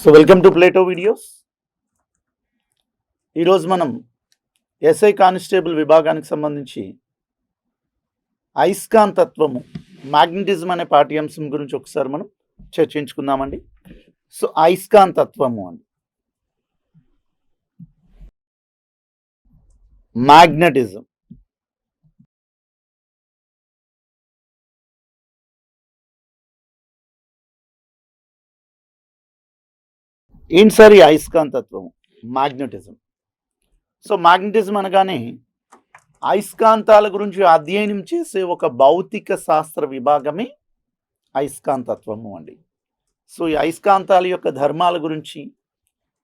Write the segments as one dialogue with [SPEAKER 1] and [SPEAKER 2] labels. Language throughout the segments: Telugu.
[SPEAKER 1] So welcome to Plato videos. ఈరోజు మనం ఎస్ఐ కానిస్టేబుల్ విభాగానికి సంబంధించి అయస్కాంతత్వము మ్యాగ్నెటిజం అనే పాఠ్యాంశం గురించి ఒకసారి మనం చర్చించుకుందామండి. సో అయస్కాంతత్వము అండి, మ్యాగ్నెటిజం. ఏంటి సార్ ఈ అయస్కాంతత్వము, మ్యాగ్నెటిజం? సో మ్యాగ్నెటిజం అనగానే అయస్కాంతాల గురించి అధ్యయనం చేసే ఒక భౌతిక శాస్త్ర విభాగమే అయస్కాంతత్వము అండి. సో ఈ అయస్కాంతాల యొక్క ధర్మాల గురించి,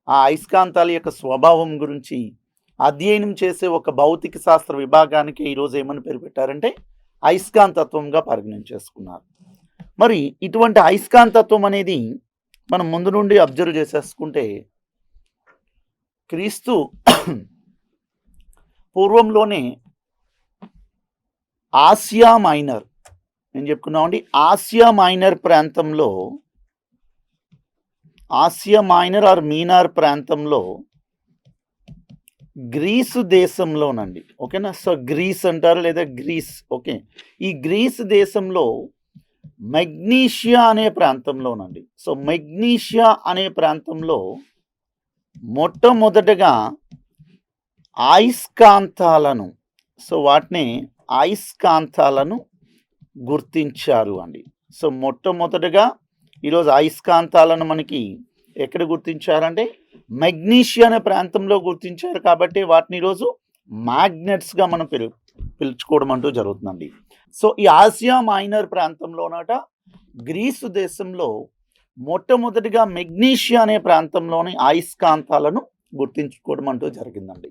[SPEAKER 1] ఆ అయస్కాంతాల యొక్క స్వభావం గురించి అధ్యయనం చేసే ఒక భౌతిక శాస్త్ర విభాగానికి ఈరోజు ఏమని పేరు పెట్టారంటే అయస్కాంతత్వంగా పరిగణించేసుకున్నారు. మరి ఇటువంటి అయస్కాంతత్వం అనేది మనం ముందు నుండి అబ్జర్వ్ చేసేసుకుంటే క్రీస్తు పూర్వంలోనే ఆసియా మైనర్, నేను చెప్పుకున్నామండి, ఆసియా మైనర్ ప్రాంతంలో, ఆసియా మైనర్ ఆర్ మీనార్ ప్రాంతంలో గ్రీసు దేశంలోనండి, ఓకేనా. సో గ్రీస్ అంటారు లేదా గ్రీస్, ఓకే. ఈ గ్రీస్ దేశంలో మెగ్నీషియా అనే ప్రాంతంలోనండి, సో మెగ్నీషియా అనే ప్రాంతంలో మొట్టమొదటగా అయస్కాంతాలను, సో వాటిని అయస్కాంతాలను గుర్తించారు అండి. సో మొట్టమొదటగా ఈరోజు అయస్కాంతాలను మనకి ఎక్కడ గుర్తించారంటే మెగ్నీషియా అనే ప్రాంతంలో గుర్తించారు. కాబట్టి వాటిని ఈరోజు మ్యాగ్నెట్స్గా మనం పిలుచుకోవడం అంటూ జరుగుతుందండి. సో ఈ ఆసియా మైనర్ ప్రాంతంలోనట గ్రీసు దేశంలో మొట్టమొదటిగా మెగ్నీషియా అనే ప్రాంతంలోని అయస్కాంతాలను గుర్తించుకోవడం అంటూ జరిగిందండి.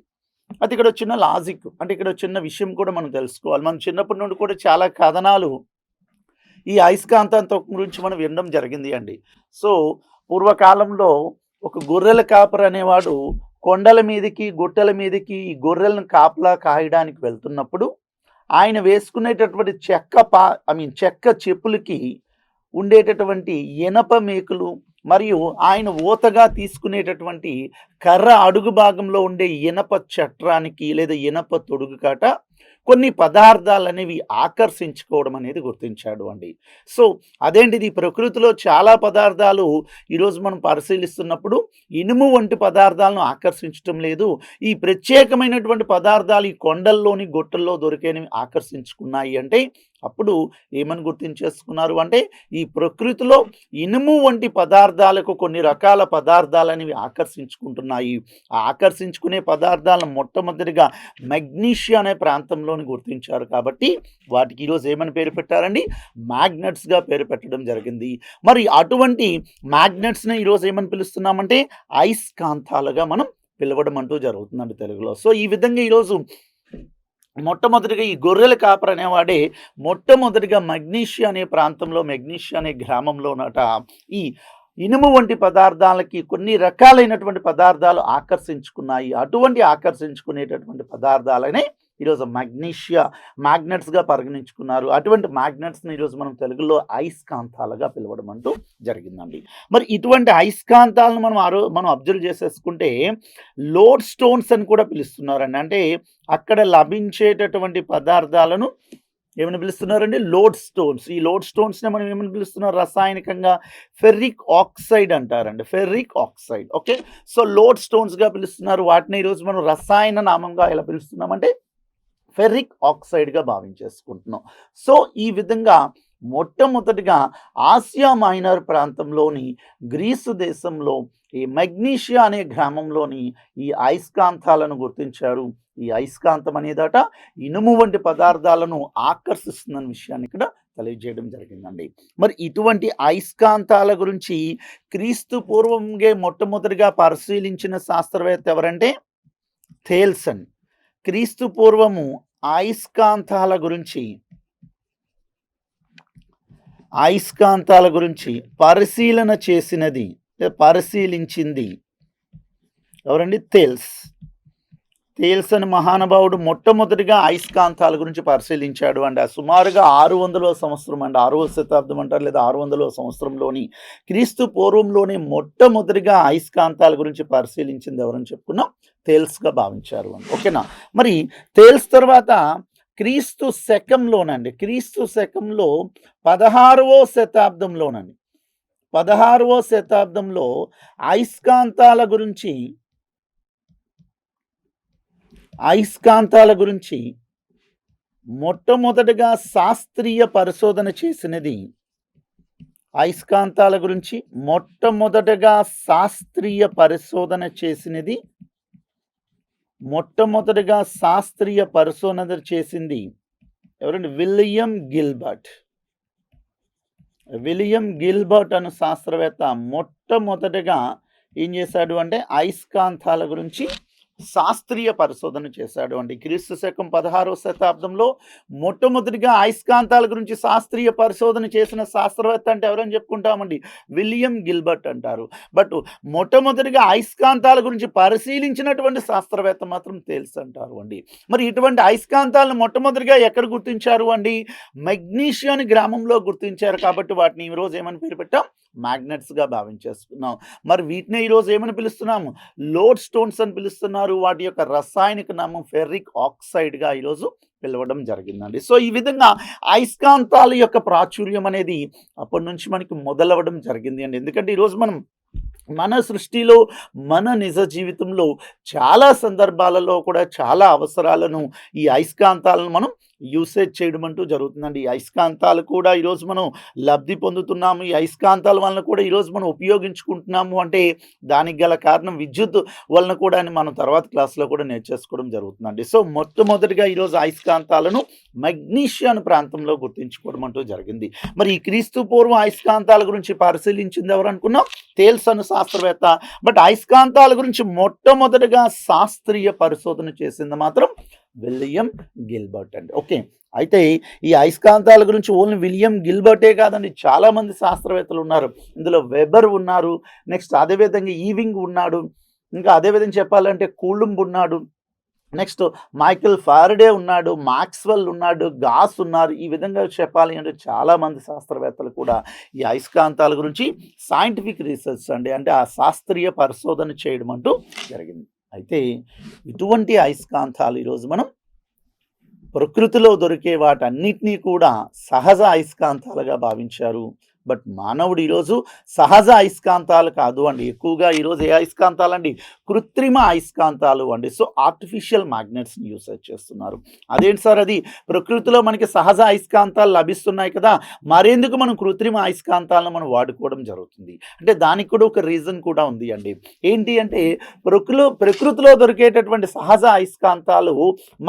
[SPEAKER 1] అది ఇక్కడ చిన్న లాజిక్, అంటే ఇక్కడ చిన్న విషయం కూడా మనం తెలుసుకోవాలి. మనం చిన్నప్పటి నుండి కూడా చాలా కథనాలు ఈ అయస్కాంతం గురించి మనం వినడం జరిగింది అండి. సో పూర్వకాలంలో ఒక గొర్రెల కాపరి అనేవాడు కొండల మీదకి గుట్టల మీదకి ఈ గొర్రెలను కాపలా కాయడానికి వెళ్తున్నప్పుడు ఆయన వేసుకునేటటువంటి చెక్క చెప్పులకి ఉండేటటువంటి ఇనప మేకులు మరియు ఆయన ఊతగా తీసుకునేటటువంటి కర్ర అడుగు భాగంలో ఉండే ఇనప చట్రానికి లేదా ఇనప తొడుగు కాట కొన్ని పదార్థాలు అనేవి ఆకర్షించుకోవడం అనేది గుర్తించాడు అండి. సో అదేంటిది, ప్రకృతిలో చాలా పదార్థాలు ఈరోజు మనం పరిశీలిస్తున్నప్పుడు ఇనుము వంటి పదార్థాలను ఆకర్షించడం లేదు. ఈ ప్రత్యేకమైనటువంటి పదార్థాలు ఈ కొండల్లోని గుట్టల్లో దొరికేవి ఆకర్షించుకున్నాయి అంటే అప్పుడు ఏమని గుర్తించేసుకున్నారు అంటే ఈ ప్రకృతిలో ఇనుము వంటి పదార్థాలకు కొన్ని రకాల పదార్థాలు అనేవి ఆకర్షించుకుంటున్నాయి. ఆ ఆకర్షించుకునే పదార్థాలను మొట్టమొదటిగా మెగ్నీషియా అనే ప్రాంతంలోని గుర్తించారు. కాబట్టి వాటికి ఈరోజు ఏమని పేరు పెట్టారండి, మ్యాగ్నెట్స్గా పేరు పెట్టడం జరిగింది. మరి అటువంటి మ్యాగ్నెట్స్ని ఈరోజు ఏమని పిలుస్తున్నామంటే అయస్కాంతాలుగా మనం పిలవడం అంటూ జరుగుతుందండి తెలుగులో. సో ఈ విధంగా ఈరోజు మొట్టమొదటిగా ఈ గొర్రెల కాపరి అనేవాడే మొట్టమొదటిగా మెగ్నీషియా అనే ప్రాంతంలో, మెగ్నీషియా అనే గ్రామంలోనట ఈ ఇనుము వంటి పదార్థాలకి కొన్ని రకాలైనటువంటి పదార్థాలు ఆకర్షించుకున్నాయి. అటువంటి ఆకర్షించుకునేటటువంటి పదార్థాలనే ఈరోజు మ్యాగ్నెట్స్గా పరిగణించుకున్నారు. అటువంటి మ్యాగ్నెట్స్ని ఈరోజు మనం తెలుగులో అయస్కాంతాలుగా పిలవడం అంటూ జరిగిందండి. మరి ఇటువంటి అయస్కాంతాలను మనం అబ్జర్వ్ చేసేసుకుంటే లోడ్ స్టోన్స్ అని కూడా పిలుస్తున్నారండి. అంటే అక్కడ లభించేటటువంటి పదార్థాలను ఏమని పిలుస్తున్నారండి, లోడ్ స్టోన్స్. ఈ లోడ్ స్టోన్స్ని మనం ఏమని పిలుస్తున్నారు, రసాయనికంగా ఫెర్రిక్ ఆక్సైడ్ అంటారండి, ఫెర్రిక్ ఆక్సైడ్, ఓకే. సో లోడ్ స్టోన్స్గా పిలుస్తున్నారు. వాటిని ఈరోజు మనం రసాయన నామంగా ఎలా పిలుస్తున్నామంటే ఫెర్రిక్ ఆక్సైడ్గా భావించేసుకుంటున్నాం. సో ఈ విధంగా మొట్టమొదటిగా ఆసియా మైనర్ ప్రాంతంలోని గ్రీసు దేశంలో ఈ మెగ్నీషియా అనే గ్రామంలోని ఈ అయస్కాంతాలను గుర్తించారు. ఈ అయస్కాంతం అనేదట ఇనుము వంటి పదార్థాలను ఆకర్షిస్తుందన్న విషయాన్ని ఇక్కడ తెలియజేయడం జరిగిందండి. మరి ఇటువంటి అయస్కాంతాల గురించి క్రీస్తు పూర్వంగా మొట్టమొదటిగా పరిశీలించిన శాస్త్రవేత్త ఎవరంటే థేల్సన్. క్రీస్తు పూర్వము అయస్కాంతాల గురించి పరిశీలన చేసినది, పరిశీలించింది ఎవరండి, థేల్స్. థేల్స్ అనే మహానుభావుడు మొట్టమొదటిగా అయస్కాంతాల గురించి పరిశీలించాడు అండి. సుమారుగా 600వ సంవత్సరం అండి. 6వ శతాబ్దం అంటారు, లేదా 600వ సంవత్సరంలోని క్రీస్తు పూర్వంలోనే మొట్టమొదటిగా అయస్కాంతాల గురించి పరిశీలించింది ఎవరని చెప్పుకున్నాం? థేల్స్‌గా భావించారు అని. ఓకేనా? మరి థేల్స్ తర్వాత క్రీస్తు శకంలోనండి, క్రీస్తు శకంలో 16వ శతాబ్దంలోనండి, 16వ శతాబ్దంలో అయస్కాంతాల గురించి మొట్టమొదటగా శాస్త్రీయ పరిశోధన చేసినది, అయస్కాంతాల గురించి మొట్టమొదటగా శాస్త్రీయ పరిశోధన చేసినది, మొట్టమొదటగా శాస్త్రీయ పరిశోధన చేసింది ఎవరండి? William Gilbert. విలియం గిల్బర్ట్ అనే శాస్త్రవేత్త మొట్టమొదటగా ఏం చేశాడు అంటే అయస్కాంతాల గురించి శాస్త్రీయ పరిశోధన చేశాడు అండి. క్రీస్తు శకం 16వ శతాబ్దంలో మొట్టమొదటిగా అయస్కాంతాల గురించి శాస్త్రీయ పరిశోధన చేసిన శాస్త్రవేత్త అంటే ఎవరని చెప్పుకుంటామండి? విలియం గిల్బర్ట్ అంటారు. బట్ మొట్టమొదటిగా అయస్కాంతాల గురించి పరిశీలించినటువంటి శాస్త్రవేత్త మాత్రం థేల్స్ అంటారు అండి. మరి ఇటువంటి అయస్కాంతాలను మొట్టమొదటిగా ఎక్కడ గుర్తించారు అండి? మెగ్నీషియా గ్రామంలో గుర్తించారు. కాబట్టి వాటిని ఈరోజు ఏమని పేరు పెట్టాం? మ్యాగ్నెట్స్‌గా భావించేస్తున్నాం. మరి వీటిని ఈరోజు ఏమని పిలుస్తున్నాము? లోడ్ స్టోన్స్ అని పిలుస్తున్నారు. వాటి యొక్క రసాయనిక నామం ఫెర్రిక్ ఆక్సైడ్‌గా ఈరోజు పిలవడం జరిగిందండి. సో ఈ విధంగా అయస్కాంతాల యొక్క ప్రాచుర్యం అనేది అప్పటి నుంచి మనకి మొదలవ్వడం జరిగింది అండి. ఎందుకంటే ఈరోజు మనం మన సృష్టిలో, మన నిజ జీవితంలో చాలా సందర్భాలలో కూడా చాలా అవసరాలను ఈ అయస్కాంతాలను మనం యూసేజ్ చేయడం అంటూ జరుగుతుందండి. ఈ అయస్కాంతాలు కూడా ఈరోజు మనం లబ్ధి పొందుతున్నాము. ఈ అయస్కాంతాల వలన కూడా ఈరోజు మనం ఉపయోగించుకుంటున్నాము అంటే దానికి గల కారణం విద్యుత్ వలన కూడా అని మనం తర్వాత క్లాస్లో కూడా నేర్చేసుకోవడం జరుగుతుందండి. సో మొట్టమొదటిగా ఈరోజు అయస్కాంతాలను మెగ్నీషియా ప్రాంతంలో గుర్తించుకోవడం అంటూ జరిగింది. మరి ఈ క్రీస్తు పూర్వం అయస్కాంతాల గురించి పరిశీలించింది ఎవరు అనుకున్నాం? థేల్స్ అనే శాస్త్రవేత్త. బట్ అయస్కాంతాల గురించి మొట్టమొదటిగా శాస్త్రీయ పరిశోధన చేసింది మాత్రం విలియం గిల్బర్ట్ అండి. ఓకే, అయితే ఈ అయస్కాంతాల గురించి ఓన్లీ విలియం గిల్బర్టే కాదండి, చాలామంది శాస్త్రవేత్తలు ఉన్నారు. ఇందులో వెబర్ ఉన్నారు, నెక్స్ట్ అదేవిధంగా ఈవింగ్ ఉన్నాడు, ఇంకా అదేవిధంగా చెప్పాలంటే కూలుంబ్ ఉన్నాడు, నెక్స్ట్ మైకెల్ ఫారడే ఉన్నాడు, మాక్స్వెల్ ఉన్నాడు, గాస్ ఉన్నారు. ఈ విధంగా చెప్పాలి అంటే చాలామంది శాస్త్రవేత్తలు కూడా ఈ అయస్కాంతాల గురించి సైంటిఫిక్ రీసెర్చ్ అండి, అంటే ఆ శాస్త్రీయ పరిశోధన చేయడం అంటూ జరిగింది. అయితే ఇటువంటి అయస్కాంతాలు ఈరోజు మనం ప్రకృతిలో దొరికే వాటన్నిటినీ కూడా సహజ అయస్కాంతాలుగా భావించారు. బట్ మానవుడు ఈరోజు సహజ అయస్కాంతాలు కాదు అండి, ఎక్కువగా ఈరోజు ఏ అయస్కాంతాలు అండి? కృత్రిమ అయస్కాంతాలు అండి. సో ఆర్టిఫిషియల్ మ్యాగ్నెట్స్ని యూసేజ్ చేస్తున్నారు. అదేంటి సార్, అది ప్రకృతిలో మనకి సహజ అయస్కాంతాలు లభిస్తున్నాయి కదా, మరెందుకు మనం కృత్రిమ అయస్కాంతాలను మనం వాడుకోవడం జరుగుతుంది అంటే దానికి కూడా ఒక రీజన్ కూడా ఉంది అండి. ఏంటి అంటే ప్రకృతిలో దొరికేటటువంటి సహజ అయస్కాంతాలు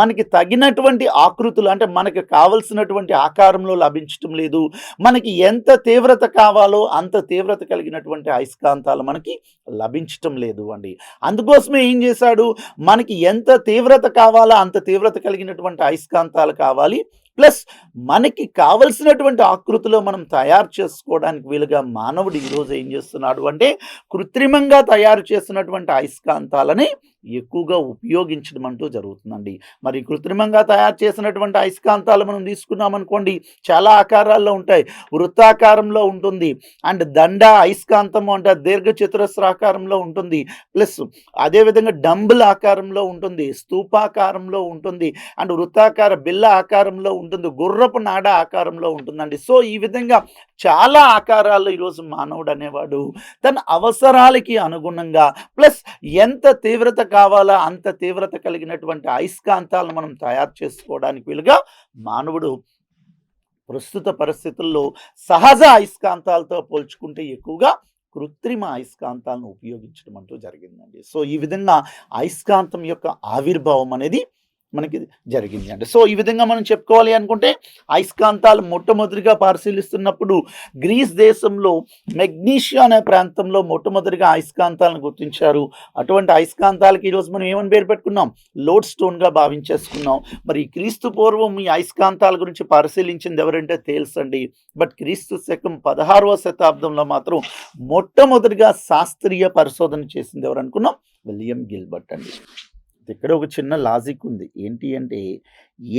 [SPEAKER 1] మనకి తగినటువంటి ఆకృతులు, అంటే మనకి కావలసినటువంటి ఆకారంలో లభించటం లేదు. మనకి ఎంత తీవ్రత కావాలో అంత తీవ్రత కలిగినటువంటి అయస్కాంతాలు మనకి లభించటం లేదు అండి. అందుకోసమే ఏం చేశాడు, మనకి ఎంత తీవ్రత కావాలో అంత తీవ్రత కలిగినటువంటి అయస్కాంతాలు కావాలి, ప్లస్ మనకి కావలసినటువంటి ఆకృతిలో మనం తయారు చేసుకోవడానికి వీలుగా మానవుడు ఈరోజు ఏం చేస్తున్నాడు అంటే కృత్రిమంగా తయారు చేసినటువంటి అయస్కాంతాలని ఎక్కువగా ఉపయోగించడం అంటూ జరుగుతుందండి. మరి కృత్రిమంగా తయారు చేసినటువంటి అయస్కాంతాలు మనం తీసుకున్నాం అనుకోండి, చాలా ఆకారాల్లో ఉంటాయి. వృత్తాకారంలో ఉంటుంది, అండ్ దండ అయస్కాంతము అంటే దీర్ఘ చతురస్రాకారంలో ఉంటుంది, ప్లస్ అదేవిధంగా డంబుల్ ఆకారంలో ఉంటుంది, స్తూపాకారంలో ఉంటుంది, అండ్ వృత్తాకార బిల్ల ఆకారంలో ఉంటుంది, గుర్రపు నాడ ఆకారంలో ఉంటుందండి. సో ఈ విధంగా చాలా ఆకారాల్లో ఈరోజు మానవుడు అనేవాడు తన అవసరాలకి అనుగుణంగా ప్లస్ ఎంత తీవ్రత కావాలా అంత తీవ్రత కలిగినటువంటి అయస్కాంతాలను మనం తయారు చేసుకోవడానికి వీలుగా మానవుడు ప్రస్తుత పరిస్థితుల్లో సహజ అయస్కాంతాలతో పోల్చుకుంటే ఎక్కువగా కృత్రిమ అయస్కాంతాలను ఉపయోగించడం అంటూ జరిగిందండి. సో ఈ విధంగా అయస్కాంతం యొక్క ఆవిర్భావం అనేది మనకి జరిగింది అండి. సో ఈ విధంగా మనం చెప్పుకోవాలి అనుకుంటే అయస్కాంతాలు మొట్టమొదటిగా పరిశీలిస్తున్నప్పుడు గ్రీస్ దేశంలో మెగ్నీషియా అనే ప్రాంతంలో మొట్టమొదటిగా అయస్కాంతాలను గుర్తించారు. అటువంటి అయస్కాంతాలకి ఈరోజు మనం ఏమని పేరు పెట్టుకున్నాం? లోడ్ స్టోన్గా భావించేసుకున్నాం. మరి క్రీస్తు పూర్వం ఈ అయస్కాంతాల గురించి పరిశీలించింది ఎవరంటే థేల్స్ అండి. బట్ క్రీస్తు శకం 16వ శతాబ్దంలో మాత్రం మొట్టమొదటిగా శాస్త్రీయ పరిశోధన చేసింది ఎవరు అనుకున్నాం? విలియం గిల్బర్ట్ అండి. ఇక్కడ ఒక చిన్న లాజిక్ ఉంది. ఏంటి అంటే,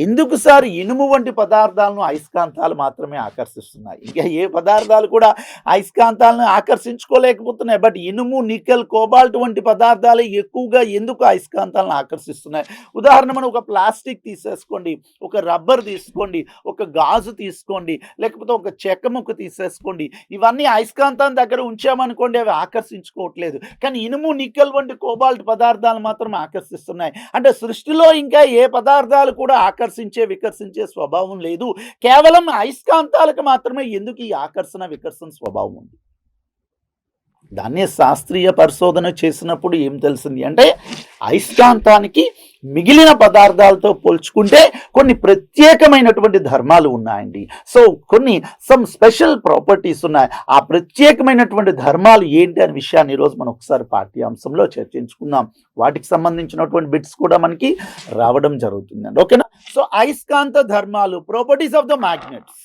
[SPEAKER 1] ఎందుకు సార్ ఇనుము వంటి పదార్థాలను అయస్కాంతాలు మాత్రమే ఆకర్షిస్తున్నాయి? ఇంకా ఏ పదార్థాలు కూడా అయస్కాంతాలను ఆకర్షించుకోలేకపోతున్నాయి. బట్ ఇనుము, నికెల్, కోబాల్ట్ వంటి పదార్థాలే ఎక్కువగా ఎందుకు అయస్కాంతాలను ఆకర్షిస్తున్నాయి? ఉదాహరణ మనం ఒక ప్లాస్టిక్ తీసేసుకోండి, ఒక రబ్బర్ తీసుకోండి, ఒక గాజు తీసుకోండి, లేకపోతే ఒక చెక్క ముక్క తీసేసుకోండి. ఇవన్నీ అయస్కాంతం దగ్గర ఉంచామనుకోండి, అవి ఆకర్షించుకోవట్లేదు. కానీ ఇనుము, నికెల్ వంటి కోబాల్ట్ పదార్థాలు మాత్రం ఆకర్షిస్తున్నాయి. అంటే సృష్టిలో ఇంకా ఏ పదార్థాలు కూడా ఆకర్షించే, వికర్షించే స్వభావం లేదు. కేవలం అయస్కాంతాలకు మాత్రమే ఎందుకు ఈ ఆకర్షణ, వికర్షణ స్వభావం ఉంది. దాన్నే శాస్త్రీయ పరిశోధన చేసినప్పుడు ఏం తెలిసింది అంటే, అయస్కాంతానికి మిగిలిన పదార్థాలతో పోల్చుకుంటే కొన్ని ప్రత్యేకమైనటువంటి ధర్మాలు ఉన్నాయండి. సో కొన్ని సమ్ స్పెషల్ ప్రాపర్టీస్ ఉన్నాయి. ఆ ప్రత్యేకమైనటువంటి ధర్మాలు ఏంటి అనే విషయాన్ని ఈరోజు మనం ఒకసారి పాఠ్యాంశంలో చర్చించుకుందాం. వాటికి సంబంధించినటువంటి బిట్స్ కూడా మనకి రావడం జరుగుతుందండి. ఓకేనా? సో అయస్కాంత ధర్మాలు, ప్రాపర్టీస్ ఆఫ్ ద మ్యాగ్నెట్స్.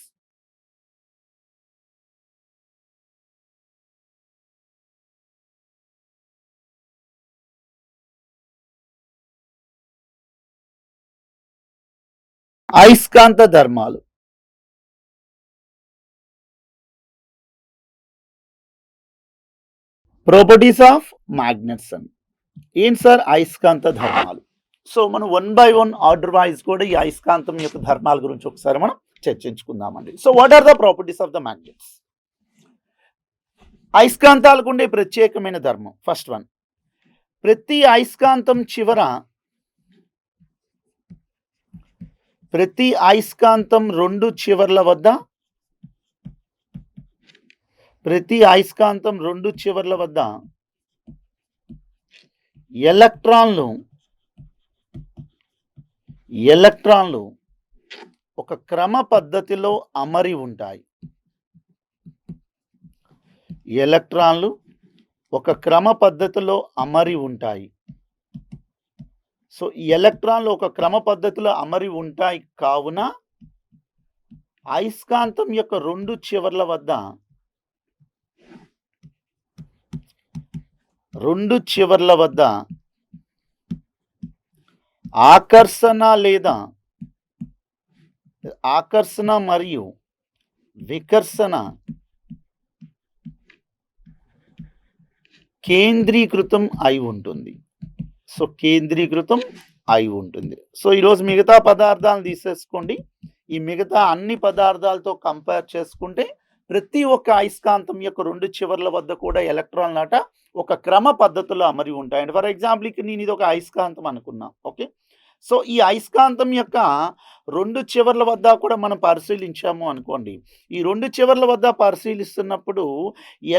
[SPEAKER 1] అయస్కాంత ధర్మాలు. ప్రాపర్టీస్ ఆఫ్ మ్యాగ్నెట్స్ అని. ఏంటి సార్ అయస్కాంత ధర్మాలు? సో మనం 1 by 1 ఆర్డర్ వైజ్ కూడా ఈ అయస్కాంతం యొక్క ధర్మాల గురించి ఒకసారి మనం చర్చించుకుందామండి. So what are the properties of the magnets? అయస్కాంతాలకు ఉండే ప్రత్యేకమైన ధర్మం. ఫస్ట్ వన్, ప్రతి అయస్కాంతం చివర, ప్రతి అయస్కాంతం రెండు చివర్ల వద్ద, ప్రతి అయస్కాంతం రెండు చివర్ల వద్ద ఎలక్ట్రాన్లు ఒక క్రమ పద్ధతిలో అమరి ఉంటాయి. ఎలక్ట్రాన్లు ఒక క్రమ పద్ధతిలో అమరి ఉంటాయి. సో ఈ ఎలక్ట్రాన్లు ఒక క్రమ పద్ధతిలో అమరి ఉంటాయి కావున అయస్కాంతం యొక్క రెండు చివర్ల వద్ద, రెండు చివర్ల వద్ద ఆకర్షణ మరియు వికర్షణ కేంద్రీకృతం అయి ఉంటుంది. సో కేంద్రీకృతం అయి ఉంటుంది. సో ఈరోజు మిగతా పదార్థాలను తీసేసుకోండి. ఈ మిగతా అన్ని పదార్థాలతో కంపేర్ చేసుకుంటే ప్రతి ఒక్క అయస్కాంతం యొక్క రెండు చివర్ల వద్ద కూడా ఎలక్ట్రాన్లు అట ఒక క్రమ పద్ధతిలో అమరి ఉంటాయండి. ఫర్ ఎగ్జాంపుల్ నేను ఇది ఒక అయస్కాంతం అనుకున్నా. ఓకే, సో ఈ అయస్కాంతం యొక్క రెండు చివర్ల వద్ద కూడా మనం పరిశీలించాము అనుకోండి. ఈ రెండు చివర్ల వద్ద పరిశీలిస్తున్నప్పుడు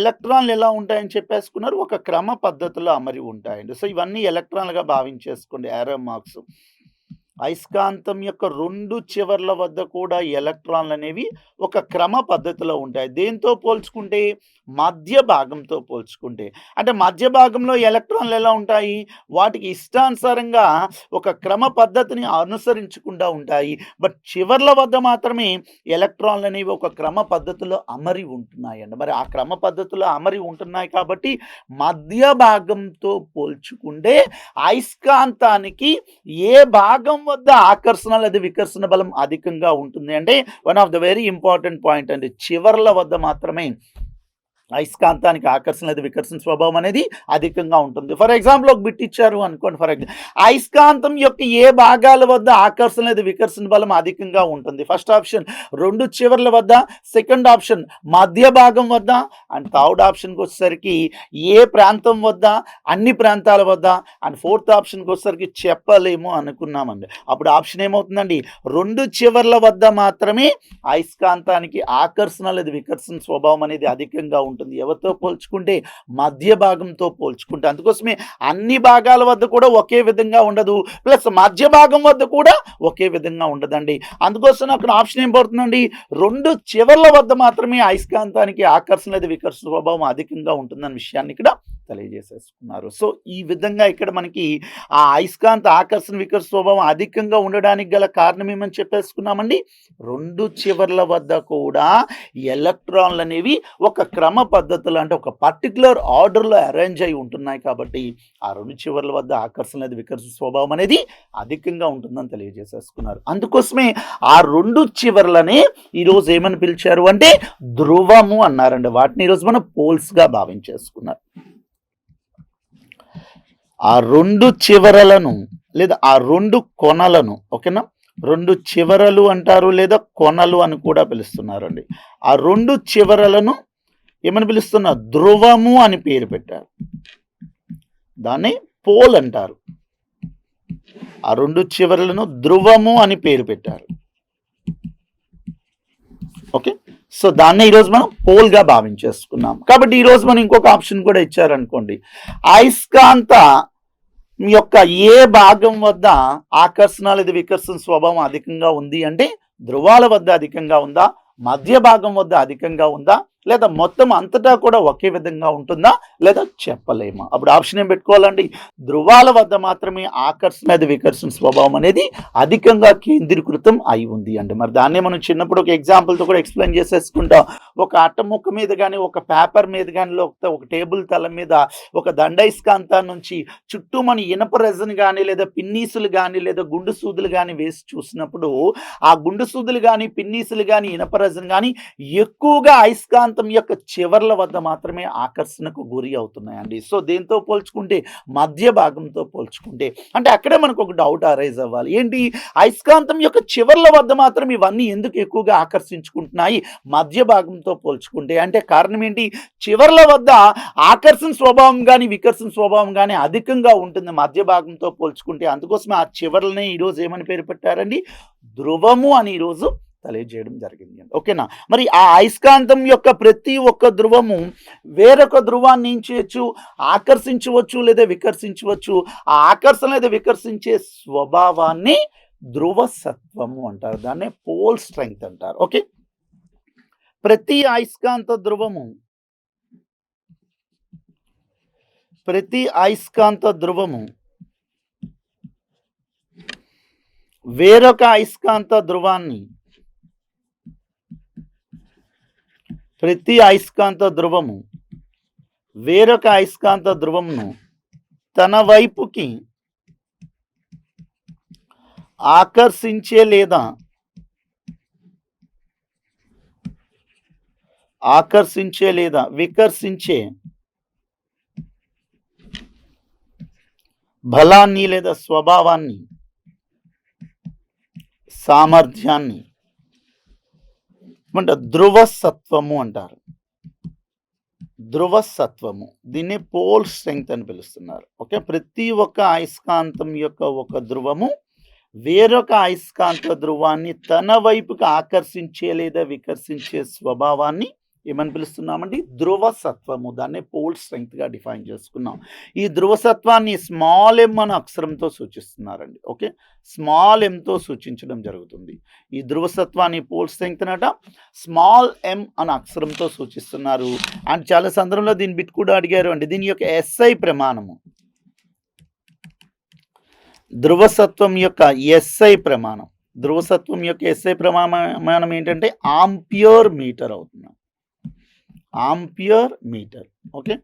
[SPEAKER 1] ఎలక్ట్రాన్లు ఎలా ఉంటాయని చెప్పేసుకున్నారు, ఒక క్రమ పద్ధతిలో అమరి ఉంటాయండి. సో ఇవన్నీ ఎలక్ట్రాన్లుగా భావించేసుకోండి, యారో మార్క్స్. అయస్కాంతం యొక్క రెండు చివర్ల వద్ద కూడా ఎలక్ట్రాన్లు అనేవి ఒక క్రమ పద్ధతిలో ఉంటాయి. దేంతో పోల్చుకుంటే? మధ్య భాగంతో పోల్చుకుంటే. అంటే మధ్య భాగంలో ఎలక్ట్రాన్లు ఎలా ఉంటాయి? వాటికి ఇష్టానుసారంగా ఒక క్రమ పద్ధతిని అనుసరించకుండా ఉంటాయి. బట్ చివర్ల వద్ద మాత్రమే ఎలక్ట్రాన్లు అనేవి ఒక క్రమ పద్ధతిలో అమరి ఉంటున్నాయండి. మరి ఆ క్రమ పద్ధతిలో అమరి ఉంటున్నాయి కాబట్టి మధ్య భాగంతో పోల్చుకుంటే అయస్కాంతానికి ఏ భాగం వద్ద ఆకర్షణ లేదా వికర్షణ బలం అధికంగా ఉంటుంది అంటే one of the very important point అండి, చివర్ల వద్ద మాత్రమే అయస్కాంతానికి ఆకర్షణ లేదా వికర్షణ స్వభావం అనేది అధికంగా ఉంటుంది. ఫర్ ఎగ్జాంపుల్ ఒక బిట్ ఇచ్చారు అనుకోండి. ఫర్ ఎగ్జాంపుల్ అయస్కాంతం యొక్క ఏ భాగాల వద్ద ఆకర్షణ లేదా వికర్షణ బలం అధికంగా ఉంటుంది? ఫస్ట్ ఆప్షన్ రెండు చివర్ల వద్ద, సెకండ్ ఆప్షన్ మధ్య భాగం వద్ద, అండ్ థర్డ్ ఆప్షన్కి వచ్చేసరికి ఏ ప్రాంతం వద్ద, అన్ని ప్రాంతాల వద్ద, అండ్ ఫోర్త్ ఆప్షన్కి వచ్చేసరికి చెప్పలేము అనుకున్నామండి. అప్పుడు ఆప్షన్ ఏమవుతుందండి? రెండు చివర్ల వద్ద మాత్రమే అయస్కాంతానికి ఆకర్షణ లేదా వికర్షణ స్వభావం అనేది అధికంగా ఉంటుంది. ఎవరితో పోల్చుకుంటే? మధ్య భాగంతో పోల్చుకుంటే. అందుకోసమే అన్ని భాగాల వద్ద కూడా ఒకే విధంగా ఉండదు, ప్లస్ మధ్య భాగం వద్ద కూడా ఒకే విధంగా ఉండదండి. అందుకోసం అక్కడ ఆప్షన్ ఏం పడుతుందండి? రెండు చివర్ల వద్ద మాత్రమే అయస్కాంతానికి ఆకర్షణ లేదా వికర్షణ స్వభావం అధికంగా ఉంటుందన్న విషయాన్ని ఇక్కడ తెలియజేసేసుకున్నారు. సో, ఈ విధంగా ఇక్కడ మనకి ఆ అయస్కాంత ఆకర్షణ వికర్షణ స్వభావం అధికంగా ఉండడానికి గల కారణం ఏమని చెప్పేసుకున్నామండి. 2 చివర్ల వద్ద కూడా ఎలక్ట్రాన్‌లనేవి ఒక క్రమ పద్ధతిలో అంటే ఒక పర్టిక్యులర్ ఆర్డర్‌లో అరేంజ్ అయ్యి ఉంటున్నాయి కాబట్టి, ఆ 2 చివర్ల వద్ద ఆకర్షణ లేదా వికర్షణ స్వభావం అనేది అధికంగా ఉంటుందని తెలియజేసేసుకున్నారు. అందుకోసమే ఆ 2 చివర్లనే ఈరోజు ఏమని పిలిచారు అంటే ధ్రువము అన్నారండి. వాటిని ఈరోజు మనం పోల్స్‌గా భావించేసుకున్నారు. ఆ 2 చివరలను లేదా ఆ 2 కొనలను ఓకేనా, 2 చివరలు అంటారు లేదా కొనలు అని కూడా పిలుస్తున్నారండి. ఆ 2 చివరలను ఏమని పిలుస్తున్నారు, ధ్రువము అని పేరు పెట్టారు. దాన్ని పోల్ అంటారు. ఆ 2 చివరలను ధ్రువము అని పేరు పెట్టారు. ఓకే, సో దాన్ని ఈరోజు మనం పోల్గా భావించేసుకున్నాం. కాబట్టి ఈరోజు మనం ఇంకొక ఆప్షన్ కూడా ఇచ్చారనుకోండి, అయస్కాంత యొక్క ఏ భాగం వద్ద ఆకర్షణ లేదా వికర్షణ స్వభావం అధికంగా ఉంది అంటే ధ్రువాల వద్ద అధికంగా ఉందా, మధ్య భాగం వద్ద అధికంగా ఉందా, లేదా మొత్తం అంతటా కూడా ఒకే విధంగా ఉంటుందా లేదా చెప్పలేమా. అప్పుడు ఆప్షన్ ఏం పెట్టుకోవాలండి, ధ్రువాల వద్ద మాత్రమే ఆకర్షణ లేదా వికర్షణ స్వభావం అనేది అధికంగా కేంద్రీకృతం అయి ఉంది అండి. మరి దాన్నే మనం చిన్నప్పుడు ఒక ఎగ్జాంపుల్తో కూడా ఎక్స్ప్లెయిన్ చేసేసుకుంటాం. ఒక అట్టముక్క మీద కానీ ఒక పేపర్ మీద కానీ ఒక టేబుల్ తల మీద ఒక దండైస్కాంతం నుంచి చుట్టూ మన ఇనప రెజన్ కానీ లేదా పిన్నీసులు కానీ లేదా గుండు సూదులు కానీ వేసి చూసినప్పుడు ఆ గుండు సూదులు కానీ పిన్నీసులు కానీ ఇనప రెజన్ కానీ ఎక్కువగా అయస్కాంతం యొక్క చివర్ల వద్ద మాత్రమే ఆకర్షణకు గురి అవుతున్నాయండి. సో దేంతో పోల్చుకుంటే మధ్య భాగంతో పోల్చుకుంటే అంటే అక్కడే మనకు ఒక డౌట్ అరైజ్ అవ్వాలి, ఏంటి అయస్కాంతం యొక్క చివర్ల వద్ద మాత్రం ఇవన్నీ ఎందుకు ఎక్కువగా ఆకర్షించుకుంటున్నాయి మధ్య భాగంతో పోల్చుకుంటే అంటే కారణం ఏంటి, చివర్ల వద్ద ఆకర్షణ స్వభావం కానీ వికర్షణ స్వభావం కానీ అధికంగా ఉంటుంది మధ్య భాగంతో పోల్చుకుంటే. అందుకోసమే ఆ చివర్లనే ఈరోజు ఏమని పేరు పెట్టారండి, ధ్రువము అని ఈరోజు తెలియజేయడం జరిగింది. ఓకేనా, మరి ఆ అయస్కాంతం యొక్క ప్రతి ఒక్క ధ్రువము వేరొక ధ్రువాన్ని ఏం చేయొచ్చు, ఆకర్షించవచ్చు లేదా వికర్షించవచ్చు. ఆ ఆకర్షణ లేదా వికర్షించే స్వభావాన్ని ధ్రువసత్వము అంటారు. దాన్నే పోల్ స్ట్రెంగ్త్ అంటారు. ఓకే, ప్రతి అయస్కాంత ధ్రువము వేరొక అయస్కాంత ధ్రువాన్ని ప్రతి అయస్కాంత ధ్రువము వేరొక అయస్కాంత ధ్రువమును తన వైపుకి ఆకర్షించే లేదా వికర్షించే బలాన్ని లేదా స్వభావాన్ని సామర్థ్యాన్ని అంటే ధ్రువసత్వము అంటారు. ధ్రువసత్వము, దీన్ని పోల్ స్ట్రెంగ్త్ అని పిలుస్తున్నారు. ఓకే, ప్రతి ఒక్క అయస్కాంతం యొక్క ఒక ధ్రువము వేరొక అయస్కాంత ధ్రువాన్ని తన వైపుకి ఆకర్షించే లేదా వికర్షించే స్వభావాన్ని ఏమని పిలుస్తున్నామండి, ధ్రువసత్వము. దాన్ని పోల్ స్ట్రెంగ్త్గా డిఫైన్ చేసుకున్నాం. ఈ ధ్రువసత్వాన్ని స్మాల్ ఎం అనే అక్షరంతో సూచిస్తున్నారండి. ఓకే, స్మాల్ ఎంతో సూచించడం జరుగుతుంది. ఈ ధ్రువసత్వాన్ని పోల్ స్ట్రెంగ్త్ అనట స్మాల్ ఎం అనే అక్షరంతో సూచిస్తున్నారు. అండ్ చాలా సందర్భంలో దీని బిట్ కూడా అడిగారు అండి. దీని యొక్క ఎస్ఐ ప్రమాణము, ధ్రువసత్వం యొక్క ఎస్ఐ ప్రమాణం, ప్రమాణం ఏంటంటే ఆంపియర్ మీటర్ అవుతుంది. Ampere metre. ఓకే,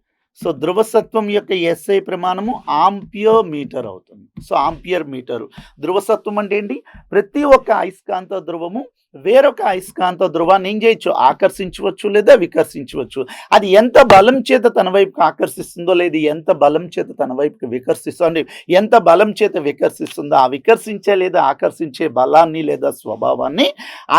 [SPEAKER 1] సో ధ్రువసత్వం యొక్క ఎస్ఐ ప్రమాణము ఆంపియర్ మీటర్ అవుతుంది. So ampere metre. ధ్రువసత్వం అంటే ఏంటి, ప్రతి ఒక్క అయస్కాంత ధ్రువము వేరొక అయస్కాంత ధ్రువాన్ని ఏం చేయొచ్చు, ఆకర్షించవచ్చు లేదా వికర్షించవచ్చు. అది ఎంత బలం చేత తన వైపుకి ఆకర్షిస్తుందో లేదా ఎంత బలం చేత తన వైపుకి వికర్షిస్తుంది, ఎంత బలం చేత వికర్షిస్తుందో ఆ వికర్షించే లేదా ఆకర్షించే బలాన్ని లేదా స్వభావాన్ని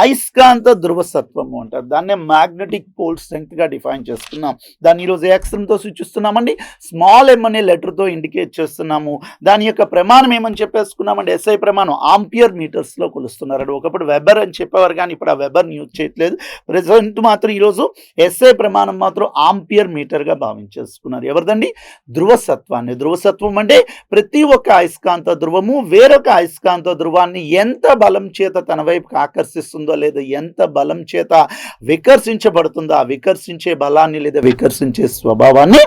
[SPEAKER 1] అయస్కాంత ధ్రువసత్వము అంటారు. దాన్నే మ్యాగ్నెటిక్ పోల్ స్ట్రెంగ్త్గా డిఫైన్ చేస్తున్నాం. దాన్ని ఈరోజు ఎక్స్ఎంతో సూచిస్తున్నామండి. స్మాల్ ఎం అనే లెటర్తో ఇండికేట్ చేస్తున్నాము. దాని యొక్క ప్రమాణం ఏమని చెప్పేసుకున్నామండి, ఎస్ఐ ప్రమాణం ఆంపియర్ మీటర్స్లో కొలుస్తున్నారు. ఒకప్పుడు వెబర్ అని చెప్పేవారు కానీ ఇప్పుడు ఆ వెబర్ని యూజ్ చేయట్లేదు. ప్రెసెంట్ మాత్రం ఈరోజు ఎస్ఐ ప్రమాణం మాత్రం ఆంపియర్ మీటర్గా భావించేసుకున్నారు. ఎవరిదండి, ధ్రువసత్వాన్ని. ధ్రువసత్వం అంటే ప్రతి ఒక్క అయస్కాంత ధ్రువము వేరొక అయస్కాంత ధ్రువాన్ని ఎంత బలం చేత తన వైపుకి ఆకర్షిస్తుందో లేదా ఎంత బలం చేత వికర్షించబడుతుందో ఆ వికర్షించే బలాన్ని లేదా వికర్షించే స్వభావాన్ని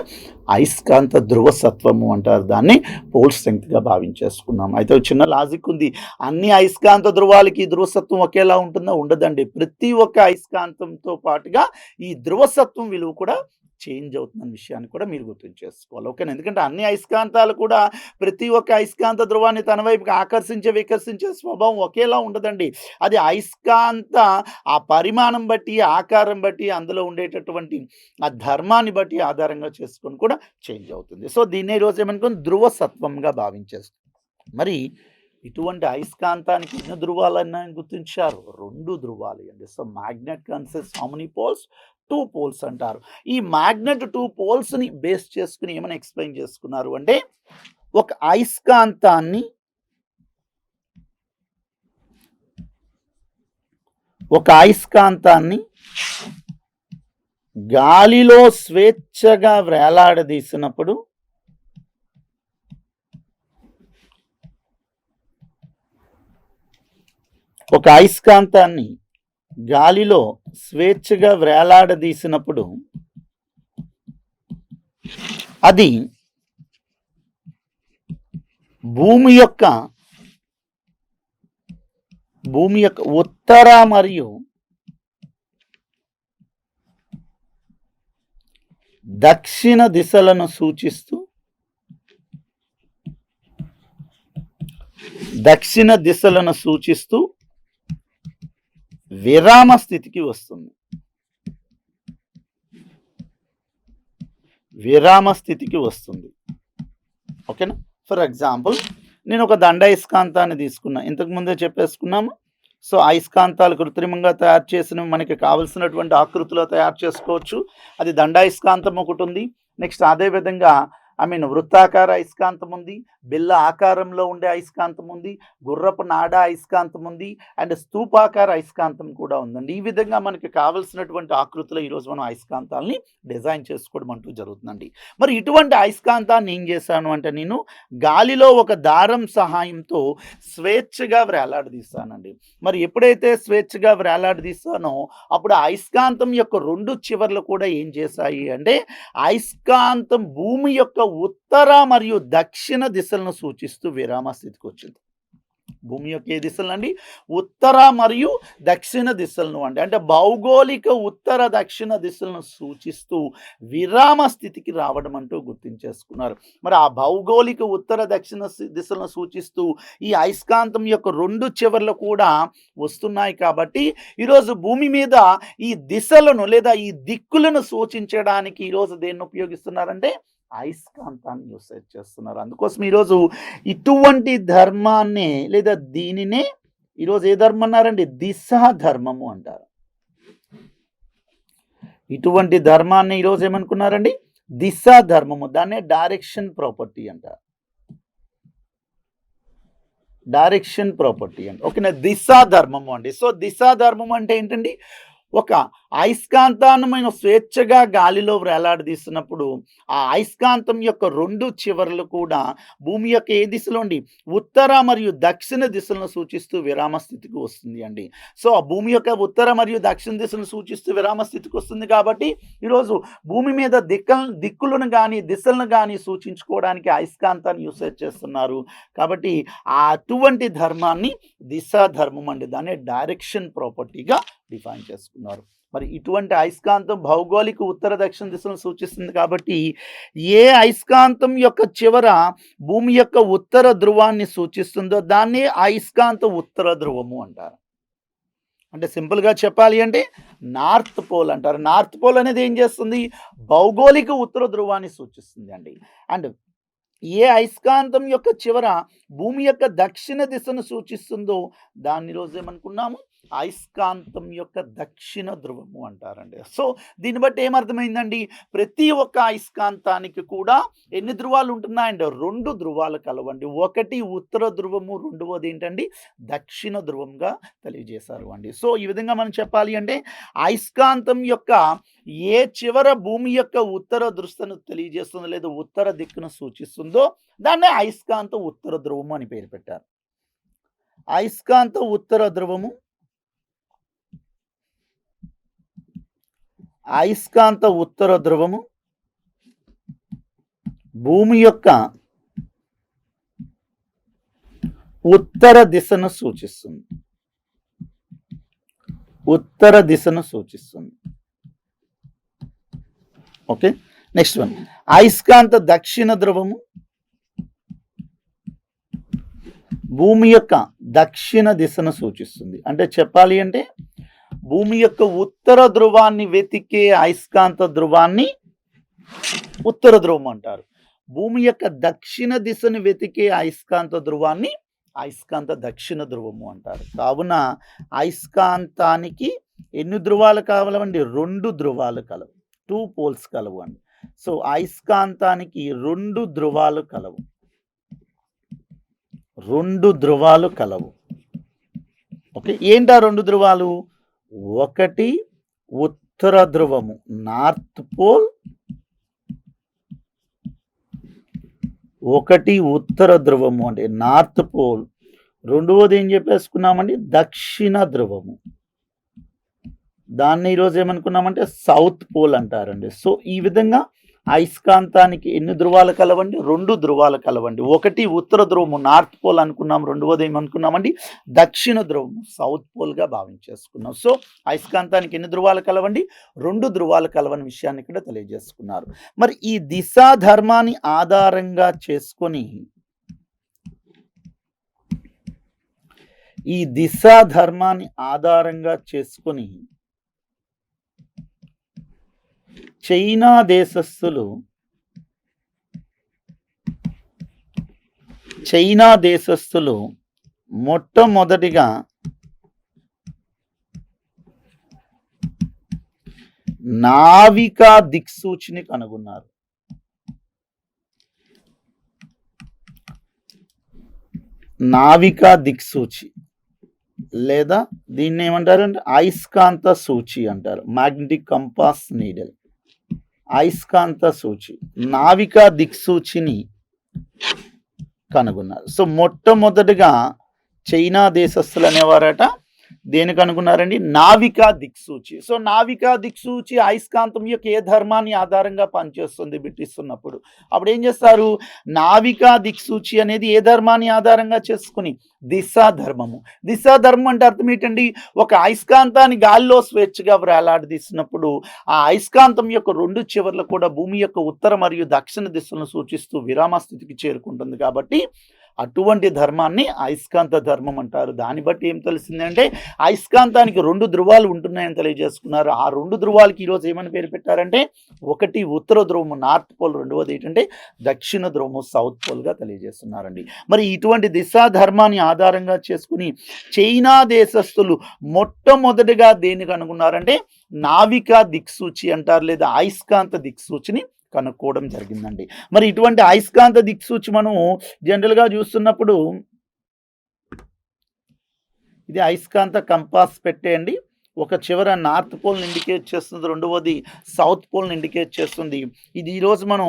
[SPEAKER 1] అయస్కాంత ధ్రువసత్వము అంటారు. దాన్ని పోల్ స్ట్రెంగ్త్‌గా భావించేసుకున్నాం. అయితే ఒక చిన్న లాజిక్ ఉంది. అన్ని అయస్కాంత ధ్రువాలకి ధ్రువసత్వం ఒకేలా ఉంటుందా? ఉండదండి. ప్రతి ఒక్క అయస్కాంతంతో పాటుగా ఈ ధ్రువసత్వం విలువ కూడా చేంజ్ అవుతుందన్న విషయాన్ని కూడా మీరు గుర్తుంచేసుకోవాలి. ఓకేనా? ఎందుకంటే అన్ని అయస్కాంతాలు కూడా ప్రతి ఒక్క అయస్కాంత ధ్రువాన్ని తన వైపుకి ఆకర్షించే, వికర్షించే స్వభావం ఒకేలా ఉండదండి. అది అయస్కాంత ఆ పరిమాణం బట్టి, ఆకారం బట్టి, అందులో ఉండేటటువంటి ఆ ధర్మాన్ని బట్టి ఆధారంగా చేసుకొని కూడా చేంజ్ అవుతుంది. సో, దీన్నే ఈరోజు ఏమనుకోని ధ్రువసత్వంగా భావించేస్తాం. మరి ఇటువంటి అయస్కాంతానికి ఎన్ని ధ్రువాలున్నాయని గుర్తించారు? 2 ధ్రువాలు అండి. So, magnet consists how many poles? 2 poles అంటారు. ఈ మ్యాగ్నెట్ 2 పోల్స్‌ని బేస్ చేసుకొని ఏమని ఎక్స్‌ప్లెయిన్ చేసుకున్నారు అంటే, ఒక అయస్కాంతాన్ని ఒక అయస్కాంతాన్ని గాలిలో స్వేచ్ఛగా వేలాడదీసినప్పుడు ఒక అయస్కాంతాన్ని గాలిలో స్వేచ్ఛగా వేలాడదీసినప్పుడు అది భూమి యొక్క ఉత్తర మరియు దక్షిణ దిశలను సూచిస్తూ విరామ స్థితికి వస్తుంది. ఓకేనా? ఫర్ ఎగ్జాంపుల్ నేను ఒక దండాయస్కాంతాన్ని తీసుకున్నా. ఇంతకు ముందే చెప్పేసుకున్నాము. సో, అయస్కాంతాలు కృత్రిమంగా తయారు చేసినవి మనకి కావాల్సినటువంటి ఆకృతిలో తయారు చేసుకోవచ్చు. అది దండాయస్కాంతం ఒకటుంది. నెక్స్ట్ అదే విధంగా వృత్తాకార అయస్కాంతం ఉంది. బిళ్ళ ఆకారంలో ఉండే అయస్కాంతం ఉంది. గుర్రపు నాడ అయస్కాంతం ఉంది. అండ్ స్తూపాకార అయస్కాంతం కూడా ఉందండి. ఈ విధంగా మనకి కావాల్సినటువంటి ఆకృతిలో ఈరోజు మనం అయస్కాంతాలని డిజైన్ చేసుకోవడం అంటూ జరుగుతుందండి. మరి ఇటువంటి అయస్కాంతాన్ని ఏం చేశాను అంటే నేను గాలిలో ఒక దారం సహాయంతో స్వేచ్ఛగా వేలాడదీస్తానండి. మరి ఎప్పుడైతే స్వేచ్ఛగా వేలాడదీస్తానో అప్పుడు అయస్కాంతం యొక్క 2 చివర్లు కూడా ఏం చేశాయి అంటే అయస్కాంతం భూమి యొక్క ఉత్తర మరియు దక్షిణ దిశలను సూచిస్తూ విరామ స్థితికి వచ్చింది. భూమి యొక్క ఏ దిశలండి? ఉత్తర మరియు దక్షిణ దిశలను అంటే భౌగోళిక ఉత్తర దక్షిణ దిశలను సూచిస్తూ విరామ స్థితికి రావడం అంటూ గుర్తించేసుకున్నారు. మరి ఆ భౌగోళిక ఉత్తర దక్షిణ దిశలను సూచిస్తూ ఈ అయస్కాంతం యొక్క 2 చివర్లు కూడా వస్తున్నాయి కాబట్టి ఈరోజు భూమి మీద ఈ దిశలను లేదా ఈ దిక్కులను సూచించడానికి ఈరోజు దేన్ని ఉపయోగిస్తున్నారంటే అయస్కాంతాన్ని యూసేజ్ చేస్తున్నారు. అందుకోసం ఈరోజు ఇటువంటి ధర్మాన్ని లేదా దీనినే ఈరోజు ఏ ధర్మం అన్నారండి? దిశా ధర్మము అంటారు. ఇటువంటి ధర్మాన్ని ఈరోజు ఏమనుకున్నారండి? దిశా ధర్మము. దాన్నే డైరెక్షన్ ప్రాపర్టీ అంటారు. ఓకేనా? దిశా ధర్మము అండి. సో, దిశా ధర్మం అంటే ఏంటండి? ఒక అయస్కాంతాన్ని మనం స్వేచ్ఛగా గాలిలో వేలాడదీస్తున్నప్పుడు ఆ అయస్కాంతం యొక్క 2 చివర్లు కూడా భూమి యొక్క ఏ దిశలో అండి? ఉత్తర మరియు దక్షిణ దిశలను సూచిస్తూ విరామ స్థితికి వస్తుంది అండి. సో, ఆ భూమి యొక్క ఉత్తర మరియు దక్షిణ దిశలను సూచిస్తూ విరామ స్థితికి వస్తుంది కాబట్టి ఈరోజు భూమి మీద దిక్కులను కానీ దిశలను కానీ సూచించుకోవడానికి అయస్కాంతాన్ని యూసేజ్ చేస్తున్నారు. కాబట్టి అటువంటి ధర్మాన్ని దిశా ధర్మం అండి. దాన్ని డైరెక్షన్ ప్రాపర్టీగా డిఫైన్ చేసుకున్నారు. మరి ఇటువంటి అయస్కాంతం భౌగోళిక ఉత్తర దక్షిణ దిశలను సూచిస్తుంది కాబట్టి ఏ అయస్కాంతం యొక్క చివర భూమి యొక్క ఉత్తర ధ్రువాన్ని సూచిస్తుందో దాన్ని అయస్కాంత ఉత్తర ధ్రువము అంటారు. అంటే సింపుల్గా చెప్పాలి అంటే నార్త్ పోల్ అంటారు. నార్త్ పోల్ అనేది ఏం చేస్తుంది? భౌగోళిక ఉత్తర ధ్రువాన్ని సూచిస్తుంది అండి. అండ్ ఏ అయస్కాంతం యొక్క చివర భూమి యొక్క దక్షిణ దిశను సూచిస్తుందో దాన్ని రోజు ఏమనుకున్నాము? అయస్కాంతం యొక్క దక్షిణ ధ్రువము అంటారండి. సో, దీన్ని బట్టి ఏమర్థమైందండి? ప్రతి ఒక్క అయస్కాంతానికి కూడా ఎన్ని ధ్రువాలు ఉంటున్నాయండి? 2 ధ్రువాలు కలవండి. ఒకటి ఉత్తర ధ్రువము, రెండవది ఏంటండి? దక్షిణ ధ్రువంగా తెలియజేశారు అండి. సో, ఈ విధంగా మనం చెప్పాలి అంటే అయస్కాంతం యొక్క ఏ చివర భూమి యొక్క ఉత్తర దృష్టిను తెలియజేస్తుందో లేదా ఉత్తర దిక్కును సూచిస్తుందో దాన్నే అయస్కాంత ఉత్తర ధ్రువము అని పేరు పెట్టారు. అయస్కాంత ఉత్తర ధ్రువము భూమి యొక్క ఉత్తర దిశను సూచిస్తుంది. ఉత్తర దిశను సూచిస్తుంది. Okay, next one. అయస్కాంత దక్షిణ ధ్రువము భూమి యొక్క దక్షిణ దిశను సూచిస్తుంది. అంటే చెప్పాలి అంటే భూమి యొక్క ఉత్తర ధ్రువాన్ని వెతికే అయస్కాంత ధ్రువాన్ని ఉత్తర ధ్రువం అంటారు. భూమి యొక్క దక్షిణ దిశను వెతికే అయస్కాంత ధ్రువాన్ని అయస్కాంత దక్షిణ ధ్రువము అంటారు. కావున అయస్కాంతానికి ఎన్ని ధ్రువాలు కావాలండి? 2 ధ్రువాలు కలవు, 2 పోల్స్ కలవు అండి. సో అయస్కాంతానికి 2 ధ్రువాలు కలవు, 2 ధ్రువాలు కలవు. ఓకే, ఏంటా 2 ధ్రువాలు? ఒకటి ఉత్తర ధ్రువము, నార్త్ పోల్, ఒకటి ఉత్తర ధ్రువము అంటే నార్త్ పోల్. రెండవది ఏం చెప్పేసుకున్నామండి? దక్షిణ ధ్రువము. దాన్ని ఈరోజు ఏమనుకున్నామంటే సౌత్ పోల్ అంటారండి. సో ఈ విధంగా అయస్కాంతానికి ఎన్ని ధ్రువాలు కలవండి? 2 ధ్రువాలు కలవండి. ఒకటి ఉత్తర ధ్రువము, నార్త్ పోల్ అనుకున్నాం. రెండవది ఏమనుకున్నామండి? దక్షిణ ధ్రువము, సౌత్ పోల్గా భావించేసుకున్నాం. సో అయస్కాంతానికి ఎన్ని ధ్రువాలు కలవండి? 2 ధ్రువాలు కలవని విషయాన్ని ఇక్కడ తెలియజేసుకున్నారు. మరి ఈ దిశా ధర్మాన్ని ఆధారంగా చేసుకొని చైనా దేశస్థులు మొట్టమొదటిగా నావికా దిక్సూచిని కనుగొన్నారు. నావికా దిక్సూచి లేదా దీన్ని ఏమంటారంటే అయస్కాంత సూచి అంటారు. మ్యాగ్నెటిక్ కంపాస్ నీడల్, అయస్కాంత సూచి, నావికా దిక్సూచిని కనుగొన్నారు. సో మొట్టమొదటిగా చైనా దేశస్థులు అనేవారట దేని కనుగొన్నారండి? నావికా దిక్సూచి. సో నావికా దిక్సూచి అయస్కాంతం యొక్క ఏ ధర్మాన్ని ఆధారంగా పనిచేస్తుంది బిట్టిస్తున్నప్పుడు అప్పుడు ఏం చేస్తారు? నావికా దిక్సూచి అనేది ఏ ధర్మాన్ని ఆధారంగా చేసుకుని? దిశా ధర్మము. దిశా ధర్మం అంటే అర్థం ఏంటండి? ఒక అయస్కాంతాన్ని గాలిలో స్వేచ్ఛగా వేలాడదీసినప్పుడు ఆ అయస్కాంతం యొక్క 2 చివర్లు కూడా భూమి యొక్క ఉత్తర మరియు దక్షిణ దిశలను సూచిస్తూ విరామ స్థితికి చేరుకుంటుంది. కాబట్టి అటువంటి ధర్మాన్ని అయస్కాంత ధర్మం అంటారు. దాన్ని బట్టి ఏం తెలిసిందంటే అయస్కాంతానికి 2 ధ్రువాలు ఉంటున్నాయని తెలియజేసుకున్నారు. ఆ 2 ధ్రువాలకి ఈరోజు ఏమని పేరు పెట్టారంటే ఒకటి ఉత్తర ధ్రువము, నార్త్ పోల్, రెండవది ఏంటంటే దక్షిణ ధ్రువము, సౌత్ పోల్గా తెలియజేస్తున్నారండి. మరి ఇటువంటి దిశా ధర్మాన్ని ఆధారంగా చేసుకుని చైనా దేశస్థులు మొట్టమొదటిగా దేన్ని కనుగొన్నారంటే నావికా దిక్సూచి అంటారు లేదా అయస్కాంత దిక్సూచిని కనుక్కోవడం జరిగిందండి. మరి ఇటువంటి అయస్కాంత దిక్సూచి మనం జనరల్గా చూస్తున్నప్పుడు ఇది అయస్కాంత కంపాస్ పెట్టేయండి. ఒక చివర నార్త్ పోల్ని ఇండికేట్ చేస్తుంది, రెండవది సౌత్ పోల్ని ఇండికేట్ చేస్తుంది. ఇది ఈరోజు మనం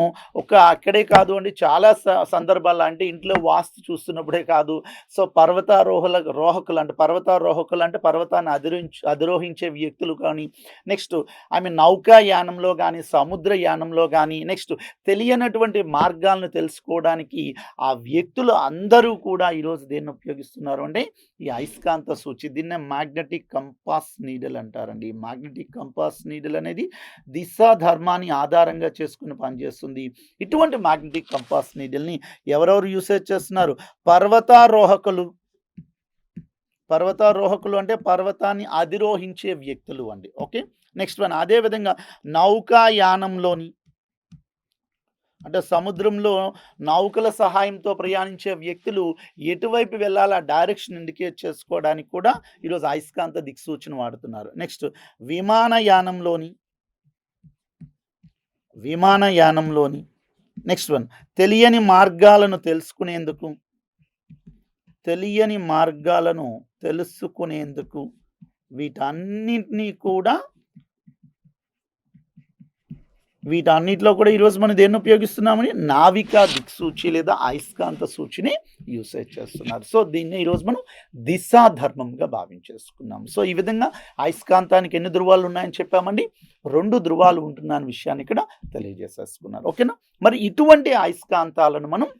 [SPEAKER 1] అక్కడే కాదు అండి, చాలా సందర్భాల్లో అంటే ఇంట్లో వాస్తు చూస్తున్నప్పుడే కాదు. సో పర్వతారోహకులు అంటే పర్వతాన్ని అధిరోహించే వ్యక్తులు కానీ, నెక్స్ట్ నౌకాయానంలో కానీ, సముద్ర యానంలో కానీ, నెక్స్ట్ తెలియనటువంటి మార్గాలను తెలుసుకోవడానికి ఆ వ్యక్తులు అందరూ కూడా ఈరోజు దేన్ని ఉపయోగిస్తున్నారు అంటే ఈ అయస్కాంత సూచి. దీన్నే మ్యాగ్నెటిక్ కంపాస్ నీడల్ అంటారండి. మ్యాగ్నెటిక్ కంపాస్ నీడల్ అనేది దిశా ధర్మాన్ని ఆధారంగా చేసుకుని పనిచేస్తుంది. ఇటువంటి మ్యాగ్నెటిక్ కంపాస్ నీడల్ని ఎవరెవరు యూసేజ్ చేస్తున్నారు? పర్వతారోహకులు అంటే పర్వతాన్ని అధిరోహించే వ్యక్తులు అండి. Okay, next one. అదేవిధంగా నౌకాయానంలోని అంటే సముద్రంలో నౌకల సహాయంతో ప్రయాణించే వ్యక్తులు ఎటువైపు వెళ్ళాలి ఆ డైరెక్షన్ ఇండికేట్ చేసుకోవడానికి కూడా ఈరోజు అయస్కాంత దిక్సూచిని వాడుతున్నారు. నెక్స్ట్ విమానయానంలోని నెక్స్ట్ వన్ తెలియని మార్గాలను తెలుసుకునేందుకు వీటన్నింటినీ కూడా వీటన్నిటిలో కూడా ఈరోజు మనం దేన్ని ఉపయోగిస్తున్నామని నావికా దిక్సూచి లేదా అయస్కాంత సూచిని యూసేజ్ చేస్తున్నారు. సో దీన్ని ఈరోజు మనం దిశా ధర్మంగా భావించేసుకున్నాం. సో ఈ విధంగా అయస్కాంతానికి ఎన్ని ధృవాలు ఉన్నాయని చెప్పామండి? 2 ధృవాలు ఉంటున్న విషయాన్ని ఇక్కడ తెలియజేసేసుకున్నారు. ఓకేనా? మరి ఇటువంటి అయస్కాంతాలను మనం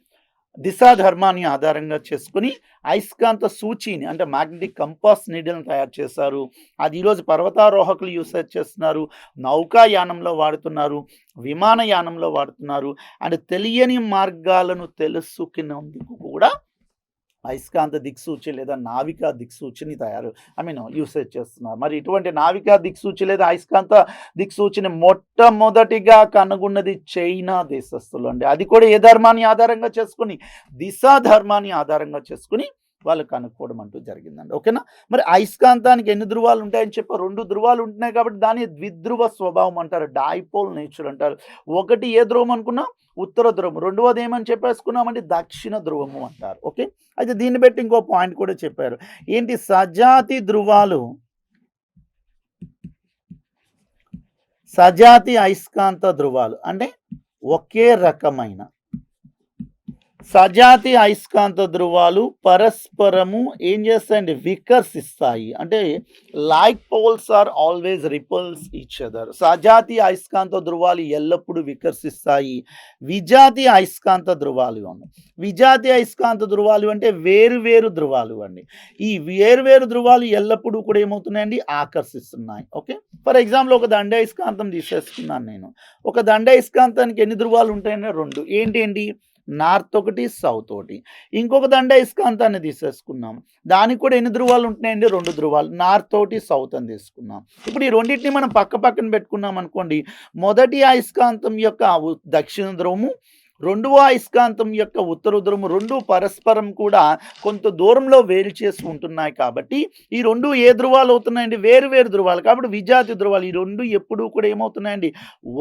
[SPEAKER 1] దిశా ధర్మాన్ని ఆధారంగా చేసుకొని అయస్కాంత సూచిని అంటే మ్యాగ్నెటిక్ కంపాస్ నీడిల్ని తయారు చేశారు. అది ఈరోజు పర్వతారోహకులు యూసేజ్ చేస్తున్నారు, నౌకాయానంలో వాడుతున్నారు, విమానయానంలో వాడుతున్నారు. అండ్ తెలియని మార్గాలను తెలుసుకునేందుకు కూడా అయస్కాంత దిక్సూచి లేదా నావికా దిక్సూచిని యూసేజ్ చేస్తున్నారు. మరి ఇటువంటి నావికా దిక్సూచి లేదా అయస్కాంత దిక్సూచిని మొట్టమొదటిగా కనుగొన్నది చైనా దేశస్థులు అండి. అది కూడా ఏ ధర్మాన్ని ఆధారంగా చేసుకుని? దిశా ధర్మాన్ని ఆధారంగా చేసుకుని వాళ్ళు కనుక్కోవడం అంటూ జరిగిందండి. ఓకేనా? మరి అయస్కాంతానికి ఎన్ని ధృవాలు ఉంటాయని చెప్పి 2 ధృవాలు ఉంటున్నాయి కాబట్టి దాన్ని ద్విధ్రువ స్వభావం అంటారు, డైపోల్ నేచర్ అంటారు. ఒకటి ఏ ధ్రువం అనుకున్నా? ఉత్తర ధ్రువం. రెండవది ఏమని చెప్పేసుకున్నామంటే దక్షిణ ధ్రువము అంటారు. ఓకే, అయితే దీన్ని బట్టి ఇంకో పాయింట్ కూడా చెప్పారు. ఏంటి? సజాతి అయస్కాంత ధృవాలు అంటే ఒకే రకమైన సజాతి అయస్కాంత ధృవాలు పరస్పరము ఏం చేస్తాయండి? వికర్షిస్తాయి. అంటే like poles are always repulse each other. సజాతి అయస్కాంత ధృవాలు ఎల్లప్పుడూ వికర్షిస్తాయి. విజాతి అయస్కాంత ధృవాలు అన్న విజాతి అయస్కాంత ధృవాలు అంటే వేరు ధృవాలు అండి. ఈ వేరు ధృవాలు ఎల్లప్పుడూ కూడా ఏమవుతున్నాయండి? ఆకర్షిస్తున్నాయి. ఓకే, ఫర్ ఎగ్జాంపుల్ ఒక దండ అయస్కాంతం తీసేసుకున్నాను నేను. ఒక దండ అయస్కాంతానికి ఎన్ని ధృవాలు ఉంటాయండి? 2. ఏంటి? నార్త్ ఒకటి, సౌత్ ఒకటి. ఇంకొక దండ అయస్కాంతాన్ని తీసేసుకున్నాం, దానికి కూడా ఎన్ని ధృవాలు ఉంటున్నాయండి? 2 ధృవాలు, నార్త్ ఒకటి, సౌత్ అని తీసుకున్నాం. ఇప్పుడు ఈ రెండింటిని మనం పక్కన పెట్టుకున్నాం అనుకోండి. మొదటి అయస్కాంతం యొక్క దక్షిణ ధ్రువము, రెండవ అయస్కాంతం యొక్క ఉత్తర ధ్రువము రెండు పరస్పరం కూడా కొంత దూరంలో వేరు చేసి ఉంటున్నాయి. కాబట్టి ఈ రెండు ఏ ధృవాలు అవుతున్నాయండి? వేరు ధృవాలు. కాబట్టి విజాతి ధృవాలు. ఈ రెండు ఎప్పుడూ కూడా ఏమవుతున్నాయండి?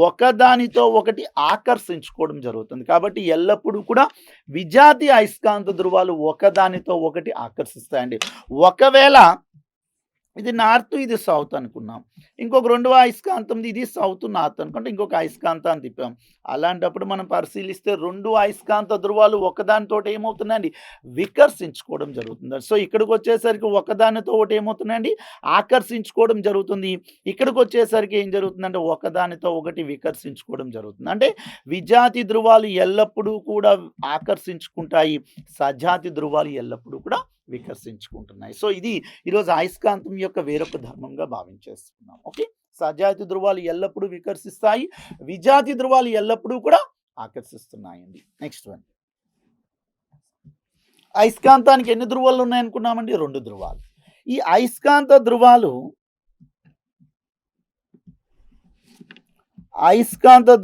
[SPEAKER 1] ఒకదానితో ఒకటి ఆకర్షించుకోవడం జరుగుతుంది. కాబట్టి ఎల్లప్పుడూ కూడా విజాతి అయస్కాంత ధృవాలు ఒకదానితో ఒకటి ఆకర్షిస్తాయండి. ఒకవేళ ఇది నార్త్, ఇది సౌత్ అనుకున్నాం, ఇంకొక రెండవ అయస్కాంతం ఇది సౌత్ నార్త్ అనుకుంటే ఇంకొక అయస్కాంతాన్ని తిప్పాం. అలాంటప్పుడు మనం పరిశీలిస్తే రెండు అయస్కాంత ధృవాలు ఒకదానితో ఏమవుతున్నాయండి? వికర్షించుకోవడం జరుగుతుంది. సో ఇక్కడికి వచ్చేసరికి ఒకదానితో ఒకటి ఏమవుతున్నాయండి? ఆకర్షించుకోవడం జరుగుతుంది. ఇక్కడికి వచ్చేసరికి ఏం జరుగుతుందంటే ఒకదానితో ఒకటి వికర్షించుకోవడం జరుగుతుంది. అంటే విజాతి ధృవాలు ఎల్లప్పుడూ కూడా ఆకర్షించుకుంటాయి, సజాతి ధృవాలు ఎల్లప్పుడూ కూడా వికర్షించుకుంటున్నాయి. సో ఇది ఈరోజు అయస్కాంతం యొక్క వేరొక ధర్మంగా భావించేస్తున్నాం. ఓకే, సజాతి ధృవాలు ఎల్లప్పుడూ వికర్షిస్తాయి, విజాతి ధృవాలు ఎల్లప్పుడూ కూడా ఆకర్షిస్తున్నాయండి. నెక్స్ట్ వన్, అయస్కాంతానికి ఎన్ని ధృవాలు ఉన్నాయనుకున్నామండి? 2 ధృవాలు. ఈ అయస్కాంత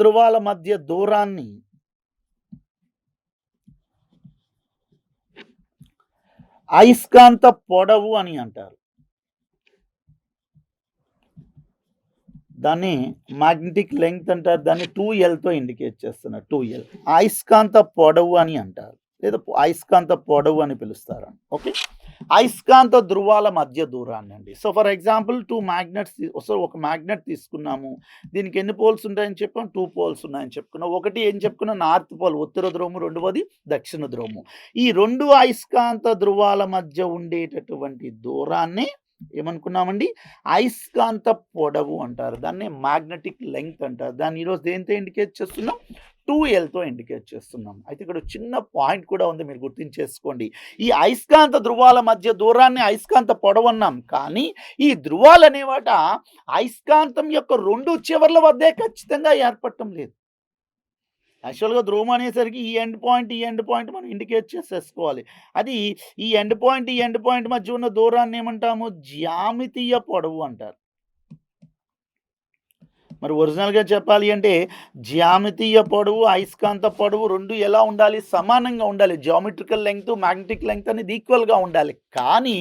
[SPEAKER 1] ధృవాల మధ్య దూరాన్ని అయస్కాంత పొడవు అని అంటారు. దాన్ని మ్యాగ్నెటిక్ లెంగ్త్ అంటారు. దాన్ని 2Lతో ఇండికేట్ చేస్తున్నారు. 2L అయస్కాంత పొడవు అని అంటారు, లేదా అయస్కాంత పొడవు అని పిలుస్తారు. ఓకే, అయస్కాంత ధృవాల మధ్య దూరాన్ని అండి. సో ఫర్ ఎగ్జాంపుల్ 2 మ్యాగ్నెట్స్, ఒక మ్యాగ్నెట్ తీసుకున్నాము. దీనికి ఎన్ని పోల్స్ ఉంటాయని చెప్పాం? 2 పోల్స్ ఉన్నాయని చెప్పుకున్నాం. ఒకటి ఏం చెప్పుకున్నాం? నార్త్ పోల్, ఉత్తర ధ్రువము. రెండవది దక్షిణ ధ్రువము. ఈ 2 అయస్కాంత ధృవాల మధ్య ఉండేటటువంటి దూరాన్ని ఏమనుకున్నామండి? అయస్కాంత పొడవు అంటారు. దాన్ని మ్యాగ్నెటిక్ లెంగ్త్ అంటారు. దాన్ని ఈరోజు దేంతో ఇండికేట్ చేస్తున్నాం? 2Lతో ఇండికేట్ చేస్తున్నాం. అయితే ఇక్కడ చిన్న పాయింట్ కూడా ఉంది, మీరు గుర్తించేసుకోండి. ఈ అయస్కాంత ధృవాల మధ్య దూరాన్ని అయస్కాంత పొడవు అన్నాం, కానీ ఈ ధృవాలు అనేవాట అయస్కాంతం యొక్క 2 చివర్ల వద్దే ఖచ్చితంగా ఏర్పడటం లేదు. యాక్చువల్గా ధ్రువం అనేసరికి ఈ ఎండ్ పాయింట్ మనం ఇండికేట్ చేసేసుకోవాలి. అది ఈ ఎండ్ పాయింట్ మధ్య ఉన్న దూరాన్ని ఏమంటాము? జ్యామితీయ పొడవు అంటారు. మరి ఒరిజినల్గా చెప్పాలి అంటే జ్యామితీయ పొడవు, అయస్కాంత పొడవు రెండు ఎలా ఉండాలి? సమానంగా ఉండాలి. జియోమెట్రికల్ లెంగ్త్, మ్యాగ్నెటిక్ లెంగ్త్ అనేది ఈక్వల్గా ఉండాలి. కానీ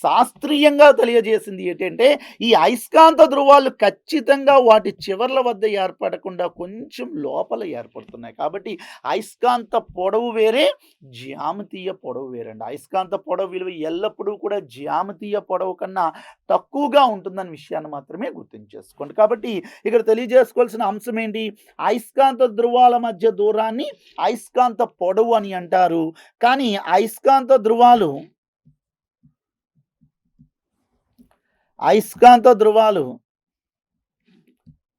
[SPEAKER 1] శాస్త్రీయంగా తెలియజేసింది ఏంటంటే ఈ అయస్కాంత ధృవాలు ఖచ్చితంగా వాటి చివర్ల వద్ద ఏర్పడకుండా కొంచెం లోపల ఏర్పడుతున్నాయి. కాబట్టి అయస్కాంత పొడవు వేరే, జ్యామితీయ పొడవు వేరండి. అయస్కాంత పొడవు విలువ ఎల్లప్పుడూ కూడా జ్యామితీయ పొడవు కన్నా తక్కువగా ఉంటుందన్న విషయాన్ని మాత్రమే గుర్తుంచేసుకోండి. కాబట్టి ఇక్కడ ఇక్కడ తెలియజేసుకోవాల్సిన అంశం ఏంటి? అయస్కాంత ధ్రువాల మధ్య దూరాన్ని అయస్కాంత పొడవు అని అంటారు. కానీ అయస్కాంత ధ్రువాలు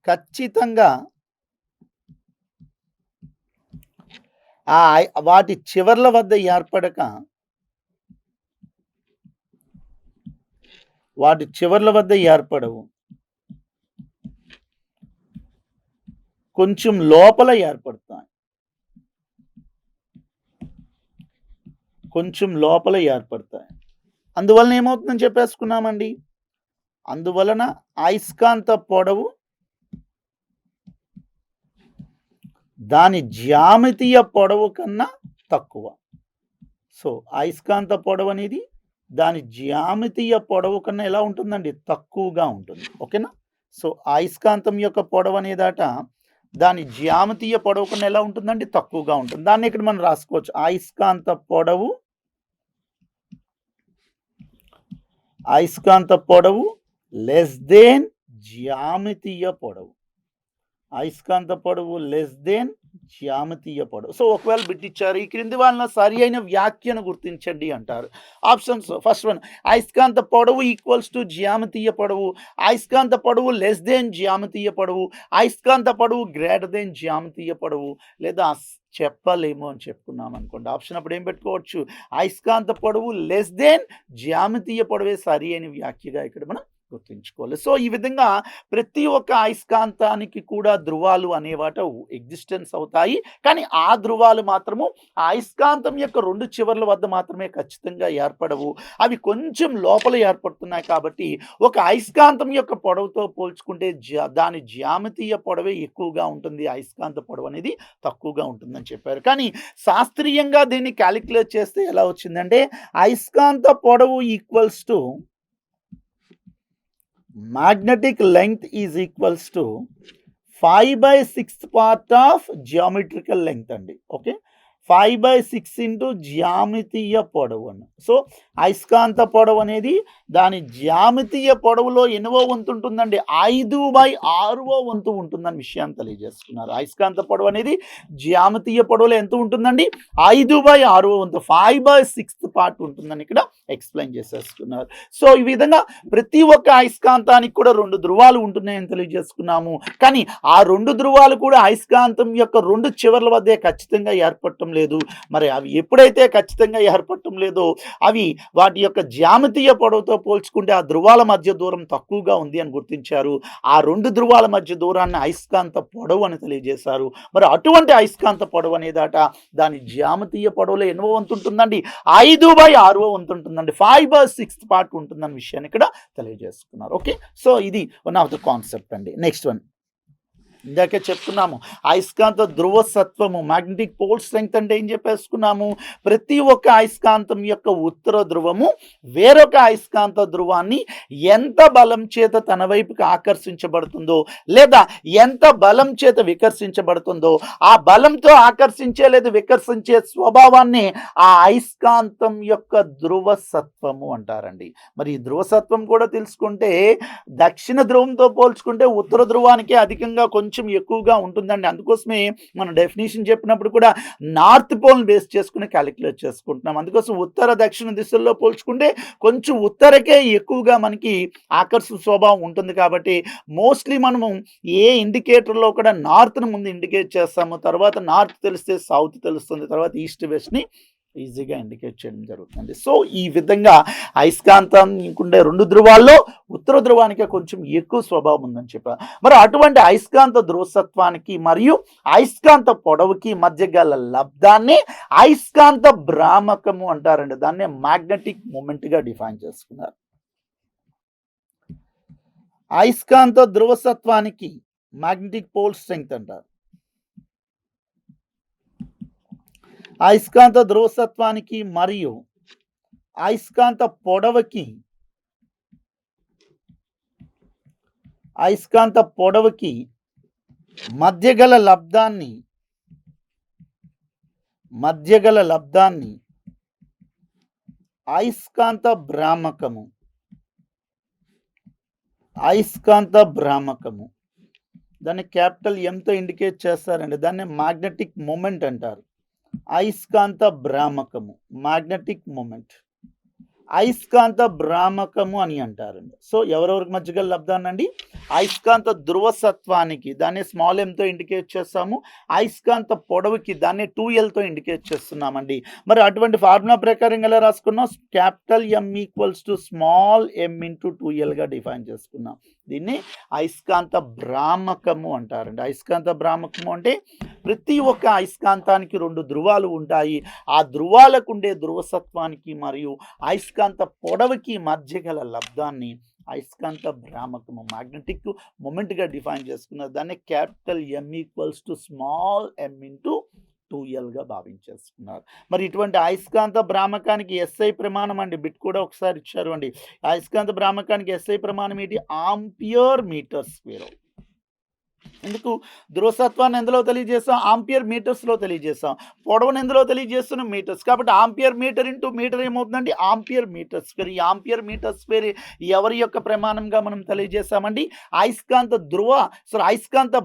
[SPEAKER 1] ఖచ్చితంగా వాటి చివర్ల వద్ద ఏర్పడవు. కొంచెం లోపల ఏర్పడతాయి. అందువలన ఏమవుతుందని చెప్పేసుకున్నామండి. అందువలన అయస్కాంత పొడవు దాని జ్యామితీయ పొడవు కన్నా తక్కువ. సో అయస్కాంత పొడవు అనేది దాని జ్యామితీయ పొడవు కన్నా ఎలా ఉంటుందండి? తక్కువగా ఉంటుంది. ఓకేనా? సో అయస్కాంతం యొక్క పొడవు అనేదట దాని జ్యామితీయ పొడవు కన్నా ఎలా ఉంటుందండి? తక్కువగా ఉంటుంది. దాన్ని ఇక్కడ మనం రాసుకోవచ్చు. అయస్కాంత పొడవు లెస్ దెన్ జ్యామితీయ పొడవు. అయస్కాంత పొడవు లెస్ దెన్ జ్యామితీయ పొడవు. సో ఒకవేళ బిట్ ఇచ్చారు, ఈ క్రింది వాళ్ళ సరి అయిన వ్యాఖ్యను గుర్తించండి అంటారు. ఆప్షన్స్ ఫస్ట్ వన్, అయస్కాంత పొడవు ఈక్వల్స్ టు జ్యామితీయ పొడవు, అయస్కాంత పొడవు లెస్ దెన్ జ్యామితీయ పొడవు, అయస్కాంత పొడవు గ్రేటర్ దెన్ జ్యామితీయ పొడవు, లేదా చెప్పలేము అని చెప్పుకున్నాం అనుకోండి. ఆప్షన్ అప్పుడు ఏం పెట్టుకోవచ్చు? అయస్కాంత పొడవు లెస్ దెన్ జ్యామితీయ పొడవే సరి అయిన వ్యాఖ్యగా ఇక్కడ మనం గుర్తుంచుకోవాలి. సో ఈ విధంగా ప్రతి ఒక్క అయస్కాంతానికి కూడా ధ్రువాలు అనేవాటి ఎగ్జిస్టెన్స్ అవుతాయి. కానీ ఆ ధ్రువాలు మాత్రము ఆ అయస్కాంతం యొక్క 2 చివర్ల వద్ద మాత్రమే ఖచ్చితంగా ఏర్పడవు. అవి కొంచెం లోపల ఏర్పడుతున్నాయి. కాబట్టి ఒక అయస్కాంతం యొక్క పొడవుతో పోల్చుకుంటే దాని జ్యామితీయ పొడవే ఎక్కువగా ఉంటుంది, అయస్కాంత పొడవు అనేది తక్కువగా ఉంటుందని చెప్పారు. కానీ శాస్త్రీయంగా దీన్ని క్యాలిక్యులేట్ చేస్తే ఎలా వచ్చిందంటే అయస్కాంత పొడవు equals to magnetic length is equals to 5/6 part of geometrical length అండి. ఓకే, 5/6 ఇంటూ జ్యామితీయ పొడవు అని. సో అయస్కాంత పొడవు అనేది దాని జ్యామితీయ పొడవులో ఎన్నో వంతు ఉంటుందండి? 5/6వ వంతు ఉంటుందని విషయాన్ని తెలియజేసుకున్నారు. అయస్కాంత పొడవు అనేది జ్యామితీయ పొడవులో ఎంత ఉంటుందండి? 5/6వ వంతు, 5/6 పార్ట్ ఉంటుందని ఇక్కడ ఎక్స్ప్లెయిన్ చేసేసుకున్నారు. సో ఈ విధంగా ప్రతి ఒక్క అయస్కాంతానికి కూడా 2 ధ్రువాలు ఉంటున్నాయని తెలియజేసుకున్నాము. కానీ ఆ 2 ధ్రువాలు కూడా అయస్కాంతం యొక్క 2 చివర్ల వద్దే ఖచ్చితంగా ఏర్పడటం లేదు. మరి అవి ఎప్పుడైతే ఖచ్చితంగా ఏర్పడటం లేదో అవి వాటి యొక్క జ్యామితీయ పొడవుతో పోల్చుకుంటే ఆ ధ్రువాల మధ్య దూరం తక్కువగా ఉంది అని గుర్తించారు. ఆ 2 ధ్రువాల మధ్య దూరాన్ని అయస్కాంత పొడవు అని తెలియజేశారు. మరి అటువంటి అయస్కాంత పొడవు అనేదట దాని జ్యామితీయ పొడవులో ఎన్నో వంతు ఉంటుందండి? 5/6వ వంతు ఉంటుందండి. 5/6 పార్ట్ ఉంటుందన్న విషయాన్ని ఇక్కడ తెలియజేసుకున్నారు. ఓకే, సో ఇది వన్ ఆఫ్ ద కాన్సెప్ట్ అండి. నెక్స్ట్ వన్, ఇందాకే చెప్తున్నాము అయస్కాంత ధ్రువసత్వము, మ్యాగ్నెటిక్ పోల్ స్ట్రెంగ్త్ అంటే ఏం చెప్పేసుకున్నాము? ప్రతి ఒక్క అయస్కాంతం యొక్క ఉత్తర ధ్రువము వేరొక అయస్కాంత ధ్రువాన్ని ఎంత బలం చేత తన వైపుకి ఆకర్షించబడుతుందో లేదా ఎంత బలం చేత వికర్షించబడుతుందో ఆ బలంతో ఆకర్షించే లేదా వికర్షించే స్వభావాన్ని ఆ అయస్కాంతం యొక్క ధ్రువసత్వము అంటారండి. మరి ఈ ధ్రువసత్వం కూడా తెలుసుకుంటే దక్షిణ ధ్రువంతో పోల్చుకుంటే ఉత్తర ధ్రువానికి అధికంగా కొంచెం ఎక్కువగా ఉంటుందండి. అందుకోసమే మనం డెఫినేషన్ చెప్పినప్పుడు కూడా నార్త్ పోల్ బేస్ చేసుకుని క్యాలిక్యులేట్ చేసుకుంటున్నాం. అందుకోసం ఉత్తర దక్షిణ దిశల్లో పోల్చుకుంటే కొంచెం ఉత్తరకే ఎక్కువగా మనకి ఆకర్షణ స్వభావం ఉంటుంది. కాబట్టి మోస్ట్లీ మనము ఏ ఇండికేటర్లో కూడా నార్త్ను ముందు ఇండికేట్ చేస్తాము, తర్వాత నార్త్ తెలిస్తే సౌత్ తెలుస్తుంది, తర్వాత ఈస్ట్ వెస్ట్ని ఈజీగా ఇండికేట్ చేయడం జరుగుతుంది. సో ఈ విధంగా అయస్కాంతం ఇంకుండే 2 ధ్రువాల్లో ఉత్తర ధ్రువానికి కొంచెం ఎక్కువ స్వభావం ఉందని చెప్పారు. మరి అటువంటి అయస్కాంత ధ్రువసత్వానికి మరియు అయస్కాంత పొడవుకి మధ్య గల లబ్ధాన్ని అయస్కాంత భ్రామకము అంటారండి. దాన్ని మ్యాగ్నెటిక్ మూమెంట్గా డిఫైన్ చేసుకున్నారు. అయస్కాంత ధ్రువసత్వానికి మ్యాగ్నెటిక్ పోల్ స్ట్రెంగ్త్ అంటారు. అయస్కాంత ధ్రువసత్వానికి మరియు అయస్కాంత పొడవుకి మధ్య గల లబ్ధాన్ని అయస్కాంత భ్రామకము దాన్ని క్యాపిటల్ ఎంతో ఇండికేట్ చేస్తారండి. దాన్ని మ్యాగ్నెటిక్ మొమెంట్ అంటారు. అయస్కాంత భ్రామకము, మ్యాగ్నెటిక్ మొమెంట్, అయస్కాంత భ్రామకము అని అంటారండి. సో ఎవరెవరికి మధ్య గల లబ్ధానండి? అయస్కాంత ధ్రువసత్వానికి దాన్ని స్మాల్ ఎంతో ఇండికేట్ చేస్తాము, అయస్కాంత పొడవుకి దాన్ని 2Lతో ఇండికేట్ చేస్తున్నామండి. మరి అటువంటి ఫార్ములా ప్రకారం ఎలా రాసుకున్నాం? Capital M equals to small m into 2Lగా డిఫైన్ చేసుకున్నాం. దీన్ని అయస్కాంత భ్రామకము అంటారండి. అయస్కాంత భ్రామకము అంటే ప్రతి ఒక్క అయస్కాంతానికి 2 ధ్రువాలు ఉంటాయి. ఆ ధ్రువాలకు ఉండే ధ్రువసత్వానికి మరియు అయస్కాంత పొడవుకి మధ్య గల లబ్ధాన్ని అయస్కాంత భ్రామకము, మ్యాగ్నెటిక్ మొమెంట్గా డిఫైన్ చేసుకున్నారు. దాన్ని capital M equals to small m into 2Lగా భావించేసుకున్నారు. మరి ఇటువంటి అయస్కాంత భ్రామకానికి SI ప్రమాణం అండి. బిట్ కూడా ఒకసారి ఇచ్చారు అండి. అయస్కాంత భ్రామకానికి SI ప్రమాణం ఏంటి? Ampere meter square. ఎందుకు? ధ్రువసత్వాన్ని ఎందులో తెలియజేస్తాం? ఆంపియర్ మీటర్స్లో తెలియజేస్తాం. పొడవును ఎందులో తెలియజేస్తున్నాం? మీటర్స్. కాబట్టి ఆంపియర్ మీటర్ ఇంటూ మీటర్ ఏమవుతుందండి? Ampere meter square. ఈ ఆంపియర్ మీటర్ స్క్వేర్ ఎవరి యొక్క ప్రమాణంగా మనం తెలియజేస్తామండి? అయస్కాంత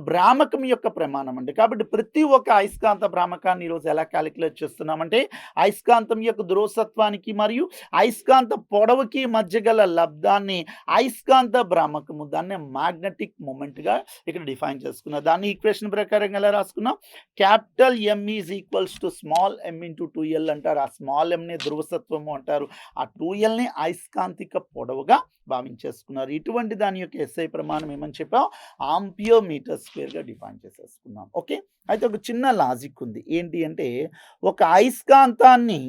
[SPEAKER 1] భ్రామకం యొక్క ప్రమాణం అండి. కాబట్టి ప్రతి ఒక్క అయస్కాంత భ్రామకాన్ని ఈరోజు ఎలా క్యాలిక్యులేట్ చేస్తున్నామంటే అయస్కాంతం యొక్క ధ్రువసత్వానికి మరియు అయస్కాంత పొడవుకి మధ్య గల లబ్ధాన్ని అయస్కాంత భ్రామకము, దాన్ని మ్యాగ్నెటిక్ మొమెంట్గా ఇక్కడ డిఫైన్ చేసుకున్నాం. దాన్ని ఈక్వేషన్ ప్రకారం ఎలా రాసుకున్నాం? Capital M is equals to small m into 2L అంటారు. ఆ స్మాల్ mని ధ్రువసత్వము అంటారు. ఆ 2Lని అయస్కాంతిక పొడవుగా భావించేసుకున్నారు. ఇటువంటి దాని యొక్క SI ప్రమాణం ఏమని చెప్పాం? ఆంపియర్ మీటర్ స్క్వేర్గా డిఫైన్ చేసేసుకున్నాం. ఓకే, అయితే ఒక చిన్న లాజిక్ ఉంది. ఏంటి అంటే ఒక అయస్కాంతాన్ని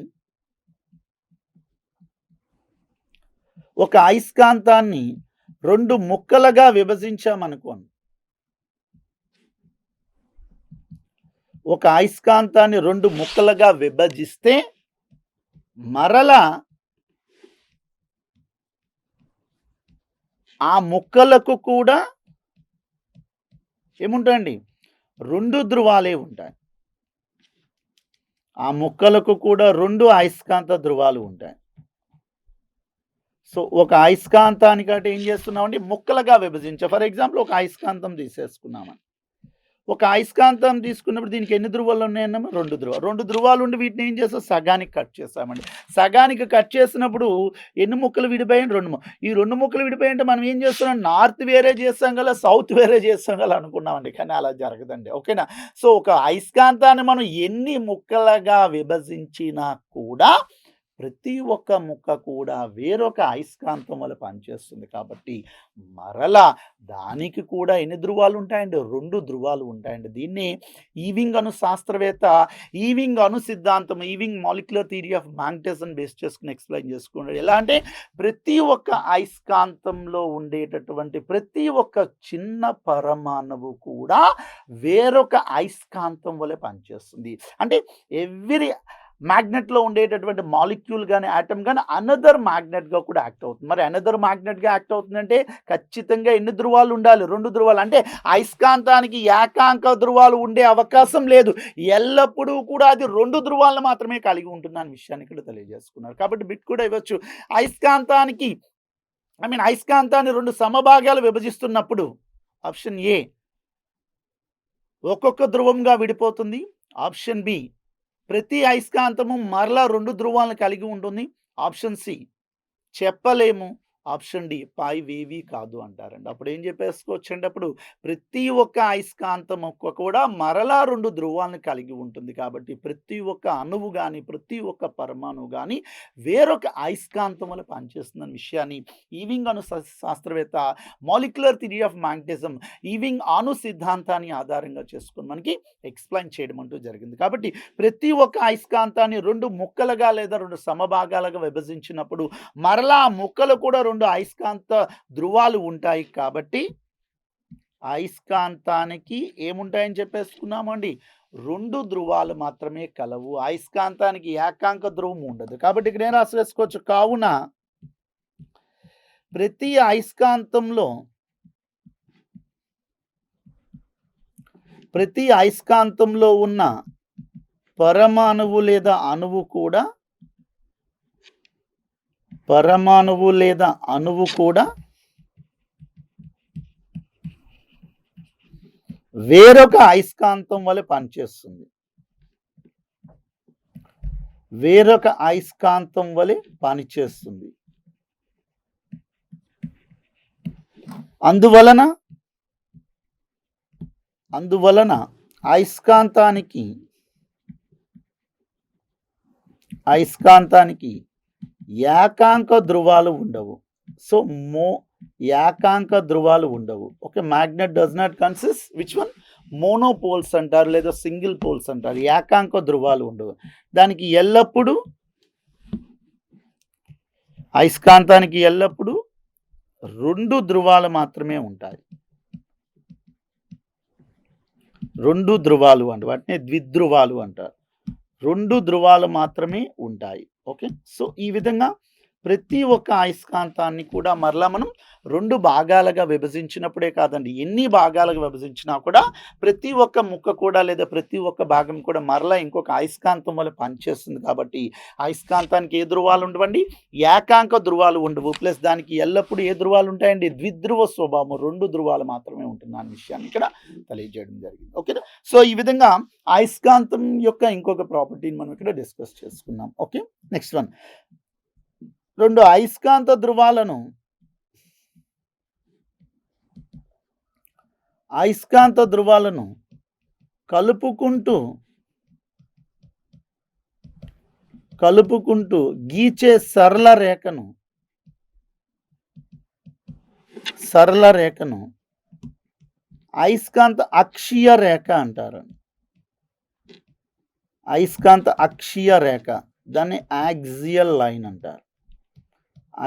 [SPEAKER 1] 2 ముక్కలుగా విభజించామనుకోండి. ఒక అయస్కాంతాన్ని 2 ముక్కలుగా విభజిస్తే మరలా ఆ ముక్కలకు కూడా ఏముంటాయండి? 2 ధ్రువాలే ఉంటాయి. ఆ ముక్కలకు కూడా 2 అయస్కాంత ధ్రువాలు ఉంటాయి. సో ఒక అయస్కాంతానికంటే ఏం చేస్తున్నామండి? ముక్కలుగా విభజించాం. ఫర్ ఎగ్జాంపుల్ ఒక అయస్కాంతం తీసేసుకున్నామని. ఒక అయస్కాంతం తీసుకున్నప్పుడు దీనికి ఎన్ని ధ్రువాలు ఉన్నాయన్నమా? 2 ధ్రువాలు. 2 ధ్రువాలు ఉండి వీటిని ఏం చేస్తాం? సగానికి కట్ చేస్తామండి. సగానికి కట్ చేసినప్పుడు ఎన్ని ముక్కలు విడిపోయాయి? 2 ఈ 2 ముక్కలు విడిపోయాయంటే మనం ఏం చేస్తున్నాం? నార్త్ వేరే చేస్తాం గల, సౌత్ వేరే చేస్తాం గల అనుకున్నామండి. కానీ అలా జరగదండి. ఓకేనా? సో ఒక అయస్కాంతాన్ని మనం ఎన్ని ముక్కలుగా విభజించినా కూడా ప్రతి ఒక్క ముక్క కూడా వేరొక అయస్కాంతం వల్ల పనిచేస్తుంది. కాబట్టి మరలా దానికి కూడా ఎన్ని ధ్రువాలు ఉంటాయండి? 2 ధ్రువాలు ఉంటాయండి. దీన్ని ఈవింగ్ అణు శాస్త్రవేత్త ఈవింగ్ అణు సిద్ధాంతం, Ewing molecular theory of magnetism base చేసుకుని ఎక్స్ప్లెయిన్ చేసుకున్నాడు. ఎలా అంటే ప్రతి ఒక్క అయస్కాంతంలో ఉండేటటువంటి ప్రతి ఒక్క చిన్న పరమాణువు కూడా వేరొక అయస్కాంతం వల్ల పనిచేస్తుంది. అంటే ఎవ్రీ మ్యాగ్నెట్లో ఉండేటటువంటి మాలిక్యూల్ కానీ ఆటమ్ కానీ అనదర్ మ్యాగ్నెట్గా కూడా యాక్ట్ అవుతుంది. మరి అనదర్ మ్యాగ్నెట్గా యాక్ట్ అవుతుందంటే ఖచ్చితంగా ఎన్ని ధ్రువాలు ఉండాలి? 2 ధ్రువాలు. అంటే అయస్కాంతానికి ఏకాంక ధ్రువాలు ఉండే అవకాశం లేదు. ఎల్లప్పుడూ కూడా అది 2 ధ్రువాలను మాత్రమే కలిగి ఉంటుంది అనే విషయాన్ని ఇక్కడ తెలియజేసుకున్నారు. కాబట్టి బిట్ కూడా ఇవ్వచ్చు. అయస్కాంతాన్ని 2 సమభాగాలు విభజిస్తున్నప్పుడు ఆప్షన్ ఏ ఒక్కొక్క ధ్రువంగా విడిపోతుంది. ఆప్షన్ బి ప్రతి అయస్కాంతము మరలా 2 ధ్రువాలను కలిగి ఉంటుంది. ఆప్షన్ సి చెప్పలేము. ఆప్షన్ డి పాయివేవి కాదు అంటారండి. అప్పుడు ఏం చెప్పేసుకోవచ్చండి? అప్పుడు ప్రతి ఒక్క అయస్కాంతం కూడా మరలా 2 ధ్రువాలను కలిగి ఉంటుంది. కాబట్టి ప్రతి ఒక్క అణువు కానీ ప్రతి ఒక్క పరమాణువు కానీ వేరొక అయస్కాంతం వల్ల పనిచేస్తుందన్న విషయాన్ని ఈవింగ్ అణు శాస్త్రవేత్త molecular theory of magnetism Ewing అణు సిద్ధాంతాన్ని ఆధారంగా చేసుకుని మనకి ఎక్స్ప్లెయిన్ చేయడం అంటూ జరిగింది. కాబట్టి ప్రతి ఒక్క అయస్కాంతాన్ని 2 ముక్కలుగా లేదా 2 సమభాగాలుగా విభజించినప్పుడు మరలా ఆ ముక్కలు కూడా 2 అయస్కాంత ధ్రువాలు ఉంటాయి. కాబట్టి అయస్కాంతానికి ఏముంటాయని చెప్పేసుకున్నామండి? 2 ధ్రువాలు మాత్రమే కలవు. అయస్కాంతానికి ఏకాంక ధ్రువం ఉండదు. కాబట్టి ఇక్కడ ఏం రాసి వేసుకోవచ్చు? కావున ప్రతి అయస్కాంతంలో ఉన్న పరమాణువు లేదా అణువు కూడా వేరొక అయస్కాంతం వలె పనిచేస్తుంది. వేరొక అయస్కాంతం వలె పనిచేస్తుంది. అందువలన అయస్కాంతానికి ఏకాంక ధ్రువాలు ఉండవు. సో ఏకాంక ధ్రువాలు ఉండవు. Okay, magnet does not consist which one monopoles అంటారు, లేదా సింగిల్ పోల్స్ అంటారు. ఏకాంక ధ్రువాలు ఉండవు. దానికి ఎల్లప్పుడూ అయస్కాంతానికి ఎల్లప్పుడూ 2 ధ్రువాలు మాత్రమే ఉంటాయి. 2 ధ్రువాలు అంటారు, వాటిని ద్విధ్రువాలు అంటారు. 2 ధ్రువాలు మాత్రమే ఉంటాయి. ఓకే, సో ఈ విధంగా ప్రతి ఒక్క అయస్కాంతాన్ని కూడా మరలా మనం 2 భాగాలుగా విభజించినప్పుడే కాదండి, ఎన్ని భాగాలుగా విభజించినా కూడా ప్రతి ఒక్క ముక్క కూడా, లేదా ప్రతి ఒక్క భాగం కూడా మరలా ఇంకొక అయస్కాంతం వల్ల పనిచేస్తుంది. కాబట్టి అయస్కాంతానికి ఏ ధ్రువాలు ఉండవండి, ఏకాంక ధ్రువాలు ఉండవు. ప్లస్ దానికి ఎల్లప్పుడూ ఏ ధ్రువాలు ఉంటాయండి, ద్విధ్రువ స్వభావం, 2 ధ్రువాలు మాత్రమే ఉంటుంది అనే విషయాన్ని ఇక్కడ తెలియజేయడం జరిగింది. ఓకేనా, సో ఈ విధంగా అయస్కాంతం యొక్క ఇంకొక ప్రాపర్టీని మనం ఇక్కడ డిస్కస్ చేసుకున్నాం. ఓకే, నెక్స్ట్ వన్, 2 అయస్కాంత ధ్రువాలను కలుపుకుంటూ గీచే సరళ రేఖను అయస్కాంత అక్షీయ రేఖ అంటారు. అయస్కాంత అక్షీయ రేఖ, దాన్ని యాక్సియల్ లైన్ అంటారు.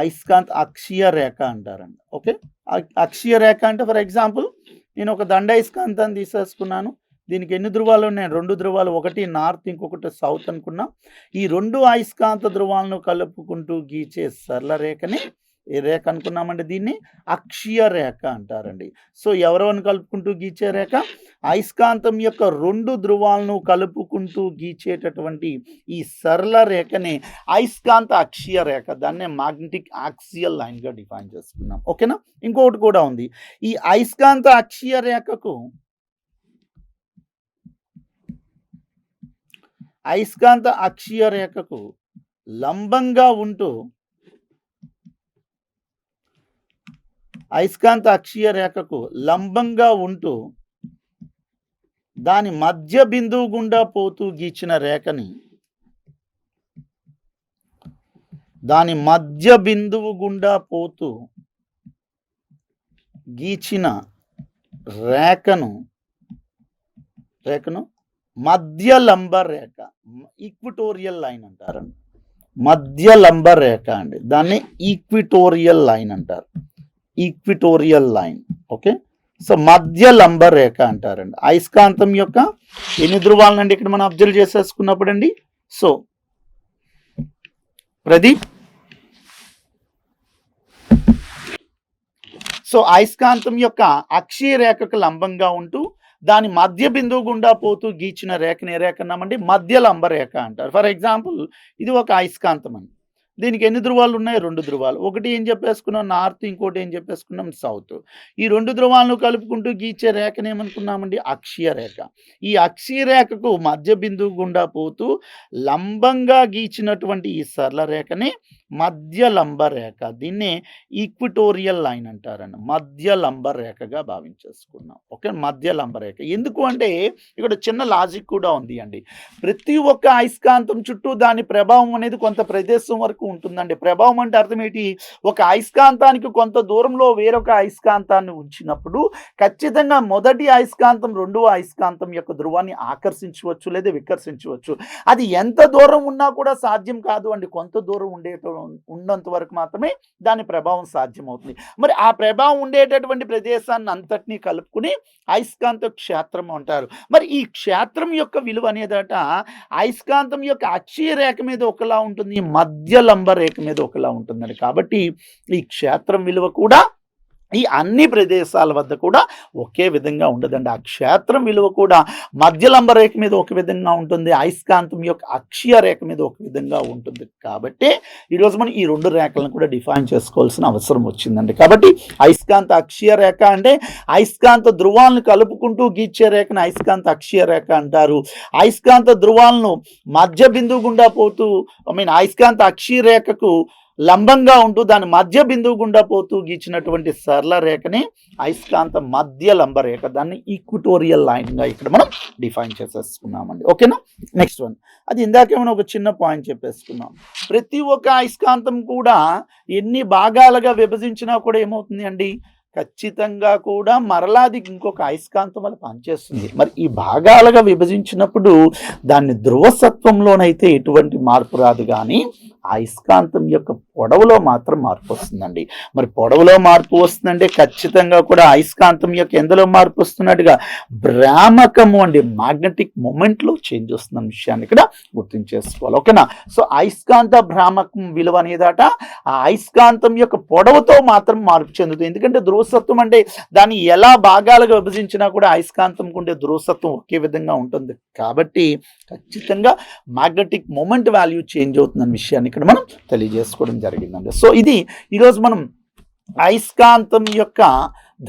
[SPEAKER 1] అయస్కాంత అక్షీయ రేఖ అంటారండి. ఓకే, అక్షీయ రేఖ అంటే ఫర్ ఎగ్జాంపుల్ నేను ఒక దండయస్కాంతాన్ని తీసేసుకున్నాను. దీనికి ఎన్ని ధ్రువాలు ఉన్నాయి, 2 ధ్రువాలు, ఒకటి నార్త్ ఇంకొకటి సౌత్ అనుకున్నా. ఈ 2 అయస్కాంత ధ్రువాలను కలుపుకుంటూ గీచే సరళ రేఖని ఏ రేఖ అనుకున్నామండి, దీన్ని అక్షీయ రేఖ అంటారండి. సో ఎవరెవరిని కలుపుకుంటూ గీచే రేఖ, అయస్కాంతం యొక్క 2 ధ్రువాలను కలుపుకుంటూ గీచేటటువంటి ఈ సరళ రేఖని అయస్కాంత అక్షీయ రేఖ, దాన్నే మ్యాగ్నెటిక్ యాక్సియల్ లైన్గా డిఫైన్ చేసుకున్నాం. ఓకేనా, ఇంకొకటి కూడా ఉంది. ఈ అయస్కాంత అక్షీయ రేఖకు లంబంగా ఉంటూ దాని మధ్య బిందువు గుండా పోతూ గీచిన రేఖని మధ్య లంబ రేఖ, ఈక్విటోరియల్ లైన్ అంటారండి. మధ్య లంబ రేఖ అండి, దాన్ని ఈక్విటోరియల్ లైన్ అంటారు. Equatorial line. ఓకే, సో మధ్య లంబ రేఖ అంటారండి. అయస్కాంతం యొక్క ఎన్ని ధ్రువాలనండి ఇక్కడ మనం అబ్జర్వ్ చేసేసుకున్నప్పుడు అండి, సో ప్రదీప్, సో అయస్కాంతం యొక్క అక్షీయ రేఖకు లంబంగా ఉంటూ దాని మధ్య బిందువు గుండా పోతూ గీచిన రేఖని ఏ రేఖ అన్నామండి, మధ్య లంబ రేఖ అంటారు. ఫర్ ఎగ్జాంపుల్ ఇది ఒక అయస్కాంతం అండి, దీనికి ఎన్ని ధ్రువాలు ఉన్నాయి, 2 ధ్రువాలు, ఒకటి ఏం చెప్పేసుకున్నాం నార్త్, ఇంకోటి ఏం చెప్పేసుకున్నాం సౌత్. ఈ 2 ధ్రువాలను కలుపుకుంటూ గీచే రేఖను ఏమనుకున్నామండి, అక్షీయ రేఖ. ఈ అక్షీయ రేఖకు మధ్య బిందువు గుండా పోతూ లంబంగా గీచినటువంటి ఈ సరళ రేఖని మధ్య లంబ రేఖ, దీన్ని ఈక్విటోరియల్ లైన్ అంటారండి. మధ్య లంబ రేఖగా భావించేసుకున్నాం. ఓకే, మధ్య లంబ రేఖ. ఎందుకు అంటే ఇక్కడ చిన్న లాజిక్ కూడా ఉంది అండి. ప్రతి ఒక్క అయస్కాంతం చుట్టూ దాని ప్రభావం అనేది కొంత ప్రదేశం వరకు ఉంటుందండి. ప్రభావం అంటే అర్థం ఏంటి, ఒక అయస్కాంతానికి కొంత దూరంలో వేరొక అయస్కాంతాన్ని ఉంచినప్పుడు ఖచ్చితంగా మొదటి అయస్కాంతం 2వ అయస్కాంతం యొక్క ధ్రువాన్ని ఆకర్షించవచ్చు లేదా వికర్షించవచ్చు. అది ఎంత దూరం ఉన్నా కూడా సాధ్యం కాదు అండి. కొంత దూరం ఉన్నంత వరకు మాత్రమే దాని ప్రభావం సాధ్యమవుతుంది. మరి ఆ ప్రభావం ఉండేటటువంటి ప్రదేశాన్ని అంతటినీ కలుపుకుని అయస్కాంత క్షేత్రం అంటారు. మరి ఈ క్షేత్రం యొక్క విలువ అనేదట అయస్కాంతం యొక్క అక్షీయ రేఖ మీద ఒకలా ఉంటుంది, మధ్య లంబ రేఖ మీద ఒకలా ఉంటుందండి. కాబట్టి ఈ క్షేత్రం విలువ కూడా ఈ అన్ని ప్రదేశాల వద్ద కూడా ఒకే విధంగా ఉండదండి. ఆ క్షేత్రం విలువ కూడా మధ్యలంబ రేఖ మీద ఒక విధంగా ఉంటుంది. అయస్కాంతం యొక్క అక్షీయ రేఖ మీద ఒక విధంగా ఉంటుంది. కాబట్టి ఈరోజు మనం ఈ 2 రేఖలను కూడా డిఫైన్ చేసుకోవాల్సిన అవసరం వచ్చిందండి. కాబట్టి అయస్కాంత అక్షీయ రేఖ అంటే అయస్కాంత ధృవాలను కలుపుకుంటూ గీచే రేఖను అయస్కాంత అక్షీయ రేఖ అంటారు. అయస్కాంత ధృవాలను మధ్య బిందువు గుండా పోతూ అయస్కాంత అక్షీయ రేఖకు లంబంగా ఉంటూ దాని మధ్య బిందువు గుండా పోతూ గీచినటువంటి సరళ రేఖని అయస్కాంత మధ్య లంబ రేఖ, దాన్ని ఈక్వటోరియల్ లైన్గా ఇక్కడ మనం డిఫైన్ చేసేసుకున్నామండి. ఓకేనా. నెక్స్ట్ వన్, అది ఇందాకేమైనా ఒక చిన్న పాయింట్ చెప్పేసుకున్నాం. ప్రతి ఒక్క అయస్కాంతం కూడా ఎన్ని భాగాలుగా విభజించినా కూడా ఏమవుతుంది అండి, ఖచ్చితంగా కూడా మరలాది ఇంకొక అయస్కాంతం వల్ల పనిచేస్తుంది. మరి ఈ భాగాలుగా విభజించినప్పుడు దాన్ని ధ్రువసత్వంలోనైతే ఎటువంటి మార్పు రాదు, కానీ అయస్కాంతం యొక్క పొడవులో మాత్రం మార్పు వస్తుందండి. మరి పొడవులో మార్పు వస్తుందంటే ఖచ్చితంగా కూడా అయస్కాంతం యొక్క ఎందులో మార్పు వస్తున్నట్టుగా భ్రామకము అండి, మ్యాగ్నెటిక్ మూమెంట్లో చేంజ్ వస్తున్న విషయాన్ని ఇక్కడ గుర్తించేసుకోవాలి. ఓకేనా. సో అయస్కాంత భ్రామకం విలువ అనేదట ఆ అయస్కాంతం యొక్క పొడవుతో మాత్రం మార్పు చెందుతుంది. ఎందుకంటే ధ్రువసత్వం అంటే దాన్ని ఎలా భాగాలుగా విభజించినా కూడా అయస్కాంతం ఉండే ధ్రువసత్వం ఒకే విధంగా ఉంటుంది. కాబట్టి ఖచ్చితంగా మ్యాగ్నెటిక్ మూమెంట్ వాల్యూ చేంజ్ అవుతుందన్న విషయాన్ని ఇక్కడ మనం తెలియజేసుకోవడం జరిగిందండి. సో ఇది ఈరోజు మనం అయస్కాంతం యొక్క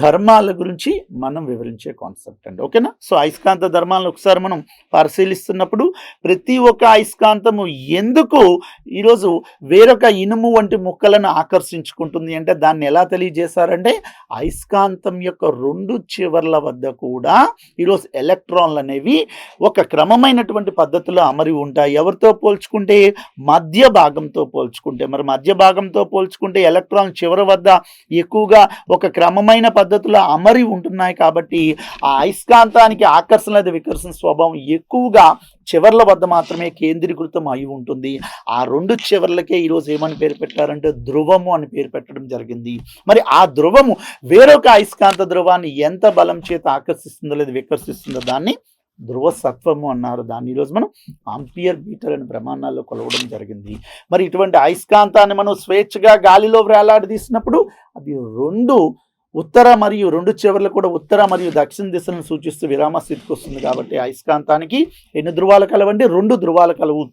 [SPEAKER 1] ధర్మాల గురించి మనం వివరించే కాన్సెప్ట్ అండి. ఓకేనా. సో అయస్కాంత ధర్మాలను ఒకసారి మనం పరిశీలిస్తున్నప్పుడు ప్రతి ఒక్క అయస్కాంతము ఎందుకు ఈరోజు వేరొక ఇనుము వంటి ముక్కలను ఆకర్షించుకుంటుంది అంటే దాన్ని ఎలా తెలియజేశారంటే అయస్కాంతం యొక్క 2 చివర్ల వద్ద కూడా ఈరోజు ఎలక్ట్రాన్లు అనేవి ఒక క్రమమైనటువంటి పద్ధతిలో అమరి ఉంటాయి. ఎవరితో పోల్చుకుంటే మధ్య భాగంతో పోల్చుకుంటే. మరి మధ్య భాగంతో పోల్చుకుంటే ఎలక్ట్రాన్ చివరి వద్ద ఎక్కువగా ఒక క్రమమైన పద్ధతిలో అమరి ఉంటున్నాయి. కాబట్టి ఆ అయస్కాంతానికి ఆకర్షణ లేదా వికర్షణ స్వభావం ఎక్కువగా చివర్ల వద్ద మాత్రమే కేంద్రీకృతం అయి ఉంటుంది. ఆ 2 చివర్లకే ఈరోజు ఏమని పేరు పెట్టారంటే ధ్రువము అని పేరు పెట్టడం జరిగింది. మరి ఆ ధ్రువము వేరొక అయస్కాంత ధ్రువాన్ని ఎంత బలం చేత ఆకర్షిస్తుందో లేదా వికర్షిస్తుందో దాన్ని ధ్రువసత్వము అన్నారు. దాన్ని ఈరోజు మనం ఆంపియర్ మీటర్ అనే ప్రమాణాల్లో కొలవడం జరిగింది. మరి ఇటువంటి అయస్కాంతాన్ని మనం స్వేచ్ఛగా గాలిలో వేలాడదీసినప్పుడు అది 2 ఉత్తర మరియు 2 చివర్లు కూడా ఉత్తర మరియు దక్షిణ దిశలను సూచిస్తూ విరామ స్థితికి వస్తుంది. కాబట్టి అయస్కాంతానికి ఎన్ని ధ్రువాలు కలవండి, 2 ధ్రువాలు కలవు.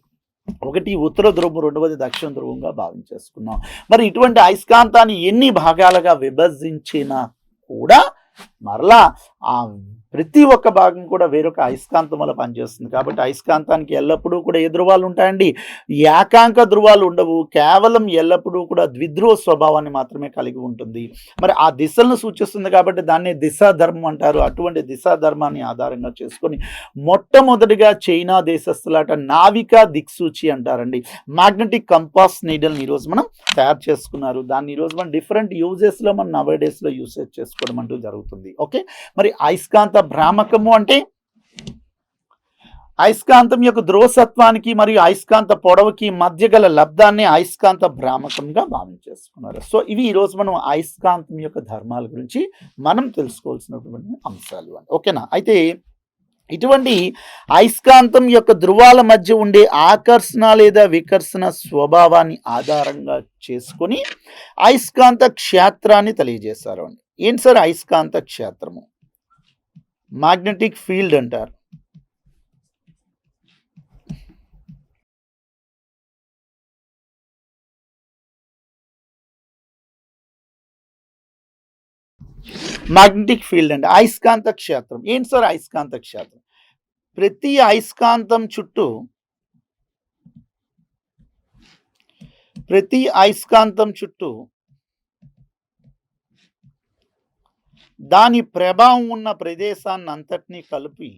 [SPEAKER 1] ఒకటి ఉత్తర ధ్రువం, రెండవది దక్షిణ ధ్రువంగా భావించేసుకున్నాం. మరి ఇటువంటి అయస్కాంతాన్ని ఎన్ని భాగాలుగా విభజించినా కూడా మరలా ఆ ప్రతి ఒక్క భాగం కూడా వేరొక అయస్కాంతం వల్ల పనిచేస్తుంది. కాబట్టి అయస్కాంతానికి ఎల్లప్పుడూ కూడా ఏ ధ్రువాలు ఉంటాయండి, ఏకాంక ధ్రువాలు ఉండవు. కేవలం ఎల్లప్పుడూ కూడా ద్విధ్రువ స్వభావాన్ని మాత్రమే కలిగి ఉంటుంది. మరి ఆ దిశలను సూచిస్తుంది కాబట్టి దాన్ని దిశా ధర్మం అంటారు. అటువంటి దిశా ధర్మాన్ని ఆధారంగా చేసుకొని మొట్టమొదటిగా చైనా దేశస్తులాట నావికా దిక్సూచి అంటారండి. మ్యాగ్నెటిక్ కంపాస్ నీడల్ని ఈరోజు మనం తయారు చేసుకున్నారు. దాన్ని ఈరోజు మనం డిఫరెంట్ యూజెస్లో మనం నవేడేస్లో యూసేజ్ చేసుకోవడం అంటూ జరుగుతుంది. ఓకే. మరి అయస్కాంత భ్రామకము అంటే అయస్కాంతం యొక్క ధ్రువసత్వానికి మరియు అయస్కాంత పొడవుకి మధ్య గల లబ్ధాన్ని అయస్కాంత భ్రామకంగా భావించేసుకున్నారు. సో ఇవి ఈరోజు మనం అయస్కాంతం యొక్క ధర్మాల గురించి మనం తెలుసుకోవాల్సినటువంటి అంశాలు అండి. ఓకేనా. అయితే ఇటువంటి అయస్కాంతం యొక్క ధ్రువాల మధ్య ఉండే ఆకర్షణ లేదా వికర్షణ స్వభావాన్ని ఆధారంగా చేసుకొని అయస్కాంత క్షేత్రాన్ని తెలియజేశారు అండి. ఏంటి సార్ అయస్కాంత క్షేత్రము? మ్యాగ్నెటిక్ ఫీల్డ్ అంటారు. మ్యాగ్నెటిక్ ఫీల్డ్ అంటే అయస్కాంత క్షేత్రం. ఏంటి సార్ అయస్కాంత క్షేత్రం? ప్రతి అయస్కాంతం చుట్టూ దాని ప్రభావం ఉన్న ప్రదేశాన్ని అంతటినీ కలిపి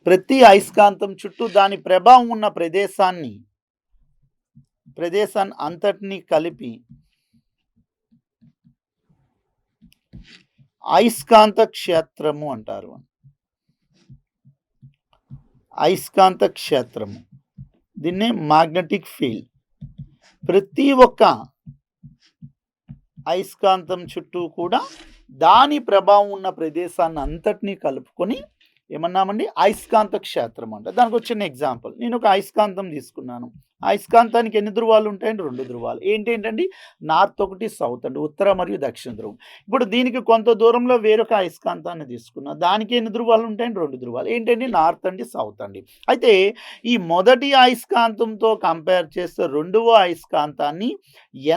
[SPEAKER 1] ప్రతి అయస్కాంతం చుట్టూ దాని ప్రభావం ఉన్న ప్రదేశాన్ని అంతటినీ కలిపి అయస్కాంత క్షేత్రము అంటారు. అయస్కాంత క్షేత్రము దీన్నే మ్యాగ్నెటిక్ ఫీల్డ్. ప్రతి ఒక్క అయస్కాంతం చుట్టూ కూడా దాని ప్రభావం ఉన్న ప్రదేశాన్ని అంతటినీ కలుపుకొని ఏమన్నామండి అయస్కాంత క్షేత్రం అంట. దానికి వచ్చిన ఎగ్జాంపుల్, నేను ఒక అయస్కాంతం తీసుకున్నాను. అయస్కాంతానికి ఎన్ని ధృవాలు ఉంటాయండి? 2 ధృవాలు. ఏంటేంటండి? నార్త్ ఒకటి, సౌత్ అండి. ఉత్తర మరియు దక్షిణ ధ్రువం. ఇప్పుడు దీనికి కొంత దూరంలో వేరొక అయస్కాంతాన్ని తీసుకున్నా. దానికి ఎన్ని ధృవాలు ఉంటాయండి? 2 ధృవాలు. ఏంటండి? నార్త్ అండి, సౌత్ అండి. అయితే ఈ మొదటి అయస్కాంతంతో కంపేర్ చేస్తే రెండవ అయస్కాంతాన్ని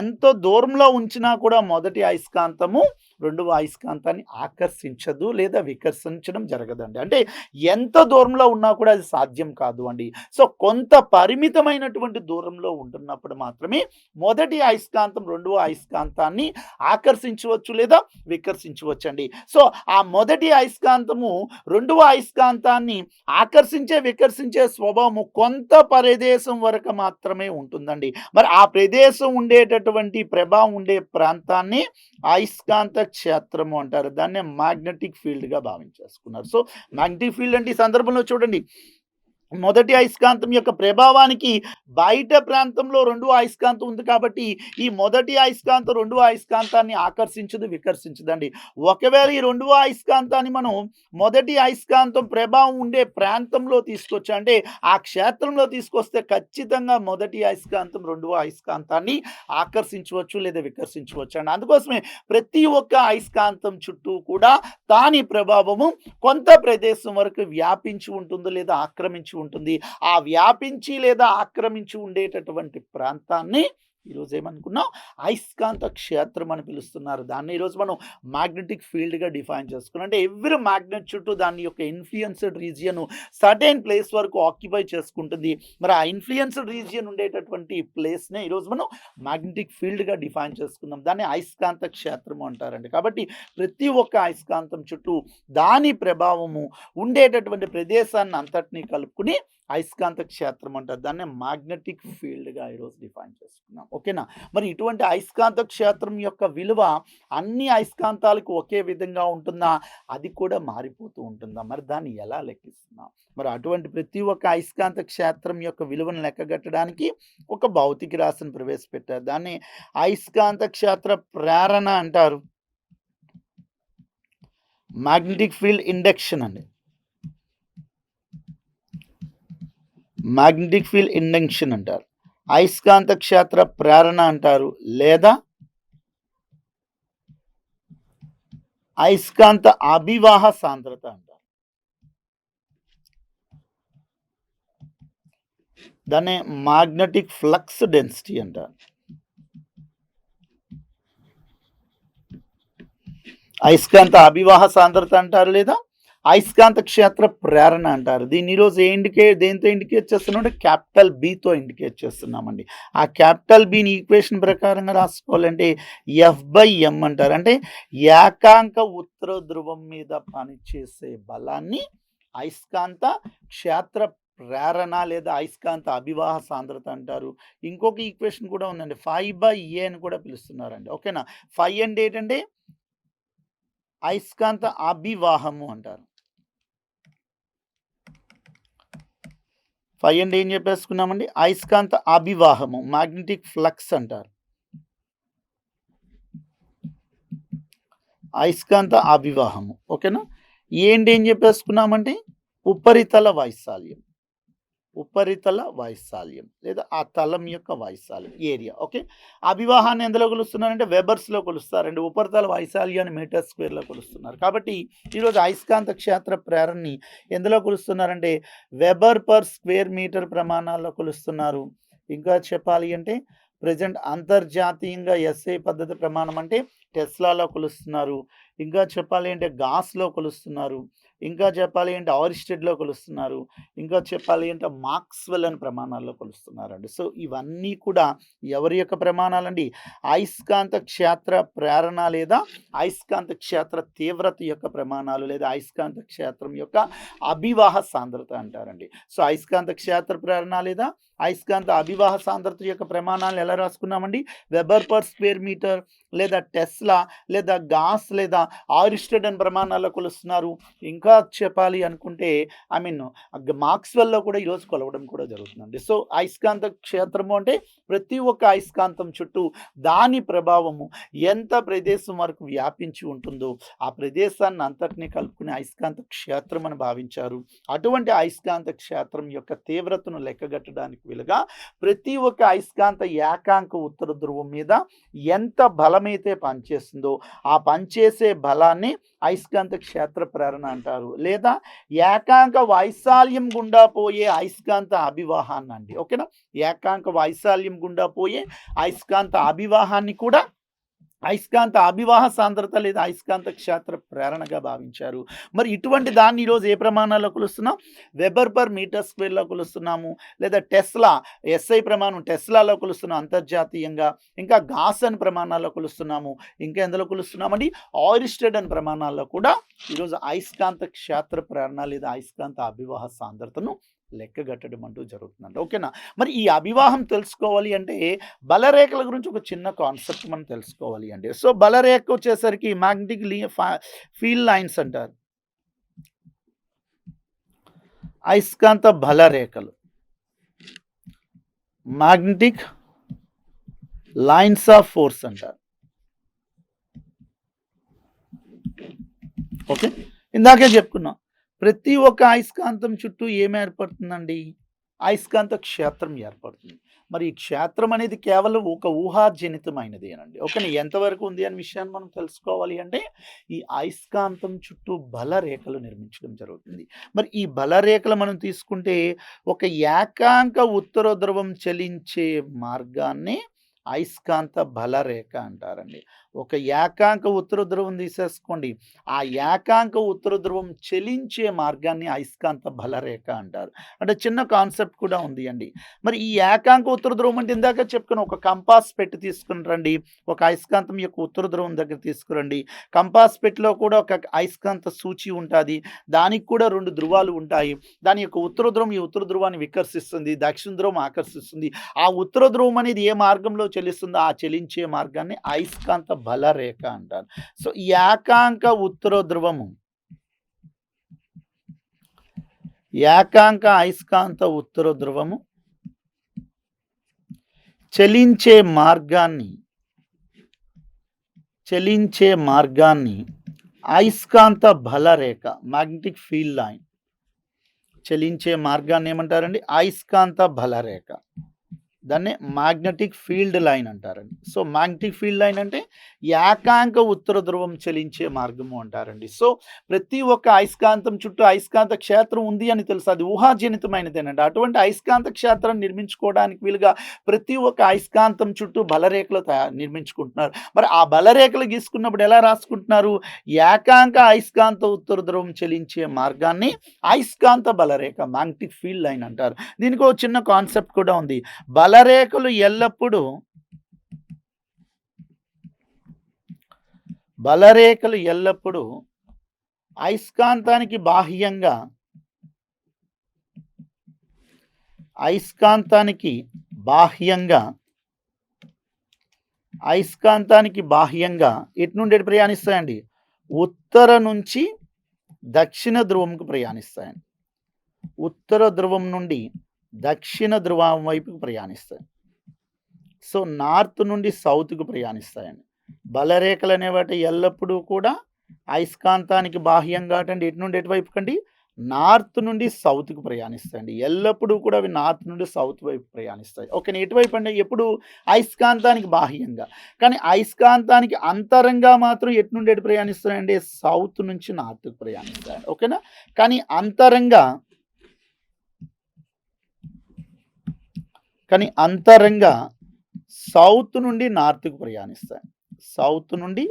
[SPEAKER 1] ఎంత దూరంలో ఉంచినా కూడా మొదటి అయస్కాంతము రెండవ అయస్కాంతాన్ని ఆకర్షించదు లేదా వికర్షించడం జరగదండి. అంటే ఎంత దూరంలో ఉన్నా కూడా అది సాధ్యం కాదు అండి. సో కొంత పరిమితమైనటువంటి దూరంలో ఉంటున్నప్పుడు మాత్రమే మొదటి అయస్కాంతం రెండవ అయస్కాంతాన్ని ఆకర్షించవచ్చు లేదా వికర్షించవచ్చు అండి. సో ఆ మొదటి అయస్కాంతము రెండవ అయస్కాంతాన్ని ఆకర్షించే వికర్షించే స్వభావము కొంత ప్రదేశం వరకు మాత్రమే ఉంటుందండి. మరి ఆ ప్రదేశం ఉండేటటువంటి ప్రభావం ఉండే ప్రాంతాన్ని అయస్కాంత క్షేత్రము అంటారు. దాన్నే మ్యాగ్నెటిక్ ఫీల్డ్‌గా భావించేసుకున్నారు. సో మ్యాగ్నెటిక్ ఫీల్డ్ అంటే ఈ సందర్భంలో చూడండి, మొదటి అయస్కాంతం యొక్క ప్రభావానికి బయట ప్రాంతంలో రెండవ అయస్కాంతం ఉంది కాబట్టి ఈ మొదటి అయస్కాంతం రెండవ అయస్కాంతాన్ని ఆకర్షించదు, వికర్షించదండి. ఒకవేళ ఈ రెండవ అయస్కాంతాన్ని మనం మొదటి అయస్కాంతం ప్రభావం ఉండే ప్రాంతంలో తీసుకొచ్చా అంటే ఆ క్షేత్రంలో తీసుకొస్తే ఖచ్చితంగా మొదటి అయస్కాంతం రెండవ అయస్కాంతాన్ని ఆకర్షించవచ్చు లేదా వికర్షించవచ్చు అండి. అందుకోసమే ప్రతి ఒక్క అయస్కాంతం చుట్టూ కూడా దాని ప్రభావము కొంత ప్రదేశం వరకు వ్యాపించి ఉంటుంది లేదా ఆక్రమించి ఉంటుంది. ఆ వ్యాపించి లేదా ఆక్రమించి ఉండేటటువంటి ప్రాంతాన్ని ఈరోజు ఏమనుకున్నాం? అయస్కాంత క్షేత్రం అని పిలుస్తున్నారు. దాన్ని ఈరోజు మనం మ్యాగ్నెటిక్ ఫీల్డ్‌గా డిఫైన్ చేసుకున్నాం. అంటే ఎవ్రీ మ్యాగ్నెట్ చుట్టూ దాని యొక్క ఇన్‌ఫ్లుయెన్స్‌డ్ రీజియన్ సర్టెన్ ప్లేస్ వరకు ఆక్యుపై చేసుకుంటుంది. మరి ఆ ఇన్‌ఫ్లుయెన్స్‌డ్ రీజియన్ ఉండేటటువంటి ప్లేస్‌నే ఈరోజు మనం మ్యాగ్నెటిక్ ఫీల్డ్‌గా డిఫైన్ చేసుకున్నాం. దాన్ని అయస్కాంత క్షేత్రము అంటారండి. కాబట్టి ప్రతి ఒక్క అయస్కాంతం చుట్టూ దాని ప్రభావము ఉండేటటువంటి ప్రదేశాన్ని అంతటిని కలుపుకుని అయస్కాంత క్షేత్రం అంటారు. దాన్నే మ్యాగ్నెటిక్ ఫీల్డ్‌గా ఈరోజు డిఫైన్ చేసుకున్నాం. ఓకేనా? మరి ఇటువంటి అయస్కాంత క్షేత్రం యొక్క విలువ అన్ని అయస్కాంతాలకు ఒకే విధంగా ఉంటుందా? అది కూడా మారిపోతూ ఉంటుందా? మరి దాన్ని ఎలా లెక్కిస్తున్నాం? మరి అటువంటి ప్రతి ఒక్క అయస్కాంత క్షేత్రం యొక్క విలువను లెక్కగట్టడానికి ఒక భౌతిక రాశిని ప్రవేశపెట్టారు. దాన్ని అయస్కాంత క్షేత్ర ప్రేరణ అంటారు. మ్యాగ్నెటిక్ ఫీల్డ్ ఇండక్షన్ అండి. మ్యాగ్నెటిక్ ఫీల్డ్ ఇండక్షన్ అంటారు. అయస్కాంత క్షేత్ర ప్రేరణ అంటారు లేదా అయస్కాంత అభివాహ సాంద్రత అంటారు. దాన్ని మ్యాగ్నెటిక్ ఫ్లక్స్ డెన్సిటీ అంటారు. అయస్కాంత అభివాహ సాంద్రత అంటారు లేదా అయస్కాంత క్షేత్ర ప్రేరణ అంటారు. దీన్ని ఈరోజు దేంతో ఇండికేట్ చేస్తున్నామంటే క్యాపిటల్ బితో ఇండికేట్ చేస్తున్నామండి. ఆ క్యాపిటల్ బిని ఈక్వేషన్ ప్రకారంగా రాసుకోవాలంటే F/m అంటారు. అంటే ఏకాంక ఉత్తర ధ్రువం మీద పనిచేసే బలాన్ని అయస్కాంత క్షేత్ర ప్రేరణ లేదా అయస్కాంత అభివాహ సాంద్రత అంటారు. ఇంకొక ఈక్వేషన్ కూడా ఉందండి, Φ/a అని కూడా పిలుస్తున్నారండి. ఓకేనా? ఫై అంటే ఏంటంటే అయస్కాంత అభివాహము అంటారు. ఫై అంటే ఏం చెప్పేసుకున్నామండి? అయస్కాంత అభివాహము, మ్యాగ్నెటిక్ ఫ్లక్స్ అంటారు. అయస్కాంత అభివాహము. ఓకేనా? ఏంటి ఏం చెప్పేసుకున్నామంటే ఉపరితల వైశాల్యం. ఉపరితల వైశాల్యం లేదా ఆ తలం యొక్క వైశాల్యం, ఏరియా. ఓకే. అభివాహాన్ని ఎందులో కొలుస్తున్నారంటే వెబర్స్లో కొలుస్తారండి. ఉపరితల వైశాల్యాన్ని మీటర్ స్క్వేర్లో కొలుస్తున్నారు. కాబట్టి ఈరోజు అయస్కాంత క్షేత్ర ప్రేరణని ఎందులో కొలుస్తున్నారంటే వెబర్ పర్ స్క్వేర్ మీటర్ ప్రమాణాల్లో కొలుస్తున్నారు. ఇంకా చెప్పాలి అంటే ప్రజెంట్ అంతర్జాతీయంగా ఎస్ఐ పద్ధతి ప్రమాణం అంటే టెస్లాలో కొలుస్తున్నారు. ఇంకా చెప్పాలి అంటే గాస్లో కొలుస్తున్నారు. ఇంకా చెప్పాలి అంటే ఆరిస్టెడ్లో కొలుస్తున్నారు. ఇంకా చెప్పాలి అంటే మాక్స్వెల్ అని ప్రమాణాల్లో కొలుస్తున్నారండి. సో ఇవన్నీ కూడా ఎవరి యొక్క ప్రమాణాలండి? అయస్కాంత క్షేత్ర ప్రేరణ లేదా అయస్కాంత క్షేత్ర తీవ్రత యొక్క ప్రమాణాలు లేదా అయస్కాంత క్షేత్రం యొక్క అభివాహ సాంద్రత అంటారండి. సో అయస్కాంత క్షేత్ర ప్రేరణ లేదా అయస్కాంత అభివాహ సాంద్రత యొక్క ప్రమాణాలు ఎలా రాసుకున్నామండి? వెబర్ పర్ స్క్వేర్ మీటర్ లేదా టెస్లా లేదా గాస్ లేదా ఆరిస్టెడ్ అని ప్రమాణాల్లో కొలుస్తున్నారు. ఇంకా ఇంకా చెప్పాలి అనుకుంటే ఐ మీన్ మాక్స్‌వెల్‌లో కూడా ఈరోజు కొలవడం కూడా జరుగుతుందండి. సో, అయస్కాంత క్షేత్రము అంటే ప్రతి ఒక్క అయస్కాంతం చుట్టూ దాని ప్రభావము ఎంత ప్రదేశం వరకు వ్యాపించి ఉంటుందో, ఆ ప్రదేశాన్ని అంతటిని కలుపుకునే అయస్కాంత క్షేత్రం అని భావించారు. అటువంటి అయస్కాంత క్షేత్రం యొక్క తీవ్రతను లెక్కగట్టడానికి వీలుగా ప్రతి ఒక్క అయస్కాంత ఏకాంక ఉత్తర ధ్రువం మీద ఎంత బలమైతే పనిచేస్తుందో, ఆ పనిచేసే బలాన్ని అయస్కాంత క్షేత్ర ప్రేరణ అంటారు. లేదా ఏకాంక వైశాల్యం గుండా పోయే అయస్కాంత అభివాహాన్ని అండి. ఓకేనా? ఏకాంక వైశాల్యం గుండా పోయే అయస్కాంత అభివాహాన్ని కూడా అయస్కాంత అభివాహ సాంద్రత లేదా అయస్కాంత క్షేత్ర ప్రేరణగా భావించారు. మరి ఇటువంటి దాన్ని ఈరోజు ఏ ప్రమాణాల్లో కొలుస్తున్నాం? వెబర్ పర్ మీటర్ స్క్వేర్‌లో కొలుస్తున్నాము. లేదా టెస్లా ఎస్ఐ ప్రమాణం టెస్లాలో కొలుస్తున్నాం అంతర్జాతీయంగా. ఇంకా గాసన్ ప్రమాణాల్లో కొలుస్తున్నాము. ఇంకా ఎందులో కొలుస్తున్నామండి? ఆయిర్స్టెడ్ అని ప్రమాణాల్లో కూడా ఈరోజు అయస్కాంత క్షేత్ర ప్రేరణ లేదా అయస్కాంత అభివాహ సాంద్రతను లెక్కగట్టడం అంటూ జరుగుతుందండి. ఓకేనా? మరి ఈ అభివాహం తెలుసుకోవాలి అంటే బలరేఖల గురించి ఒక చిన్న కాన్సెప్ట్ మనం తెలుసుకోవాలి అండి. సో, బలరేఖ వచ్చేసరికి మ్యాగ్నెటిక్ ఫీల్డ్ లైన్స్ అంటారు. అయస్కాంత బలరేఖలు. మ్యాగ్నెటిక్ లైన్స్ ఆఫ్ ఫోర్స్ అంటారు. ఓకే. ఇందాకే చెప్పుకున్నాం. ప్రతి ఒక్క అయస్కాంతం చుట్టూ ఏమి ఏర్పడుతుందండి? అయస్కాంత క్షేత్రం ఏర్పడుతుంది. మరి ఈ క్షేత్రం అనేది కేవలం ఒక ఊహాజనితమైనదేనండి. ఓకేనా? ఎంతవరకు ఉంది అనే విషయాన్ని మనం తెలుసుకోవాలి అంటే ఈ అయస్కాంతం చుట్టూ బలరేఖలు నిర్మించడం జరుగుతుంది. మరి ఈ బలరేఖలు మనం తీసుకుంటే ఒక ఏకాంక ఉత్తర ధ్రువం చలించే మార్గాన్ని అయస్కాంత బలరేఖ అంటారండి. ఒక ఏకాంక ఉత్తర ధ్రువం తీసేసుకోండి. ఆ ఏకాంక ఉత్తర ధ్రువం చలించే మార్గాన్ని అయస్కాంత బలరేఖ అంటారు. అంటే చిన్న కాన్సెప్ట్ కూడా ఉంది అండి. మరి ఈ ఏకాంక ఉత్తర ధ్రువం అంటే ఇందాక చెప్పుకున్న ఒక కంపాస్ పెట్టి తీసుకుని రండి. ఒక అయస్కాంతం యొక్క ఉత్తర ధ్రువం దగ్గర తీసుకురండి. కంపాస్ పెట్టిలో కూడా ఒక అయస్కాంత సూచి ఉంటుంది. దానికి కూడా 2 ధ్రువాలు ఉంటాయి. దాని యొక్క ఉత్తర ధ్రువం ఈ ఉత్తర ధ్రువాన్ని వికర్షిస్తుంది. దక్షిణ ధ్రువం ఆకర్షిస్తుంది. ఆ ఉత్తర ధ్రువం అనేది ఏ మార్గంలో చలిస్తుందో ఆ చలించే మార్గాన్ని అయస్కాంత బలరేఖ అంటారు. సో, ఈ ఏకాంక ఉత్తర ధ్రువము ఏకాంక అయస్కాంత ఉత్తర ధ్రువము చలించే మార్గాన్ని అయస్కాంత బలరేఖ మ్యాగ్నెటిక్ ఫీల్డ్ లైన్ చలించే మార్గాన్ని ఏమంటారండి? అయస్కాంత బలరేఖ. దాన్ని మ్యాగ్నెటిక్ ఫీల్డ్ లైన్ అంటారండి. సో, మ్యాగ్నెటిక్ ఫీల్డ్ లైన్ అంటే ఏకాంక ఉత్తర ధ్రువం చలించే మార్గము అంటారండి. సో, ప్రతి ఒక్క అయస్కాంతం చుట్టూ అయస్కాంత క్షేత్రం ఉంది అని తెలుసు. అది ఊహాజనితమైనదేనండి. అటువంటి అయస్కాంత క్షేత్రాన్ని నిర్మించుకోవడానికి వీలుగా ప్రతి ఒక్క అయస్కాంతం చుట్టూ బలరేఖలు నిర్మించుకుంటున్నారు. మరి ఆ బలరేఖలు గీసుకున్నప్పుడు ఎలా రాసుకుంటున్నారు? ఏకాంక అయస్కాంత ఉత్తర ధ్రువం చలించే మార్గాన్ని అయస్కాంత బలరేఖ మ్యాగ్నెటిక్ ఫీల్డ్ లైన్ అంటారు. దీనికి ఒక చిన్న కాన్సెప్ట్ కూడా ఉంది. బలరేఖలు ఎల్లప్పుడూ అయస్కాంతానికి బాహ్యంగా ఎటు నుండి ఎటు ప్రయాణిస్తాయండి? ఉత్తర నుంచి దక్షిణ ధ్రువంకు ప్రయాణిస్తాయండి. ఉత్తర ధ్రువం నుండి దక్షిణ ధ్రువం వైపుకు ప్రయాణిస్తాయి. సో, నార్త్ నుండి సౌత్‌కు ప్రయాణిస్తాయండి. బలరేఖలు అనేవాటి ఎల్లప్పుడూ కూడా అయస్కాంతానికి బాహ్యంగా అంటే ఎటు నుండి ఎటువైపు కండి? నార్త్ నుండి సౌత్‌కు ప్రయాణిస్తాయండి. ఎల్లప్పుడూ కూడా అవి నార్త్ నుండి సౌత్ వైపు ప్రయాణిస్తాయి. ఓకేనా? ఎటువైపు అంటే ఎప్పుడు? అయస్కాంతానికి బాహ్యంగా. కానీ అయస్కాంతానికి అంతరంగా మాత్రం ఎటు నుండి ఎటు ప్రయాణిస్తాయండి? సౌత్ నుంచి నార్త్‌కు ప్రయాణిస్తాయి. ఓకేనా? కానీ అంతరంగా సౌత్ నుండి నార్త్‌కు ప్రయాణిస్తాయి. సౌత్ నుండి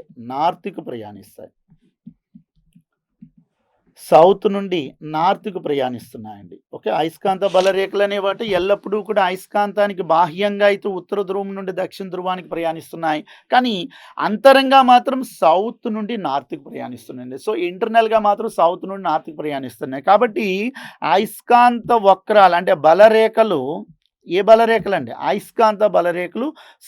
[SPEAKER 1] నార్త్‌కు ప్రయాణిస్తున్నాయండి. ఓకే. అయస్కాంత బలరేఖలు అనేవాటి ఎల్లప్పుడూ కూడా అయస్కాంతానికి బాహ్యంగా అయితే ఉత్తర ధ్రువం నుండి దక్షిణ ధ్రువానికి ప్రయాణిస్తున్నాయి. కానీ అంతరంగా మాత్రం సౌత్ నుండి నార్త్‌కి ప్రయాణిస్తున్నాయండి. సో, ఇంటర్నల్‌గా మాత్రం సౌత్ నుండి నార్త్‌కి ప్రయాణిస్తున్నాయి. కాబట్టి అయస్కాంత వక్రాలు అంటే బలరేఖలు ఏ బలరేఖలండి? అయస్కాంత బలరేఖలు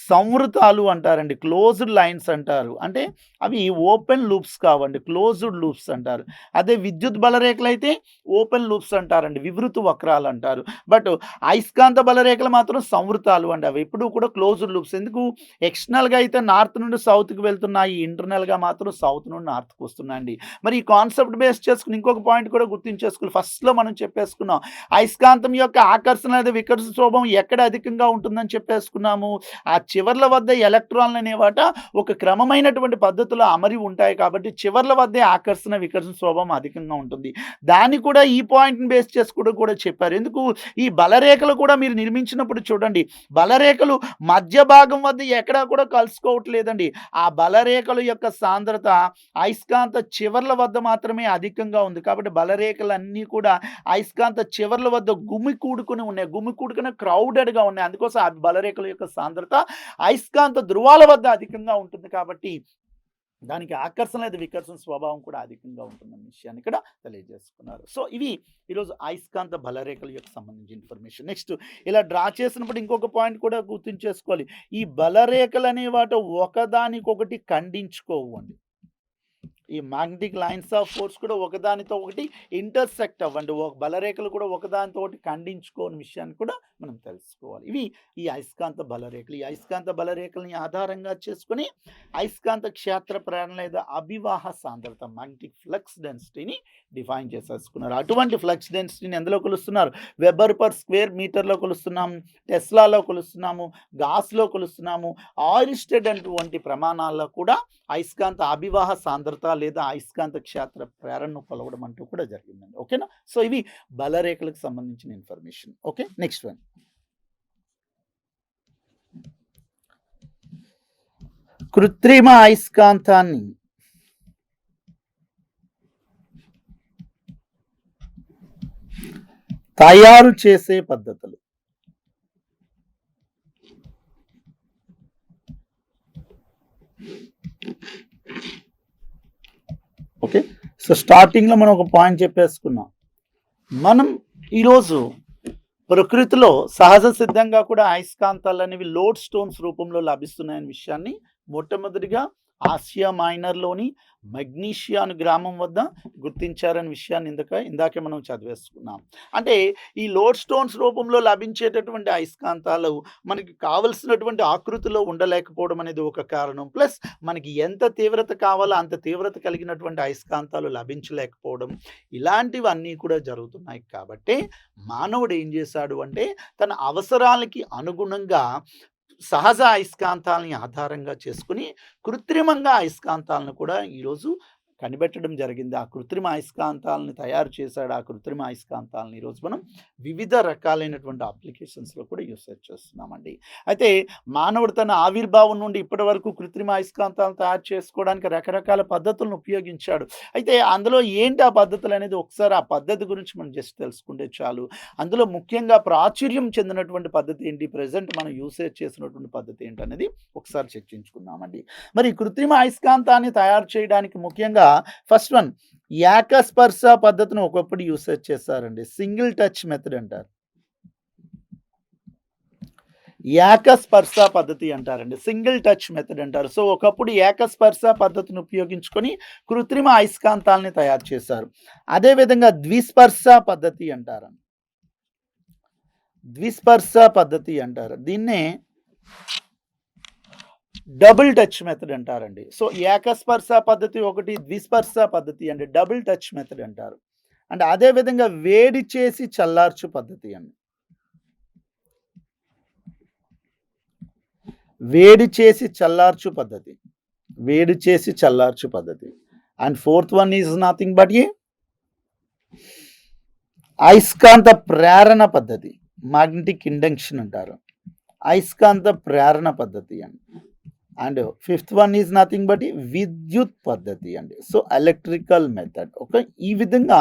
[SPEAKER 1] సంవృతాలు అంటారండి. క్లోజ్డ్ లైన్స్ అంటారు. అంటే అవి ఓపెన్ లూప్స్ కావండి. క్లోజ్డ్ లూప్స్ అంటారు. అదే విద్యుత్ బలరేఖలైతే ఓపెన్ లూప్స్ అంటారండి. వివృత వక్రాలు అంటారు. బట్ అయస్కాంత బలరేఖలు మాత్రం సంవృతాలు అండి. అవి ఎప్పుడూ కూడా క్లోజ్డ్ లూప్స్. ఎందుకు? ఎక్స్టర్నల్‌గా అయితే నార్త్ నుండి సౌత్‌కి వెళ్తున్నాయి. ఇంటర్నల్‌గా మాత్రం సౌత్ నుండి నార్త్‌కి వస్తున్నాయండి. మరి ఈ కాన్సెప్ట్ బేస్ చేసుకొని ఇంకొక పాయింట్ కూడా గుర్తుంచేసుకోవాలి. ఫస్ట్‌లో మనం చెప్పేసుకున్నాం. అయస్కాంతం యొక్క ఆకర్షణ లేదా వికర్షణ స్వభావం ఎక్కడ అధికంగా ఉంటుందని చెప్పేసుకున్నాము. ఆ చివర్ల వద్ద ఎలక్ట్రాన్లు అనేవాట ఒక క్రమమైనటువంటి పద్ధతిలో అమరి ఉంటాయి కాబట్టి చివర్ల వద్దే ఆకర్షణ వికర్షణ స్వభావం అధికంగా ఉంటుంది. దాన్ని కూడా ఈ పాయింట్‌ని బేస్ చేసుకొని కూడా చెప్పారు. ఎందుకు? ఈ బలరేఖలు కూడా మీరు నిర్మించినప్పుడు చూడండి. బలరేఖలు మధ్య భాగం వద్ద ఎక్కడా కూడా కలుసుకోవట్లేదండి. ఆ బలరేఖల యొక్క సాంద్రత అయస్కాంత చివర్ల వద్ద మాత్రమే అధికంగా ఉంది. కాబట్టి బలరేఖలన్నీ కూడా అయస్కాంత చివర్ల వద్ద గుమికూడుకొని ఉన్నాయి. గుమికూడుకొని క్రౌడెడ్‌గా ఉన్నాయి. అందుకోసం ఆ బలరేఖల యొక్క సాంద్రత అయస్కాంత ధృవాల వద్ద అధికంగా ఉంటుంది కాబట్టి దానికి ఆకర్షణ లేదా వికర్షణ స్వభావం కూడా అధికంగా ఉంటుందన్న విషయాన్ని ఇక్కడ తెలియజేసుకున్నారు. సో ఇవి ఈరోజు అయస్కాంత బలరేఖల యొక్క సంబంధించిన ఇన్ఫర్మేషన్. నెక్స్ట్ ఇలా డ్రా చేసినప్పుడు ఇంకొక పాయింట్ కూడా గుర్తుంచేసుకోవాలి. ఈ బలరేఖలు అనే వాటి ఒకదానికొకటి ఖండించుకోవు అండి. ఈ మ్యాగ్నెటిక్ లైన్స్ ఆఫ్ ఫోర్స్ కూడా ఒకదానితో ఒకటి ఇంటర్సెక్ట్ అవ్వండి. బలరేఖలు కూడా ఒకదానితో ఒకటి ఖండించుకోని విషయాన్ని కూడా మనం తెలుసుకోవాలి. ఇవి ఈ అయస్కాంత బలరేఖలు. ఈ అయస్కాంత బలరేఖలని ఆధారంగా చేసుకొని అయస్కాంత క్షేత్ర ప్రేరణ లేదా అభివాహ సాంద్రత మ్యాగ్నెటిక్ ఫ్లక్స్ డెన్సిటీని డిఫైన్ చేసేసుకున్నారు. అటువంటి ఫ్లక్స్ డెన్సిటీని ఎందులో కొలుస్తున్నారు? వెబర్ పర్ స్క్వేర్ మీటర్లో కొలుస్తున్నాము, టెస్లాలో కొలుస్తున్నాము, గాస్లో కొలుస్తున్నాము, ఆయిర్స్టెడ్ అటువంటి ప్రమాణాల్లో కూడా అయస్కాంత అభివాహ సాంద్రత లేదా అయస్కాంత క్షేత్ర ప్రేరణను కొలవడం అంటూ కూడా జరిగిందండి. ఓకేనా? సో ఇవి బలరేఖలకు సంబంధించిన ఇన్ఫర్మేషన్. Okay, next one. కృత్రిమ అయస్కాంతాన్ని తయారు చేసే పద్ధతులు. ఓకే, సో స్టార్టింగ్లో మనం ఒక పాయింట్ చెప్పేసుకున్నాం. మనం ఈరోజు ప్రకృతిలో సహజ సిద్ధంగా కూడా అయస్కాంతాలు అనేవి లోడ్ స్టోన్స్ రూపంలో లభిస్తున్నాయనే విషయాన్ని మొట్టమొదటిగా ఆసియా మైనర్లోని మెగ్నీషియా అనే గ్రామం వద్ద గుర్తించారనే విషయాన్ని ఇందాకే మనం చదివేసుకున్నాం. అంటే ఈ లోడ్ స్టోన్స్ రూపంలో లభించేటటువంటి అయస్కాంతాలు మనకి కావలసినటువంటి ఆకృతిలో ఉండలేకపోవడం అనేది ఒక కారణం. ప్లస్ మనకి ఎంత తీవ్రత కావాలో అంత తీవ్రత కలిగినటువంటి అయస్కాంతాలు లభించలేకపోవడం, ఇలాంటివన్నీ కూడా జరుగుతున్నాయి. కాబట్టి మానవుడు ఏం చేశాడు అంటే తన అవసరాలకి అనుగుణంగా సహజ అయస్కాంతాలని ఆధారంగా చేసుకుని కృత్రిమంగా అయస్కాంతాలను కూడా ఈరోజు కనిపెట్టడం జరిగింది. ఆ కృత్రిమ అయస్కాంతాలను తయారు చేశాడు. ఆ కృత్రిమ అయస్కాంతాలను ఈరోజు మనం వివిధ రకాలైనటువంటి అప్లికేషన్స్లో కూడా యూసేజ్ చేస్తున్నామండి. అయితే మానవుడు తన ఆవిర్భావం నుండి ఇప్పటి వరకు కృత్రిమ అయస్కాంతాలను తయారు చేసుకోవడానికి రకరకాల పద్ధతులను ఉపయోగించాడు. అయితే అందులో ఏంటి ఆ పద్ధతులు అనేది ఒకసారి ఆ పద్ధతి గురించి మనం జస్ట్ తెలుసుకుంటే చాలు. అందులో ముఖ్యంగా ప్రాచుర్యం చెందినటువంటి పద్ధతి ఏంటి, ప్రజెంట్ మనం యూసేజ్ చేసినటువంటి పద్ధతి ఏంటి అనేది ఒకసారి చర్చించుకుందామండి. మరి కృత్రిమ అయస్కాంతాన్ని తయారు చేయడానికి ముఖ్యంగా ఫస్ట్ వన్ ఏకస్పర్శ పద్ధతిని ఒకప్పుడు యూసేజ్ చేశారండి. సింగిల్ టచ్ మెథడ్ అంటారు. ఏకస్పర్శ పద్ధతి అంటారండి. సింగిల్ టచ్ మెథడ్ అంటారు. సో ఒకప్పుడు ఏకస్పర్శ పద్ధతిని ఉపయోగించుకొని కృత్రిమ అయస్కాంతాలని తయారు చేశారు. అదేవిధంగా ద్విస్పర్శ పద్ధతి అంటారు. ద్విస్పర్శ పద్ధతి అంటారు. దీన్నే డబుల్ టచ్ మెథడ్ అంటారండి. సో ఏకస్పర్శ పద్ధతి ఒకటి, ద్విస్పర్శ పద్ధతి అంటే డబుల్ టచ్ మెథడ్ అంటారు. అంటే అదేవిధంగా వేడి చేసి చల్లార్చు పద్ధతి అండి. వేడి చేసి చల్లార్చు పద్ధతి, వేడి చేసి చల్లార్చు పద్ధతి. And fourth one is nothing but అయస్కాంత ప్రేరణ పద్ధతి, మ్యాగ్నెటిక్ ఇండక్షన్ అంటారు. అయస్కాంత ప్రేరణ పద్ధతి అండి. And fifth one is nothing but విద్యుత్ పద్ధతి అండి. So electrical method. ఓకే, ఈ విధంగా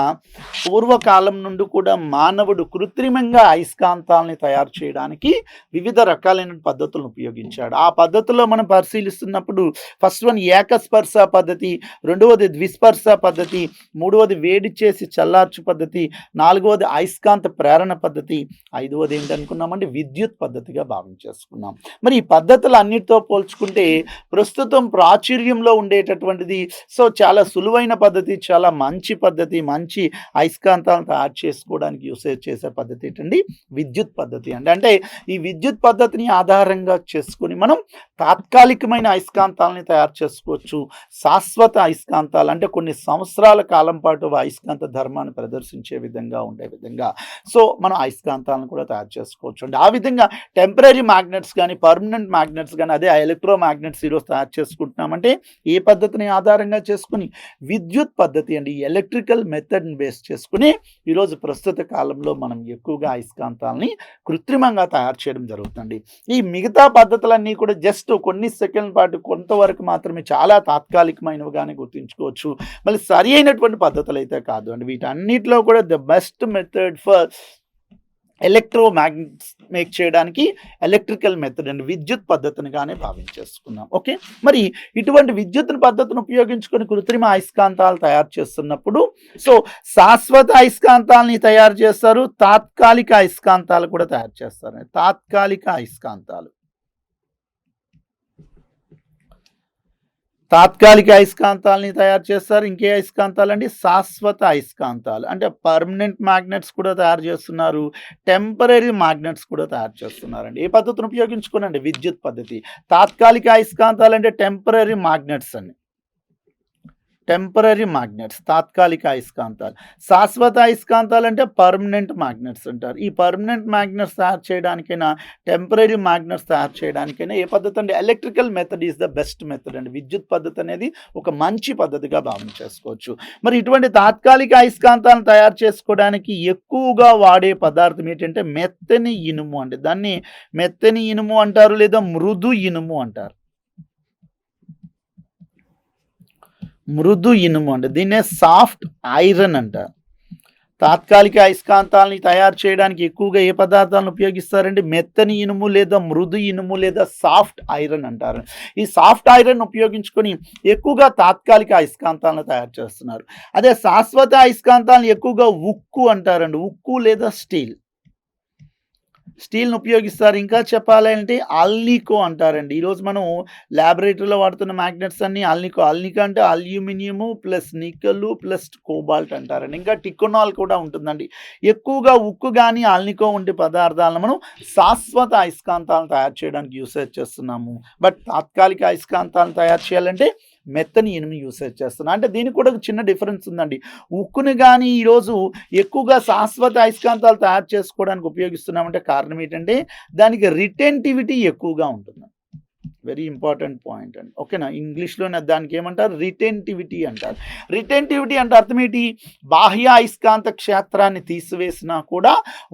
[SPEAKER 1] పూర్వకాలం నుండి కూడా మానవుడు కృత్రిమంగా అయస్కాంతాలని తయారు చేయడానికి వివిధ రకాలైన పద్ధతులను ఉపయోగించాడు. ఆ పద్ధతుల్లో మనం పరిశీలిస్తున్నప్పుడు ఫస్ట్ వన్ ఏకస్పర్శ పద్ధతి, రెండవది ద్విస్పర్శ పద్ధతి, మూడవది వేడి చేసి చల్లార్చు పద్ధతి, నాలుగవది అయస్కాంత ప్రేరణ పద్ధతి, ఐదవది ఏంటనుకున్నామంటే విద్యుత్ పద్ధతిగా భావించేసుకున్నాం. మరి ఈ పద్ధతులు అన్నిటితో పోల్చుకుంటే ప్రస్తుతం ప్రాచుర్యంలో ఉండేటటువంటిది, సో చాలా సులువైన పద్ధతి, చాలా మంచి పద్ధతి, మంచి అయస్కాంతాలను తయారు చేసుకోవడానికి యూసేజ్ చేసే పద్ధతి ఏంటండి, విద్యుత్ పద్ధతి అండి. అంటే ఈ విద్యుత్ పద్ధతిని ఆధారంగా చేసుకుని మనం తాత్కాలికమైన అయస్కాంతాలని తయారు చేసుకోవచ్చు. శాశ్వత అయస్కాంతాలు అంటే కొన్ని సంవత్సరాల కాలం పాటు అయస్కాంత ధర్మాన్ని ప్రదర్శించే విధంగా ఉండే విధంగా సో మనం అయస్కాంతాలను కూడా తయారు చేసుకోవచ్చు అండి. ఆ విధంగా టెంపరరీ మ్యాగ్నెట్స్ కానీ పర్మనెంట్ మ్యాగ్నెట్స్ కానీ అదే ఎలక్ట్రో మ్యాగ్నెట్స్ ఈరోజు తయారు చేసుకుంటున్నామంటే ఏ పద్ధతిని ఆధారంగా చేసుకుని విద్యుత్ పద్ధతి అండి. ఎలక్ట్రికల్ మెథడ్ని బేస్ చేసుకుని ఈరోజు ప్రస్తుత కాలంలో మనం ఎక్కువగా అయస్కాంతాలని కృత్రిమంగా తయారు చేయడం జరుగుతుంది. ఈ మిగతా పద్ధతులన్నీ కూడా జస్ట్ కొన్ని సెకండ్ల పాటు కొంతవరకు మాత్రమే చాలా తాత్కాలికమైనవిగానే గుర్తుంచుకోవచ్చు. మళ్ళీ సరి అయినటువంటి పద్ధతులు అయితే కాదు అండి. వీటన్నిటిలో కూడా the best method for electro magnets make చేయడానికి ఎలక్ట్రికల్ మెథడ్ అండి, విద్యుత్ పద్ధతినిగానే భావించేసుకున్నాం. ఓకే, మరి ఇటువంటి విద్యుత్ పద్ధతిని ఉపయోగించుకొని కృత్రిమ అయస్కాంతాలు తయారు చేస్తున్నప్పుడు సో శాశ్వత అయస్కాంతాలని తయారు చేస్తారు, తాత్కాలిక అయస్కాంతాలు కూడా తయారు చేస్తారు. తాత్కాలిక అయస్కాంతాలు, తాత్కాలిక అయస్కాంతాలని తయారు చేస్తారు. ఇంకే అయస్కాంతాలు అండి, శాశ్వత అయస్కాంతాలు అంటే పర్మనెంట్ మ్యాగ్నెట్స్ కూడా తయారు చేస్తున్నారు, టెంపరరీ మ్యాగ్నెట్స్ కూడా తయారు చేస్తున్నారండి. ఏ పద్ధతిని ఉపయోగించుకోనండి, విద్యుత్ పద్ధతి. తాత్కాలిక అయస్కాంతాలు అంటే టెంపరరీ మ్యాగ్నెట్స్ అండి, టెంపరరీ మ్యాగ్నెట్స్ తాత్కాలిక అయస్కాంతాలు. శాశ్వత అయస్కాంతాలు అంటే పర్మనెంట్ మ్యాగ్నెట్స్ అంటారు. ఈ పర్మనెంట్ మ్యాగ్నెట్స్ తయారు చేయడానికైనా టెంపరరీ మ్యాగ్నెట్స్ తయారు చేయడానికైనా ఏ పద్ధతి అండి, electrical method is the best method అండి. విద్యుత్ పద్ధతి అనేది ఒక మంచి పద్ధతిగా భావించేసుకోవచ్చు. మరి ఇటువంటి తాత్కాలిక అయస్కాంతాలను తయారు చేసుకోవడానికి ఎక్కువగా వాడే పదార్థం ఏంటంటే మెత్తని ఇనుము అండి. దాన్ని మెత్తని ఇనుము అంటారు లేదా మృదు ఇనుము అంటారు. మృదు ఇనుము అండి, దీన్నే సాఫ్ట్ ఐరన్ అంటారు. తాత్కాలిక అయస్కాంతాలని తయారు చేయడానికి ఎక్కువగా ఏ పదార్థాలను ఉపయోగిస్తారండి, మెత్తని ఇనుము లేదా మృదు ఇనుము లేదా సాఫ్ట్ ఐరన్ అంటారు. ఈ సాఫ్ట్ ఐరన్ ఉపయోగించుకొని ఎక్కువగా తాత్కాలిక అయస్కాంతాలను తయారు చేస్తున్నారు. అదే శాశ్వత అయస్కాంతాలను ఎక్కువగా ఉక్కు అంటారండి, ఉక్కు లేదా స్టీల్ని ఉపయోగిస్తారు. ఇంకా చెప్పాలంటే ఆల్నికో అంటారండి. ఈరోజు మనం ల్యాబొరేటరీలో వాడుతున్న మ్యాగ్నెట్స్ అన్ని ఆల్నికో అంటే aluminium plus nickel plus cobalt అంటారండి. ఇంకా టికోనాల్ కూడా ఉంటుందండి. ఎక్కువగా ఉక్కు కానీ ఆల్నికో వంటి పదార్థాలను మనం శాశ్వత అయస్కాంతాలను తయారు చేయడానికి యూసేజ్ చేస్తున్నాము. బట్ తాత్కాలిక అయస్కాంతాలను తయారు చేయాలంటే మెత్తని ఇనుము యూసేజ్ చేస్తున్నాం. అంటే దీనికి కూడా ఒక చిన్న డిఫరెన్స్ ఉందండి. ఉక్కుని కానీ ఈరోజు ఎక్కువగా శాశ్వత అయస్కాంతాలు తయారు చేసుకోవడానికి ఉపయోగిస్తున్నామంటే కారణం ఏంటంటే దానికి రిటెంటివిటీ ఎక్కువగా ఉంటుంది. వెరీ ఇంపార్టెంట్ పాయింట్ అండి. ఓకేనా, ఇంగ్లీష్లో దానికి ఏమంటారు, రిటెంటివిటీ అంటారు. రిటెంటివిటీ అంటే అర్థం ఏంటి, బాహ్య అయస్కాంత క్షేత్రాన్ని తీసివేసినా కూడా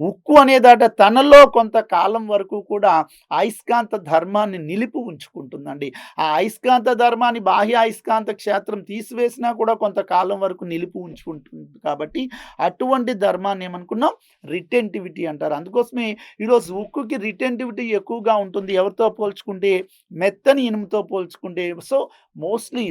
[SPEAKER 1] ఉక్కు అనేదాట తనలో కొంతకాలం వరకు కూడా అయస్కాంత ధర్మాన్ని నిలిపి ఉంచుకుంటుందండి. ఆ అయస్కాంత ధర్మాన్ని బాహ్య అయస్కాంత క్షేత్రం తీసివేసినా కూడా కొంతకాలం వరకు నిలిపి ఉంచుకుంటుంది. కాబట్టి అటువంటి ధర్మాన్ని ఏమనుకున్నాం, రిటెంటివిటీ అంటారు. అందుకోసమే ఈరోజు ఉక్కుకి రిటెంటివిటీ ఎక్కువగా ఉంటుంది. ఎవరితో పోల్చుకుంటే, మెత్తని ఇనుముతో పోల్చుకుంటే. సో మోస్ట్లీ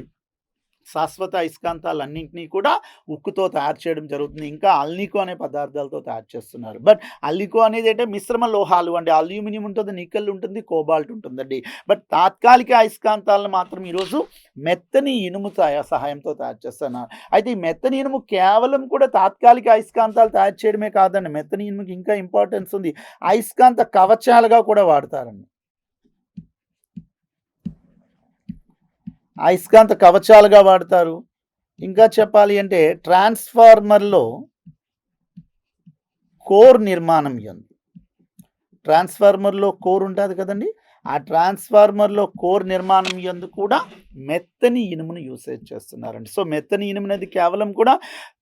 [SPEAKER 1] శాశ్వత అయస్కాంతాలన్నింటినీ కూడా ఉక్కుతో తయారు చేయడం జరుగుతుంది. ఇంకా అల్నికో అనే పదార్థాలతో తయారు చేస్తున్నారు. బట్ అల్నికో అనేది అంటే మిశ్రమ లోహాలు అండి. అల్యూమినియం ఉంటుంది, నికెల్ ఉంటుంది, కోబాల్ట్ ఉంటుందండి. బట్ తాత్కాలిక అయస్కాంతాలను మాత్రం ఈరోజు మెత్తని ఇనుము సహాయంతో తయారు చేస్తున్నారు. అయితే ఈ మెత్తని ఇనుము కేవలం కూడా తాత్కాలిక అయస్కాంతాలు తయారు చేయడమే కాదండి, మెత్తని ఇనుముకి ఇంకా ఇంపార్టెన్స్ ఉంది. అయస్కాంత కవచాలుగా కూడా వాడతారండి. అయస్కాంత కవచాలుగా వాడతారు. ఇంకా చెప్పాలి అంటే ట్రాన్స్ఫార్మర్లో కోర్ నిర్మాణం యందు, ట్రాన్స్ఫార్మర్లో కోర్ ఉంటుంది కదండి, ఆ ట్రాన్స్ఫార్మర్లో కోర్ నిర్మాణం యందు కూడా మెత్తని ఇనుమును యూసేజ్ చేస్తున్నారండి. సో, మెత్తని ఇనుము అనేది కేవలం కూడా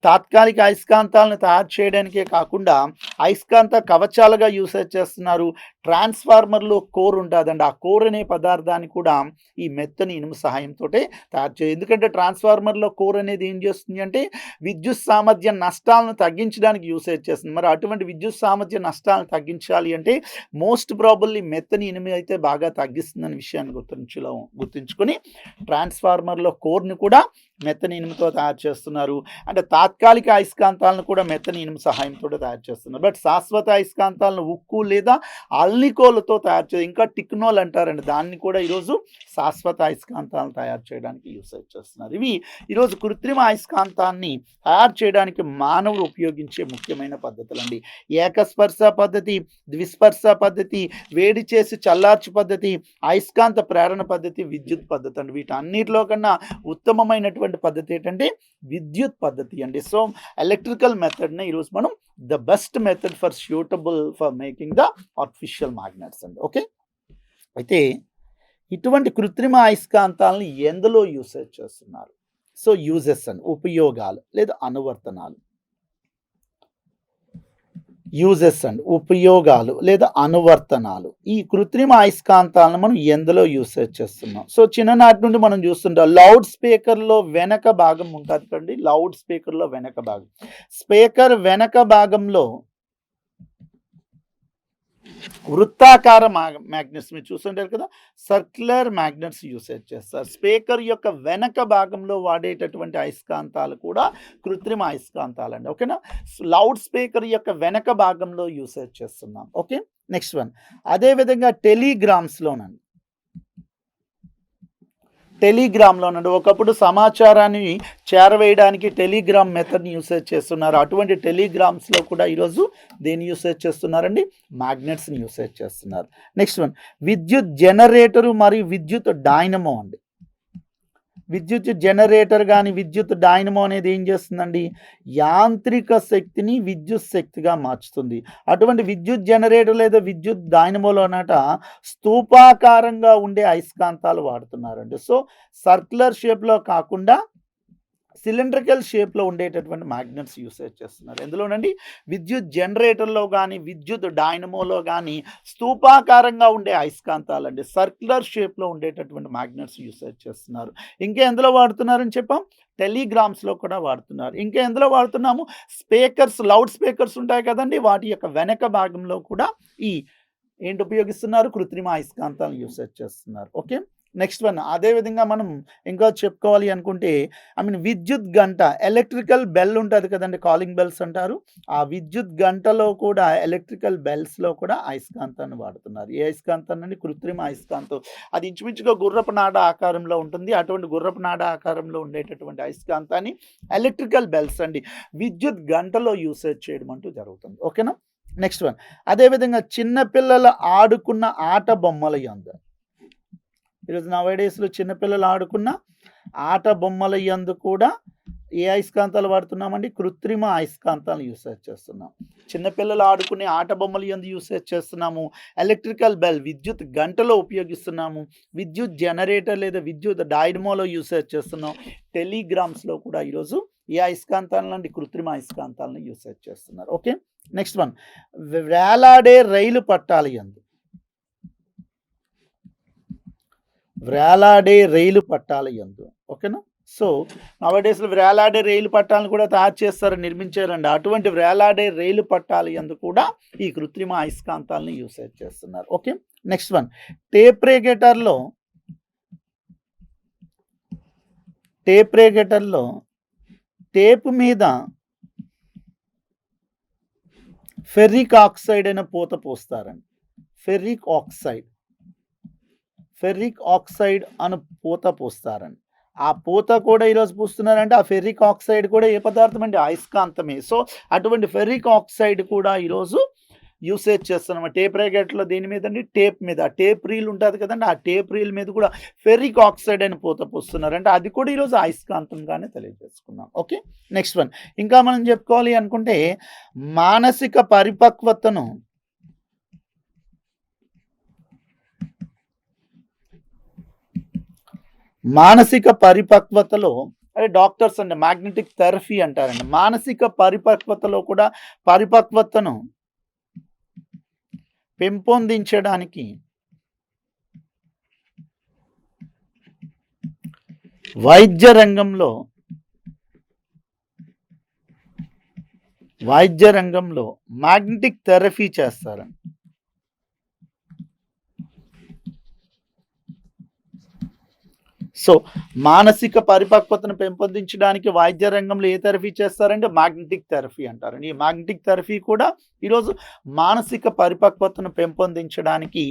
[SPEAKER 1] తాత్కాలిక అయస్కాంతాలను తయారు చేయడానికే కాకుండా అయస్కాంత కవచాలుగా యూసేజ్ చేస్తున్నారు. ట్రాన్స్‌ఫార్మర్‌లో కోర్ ఉంటాదండి. ఆ కోర్ అనే పదార్థాన్ని కూడా ఈ మెత్తని ఇనుము సహాయంతోటే ఎందుకంటే ట్రాన్స్‌ఫార్మర్‌లో కోర్ అనేది ఏం చేస్తుంది అంటే విద్యుత్ సామర్థ్య నష్టాలను తగ్గించడానికి యూసేజ్ చేస్తుంది. మరి అటువంటి విద్యుత్ సామర్థ్య నష్టాలను తగ్గించాలి అంటే మోస్ట్ ప్రాబబ్లీ మెత్తని ఇనుము అయితే బాగా తగ్గిస్తుందనే విషయాన్ని గుర్తుంచుకొని ట్రాన్స్‌ఫార్మర్‌లో కోర్‌ని కూడా మెత్తని ఇనుముతో తయారు చేస్తున్నారు. అంటే తాత్కాలిక అయస్కాంతాలను కూడా మెత్తని ఇనుము సహాయంతోటి తయారు చేస్తున్నారు. బట్ శాశ్వత అయస్కాంతాలను ఉక్కు లేదా అల్నికోలతో తయారు ఇంకా టిక్నోల్ అంటారండి. దాన్ని కూడా ఈరోజు శాశ్వత అయస్కాంతాలను తయారు చేయడానికి యూసేజ్ చేస్తున్నారు. ఇవి ఈరోజు కృత్రిమ అయస్కాంతాన్ని తయారు చేయడానికి మానవుడు ఉపయోగించే ముఖ్యమైన పద్ధతులండి. ఏకస్పర్శ పద్ధతి, ద్విస్పర్శ పద్ధతి, వేడి చేసి చల్లార్చు పద్ధతి, అయస్కాంత ప్రేరణ పద్ధతి, విద్యుత్ పద్ధతి అండి. వీటన్నిటిలో కన్నా ఉత్తమమైనటువంటి పద్ధతి ఏంటంటే విద్యుత్ పద్ధతి అండి. సో, ఎలక్ట్రికల్ మెథడ్‌ని ఈరోజు మనం the best method for suitable for making the artificial magnets అండి. ఓకే. అయితే ఇటువంటి కృత్రిమ అయస్కాంతాలను ఎందులో యూసేజ్ చేస్తున్నారు? సో, యూజెస్ అండి, ఉపయోగాలు లేదా అనువర్తనాలు. యూజెస్ అండి, ఉపయోగాలు లేదా అనువర్తనాలు. ఈ కృత్రిమ అయస్కాంతాలను మనం ఎందులో యూసేజ్ చేస్తున్నాం? సో, చిన్ననాటి నుండి మనం చూస్తుంటాం లౌడ్ స్పీకర్‌లో వెనక భాగం ఉంటది కదండీ. లౌడ్ స్పీకర్‌లో వెనక భాగం. స్పీకర్ వెనక భాగంలో వృత్తాకార మ్యాగ్నెట్స్ మీరు చూస్తుంటారు కదా, సర్క్యులర్ మ్యాగ్నెట్స్ యూసేజ్ చేస్తారు. స్పీకర్ యొక్క వెనక భాగంలో వాడేటటువంటి అయస్కాంతాలు కూడా కృత్రిమ అయస్కాంతాలండి. ఓకేనా. లౌడ్ స్పీకర్ యొక్క వెనక భాగంలో యూసేజ్ చేస్తున్నాం. ఓకే. నెక్స్ట్ వన్, అదేవిధంగా టెలిగ్రామ్స్లోనండి. టెలిగ్రామ్‌లోనండి ఒకప్పుడు సమాచారాన్ని చేరవేయడానికి టెలిగ్రామ్ మెథడ్‌ని యూసేజ్ చేస్తున్నారు. అటువంటి టెలిగ్రామ్స్‌లో కూడా ఈరోజు దేన్ని యూసేజ్ చేస్తున్నారండి? మాగ్నెట్స్‌ని యూసేజ్ చేస్తున్నారు. నెక్స్ట్ వన్, విద్యుత్ జనరేటరు మరియు విద్యుత్ డైనమో అండి. విద్యుత్ జనరేటర్ గాని, విద్యుత్ డైనమో అనేది ఏం చేస్తుందండి? యాంత్రిక శక్తిని విద్యుత్ శక్తిగా మార్చుతుంది. అటువంటి విద్యుత్ జనరేటర్ లేదా విద్యుత్ డైనమోలోనట స్తూపాకారంగా ఉండే అయస్కాంతాలు వాడుతున్నారండి. సో, సర్క్యులర్ షేప్‌లో కాకుండా సిలిండ్రికల్ షేప్‌లో ఉండేటటువంటి మాగ్నెట్స్ యూసేజ్ చేస్తున్నారు. ఎందులోనండి? విద్యుత్ జనరేటర్‌లో గాని, విద్యుత్ డైనమోలో గాని స్తూపాకారంగా ఉండే అయస్కాంతాలండి. సర్క్యులర్ షేప్‌లో ఉండేటటువంటి మాగ్నెట్స్ యూసేజ్ చేస్తున్నారు. ఇంకా ఎందులో వాడుతున్నారని చెప్పాం? టెలిగ్రామ్స్‌లో కూడా వాడుతున్నారు. ఇంకా ఎందులో వాడుతున్నాము? స్పీకర్స్, లౌడ్ స్పీకర్స్ ఉంటాయి కదండీ. వాటి యొక్క వెనక భాగంలో కూడా ఏంటి ఉపయోగిస్తున్నారు? కృత్రిమ అయస్కాంతాలను యూసేజ్ చేస్తున్నారు. ఓకే. నెక్స్ట్ వన్, అదేవిధంగా మనం ఇంకా చెప్పుకోవాలి అనుకుంటే విద్యుత్ గంట, ఎలక్ట్రికల్ బెల్ ఉంటుంది కదండి, కాలింగ్ బెల్స్ అంటారు. ఆ విద్యుత్ గంటలో కూడా ఎలక్ట్రికల్ బెల్స్‌లో కూడా అయస్కాంతాన్ని వాడుతున్నారు. ఏ అయస్కాంతాన్ని? కృత్రిమ అయస్కాంతం. అది ఇంచుమించుగా గుర్రపు నాడ ఆకారంలో ఉంటుంది. అటువంటి గుర్రపు నాడ ఆకారంలో ఉండేటటువంటి అయస్కాంతాన్ని ఎలక్ట్రికల్ బెల్స్ అండి విద్యుత్ గంటలో యూసేజ్ చేయడం అంటూ జరుగుతుంది. ఓకేనా. నెక్స్ట్ వన్, అదేవిధంగా చిన్నపిల్లలు ఆడుకున్న ఆట బొమ్మల యందు. ఈరోజు నవడేస్‌లో చిన్నపిల్లలు ఆడుకున్న ఆట బొమ్మల యందు కూడా ఏ అయస్కాంతాలు వాడుతున్నామండి? కృత్రిమ అయస్కాంతాలను యూసేజ్ చేస్తున్నాం. చిన్నపిల్లలు ఆడుకునే ఆట బొమ్మల యందు యూసేజ్ చేస్తున్నాము. ఎలక్ట్రికల్ బెల్ విద్యుత్ గంటలో ఉపయోగిస్తున్నాము. విద్యుత్ జనరేటర్ లేదా విద్యుత్ డైనమోలో యూసేజ్ చేస్తున్నాం. టెలిగ్రామ్స్‌లో కూడా ఈరోజు ఏ అయస్కాంతాలండి? కృత్రిమ అయస్కాంతాలను యూసేజ్ చేస్తున్నారు. ఓకే. నెక్స్ట్ వన్, వేలాడే రైలు పట్టాల యందు. వేలాడే రైలు పట్టాల యందు. ఓకేనా. సో, నవడేస్‌లో వేలాడే రైలు పట్టాలను కూడా తయారు చేస్తారు, నిర్మించారండి. అటువంటి వేలాడే రైలు పట్టాల యందు కూడా ఈ కృత్రిమ అయస్కాంతాలను యూసేజ్ చేస్తున్నారు. ఓకే. నెక్స్ట్ వన్, టేప్ రేగేటర్‌లో టేప్ మీద ఫెర్రిక్ ఆక్సైడ్ అనే పూత పోస్తారండి. ఫెర్రిక్ ఆక్సైడ్ అను పూత పోస్తారండి. ఆ పూత కూడా ఈరోజు పూస్తున్నారంటే ఆ ఫెర్రిక్ ఆక్సైడ్ కూడా ఏ పదార్థం అండి? అయస్కాంతమే. సో, అటువంటి ఫెర్రిక్ ఆక్సైడ్ కూడా ఈరోజు యూసేజ్ చేస్తున్నాం. టేప్ రేగేటర్‌లో దేని మీద అండి? టేప్ మీద. టేప్ రీల్ ఉంటుంది కదండి, ఆ టేప్ రీల్ మీద కూడా ఫెర్రిక్ ఆక్సైడ్ అని పూత పోస్తున్నారు. అంటే అది కూడా ఈరోజు అయస్కాంతంగానే తెలియజేసుకున్నాం. ఓకే. నెక్స్ట్ వన్, ఇంకా మనం చెప్పుకోవాలి అనుకుంటే మానసిక పరిపక్వతను మానసిక పరిపక్వతలో అదే డాక్టర్స్ అండి మ్యాగ్నెటిక్ థెరపీ అంటారండి. మానసిక పరిపక్వతలో కూడా పరిపక్వతను పెంపొందించడానికి వైద్య రంగంలో మ్యాగ్నెటిక్ థెరపీ చేస్తారండి. సో మానసిక పరిపక్వతను పెంపొందించడానికి వైద్య రంగంలో ఏ థెరపీ చేస్తారంటే మ్యాగ్నెటిక్ థెరపీ అంటారండి. ఈ మ్యాగ్నెటిక్ థెరపీ కూడా ఈరోజు మానసిక పరిపక్వతను పెంపొందించడానికి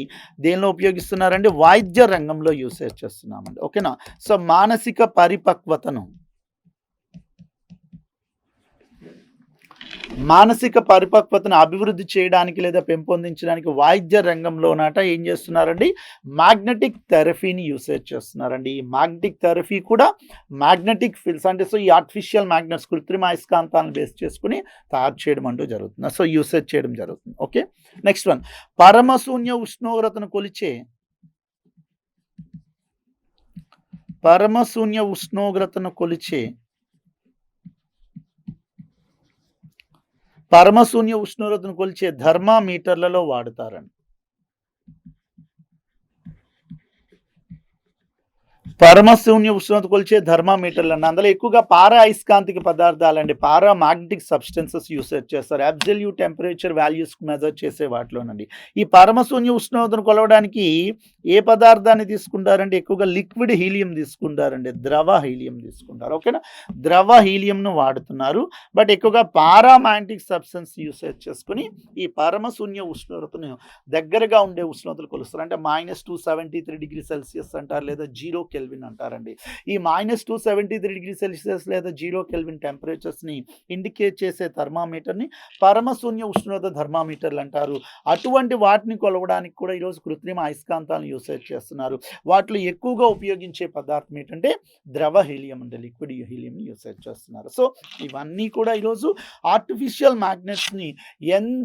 [SPEAKER 1] దేనిలో ఉపయోగిస్తున్నారండి? వైద్య రంగంలో యూసేజ్ చేస్తున్నామండి. ఓకేనా? సో మానసిక పరిపక్వతను అభివృద్ధి చేయడానికి లేదా పెంపొందించడానికి వైద్య రంగంలోనట ఏం చేస్తున్నారండి? మ్యాగ్నెటిక్ థెరపీని యూసేజ్ చేస్తున్నారండి. ఈ మ్యాగ్నెటిక్ థెరపీ కూడా మ్యాగ్నెటిక్ ఫీల్డ్స్ అంటే సో ఈ ఆర్టిఫిషియల్ మ్యాగ్నెట్స్ కృత్రిమ అయస్కాంతాలను బేస్ చేసుకుని తయారు చేయడం అంటూ జరుగుతుంది. సో యూసేజ్ చేయడం జరుగుతుంది. ఓకే, నెక్స్ట్ వన్, పరమశూన్య ఉష్ణోగ్రతను కొలిచే పరమశూన్య ఉష్ణోగ్రతను కొలిచే థర్మామీటర్లలో వాడుతారండి. పరమశూన్య ఉష్ణోగ్రత కొలిచే థర్మామీటర్లు అండి. అందులో ఎక్కువగా పారా అయస్కాంతిక పదార్థాలండి, పారా మ్యాగ్నెటిక్ సబ్స్టెన్సెస్ యూసేజ్ చేస్తారు. అబ్సల్యూట్ టెంపరేచర్ వాల్యూస్ మెజర్ చేసే వాటిలోనండి. ఈ పరమశూన్య ఉష్ణోగ్రతను కొలవడానికి ఏ పదార్థాన్ని తీసుకుంటారంటే ఎక్కువగా లిక్విడ్ హీలియం తీసుకుంటారండి, ద్రవ హీలియం తీసుకుంటారు. ఓకేనా? ద్రవ హీలియంను వాడుతున్నారు. బట్ ఎక్కువగా పారా మ్యాగ్నెటిక్ సబ్స్టెన్స్ యూసేజ్ చేసుకుని ఈ పరమశూన్య ఉష్ణోగ్రతను దగ్గరగా ఉండే ఉష్ణోగ్రతలు కొలుస్తారు. అంటే -273°C అంటారు, లేదా 0 కెల్విన్ అంటారండి. ఈ -273°C లేదా 0 కెల్విన్ టెంపరేచర్స్ని ఇండికేట్ చేసే థర్మామీటర్ని పరమశూన్య ఉష్ణోగ్రత థర్మామీటర్లు అంటారు. అటువంటి వాటిని కొలవడానికి కూడా ఈరోజు కృత్రిమ అయస్కాంతాలను యూసేజ్ చేస్తున్నారు. వాటిలో ఎక్కువగా ఉపయోగించే పదార్థం ఏంటంటే ద్రవ హీలియం అంటే లిక్విడ్ హీలియంని యూసేజ్ చేస్తున్నారు. సో ఇవన్నీ కూడా ఈరోజు ఆర్టిఫిషియల్ మ్యాగ్నెట్స్ని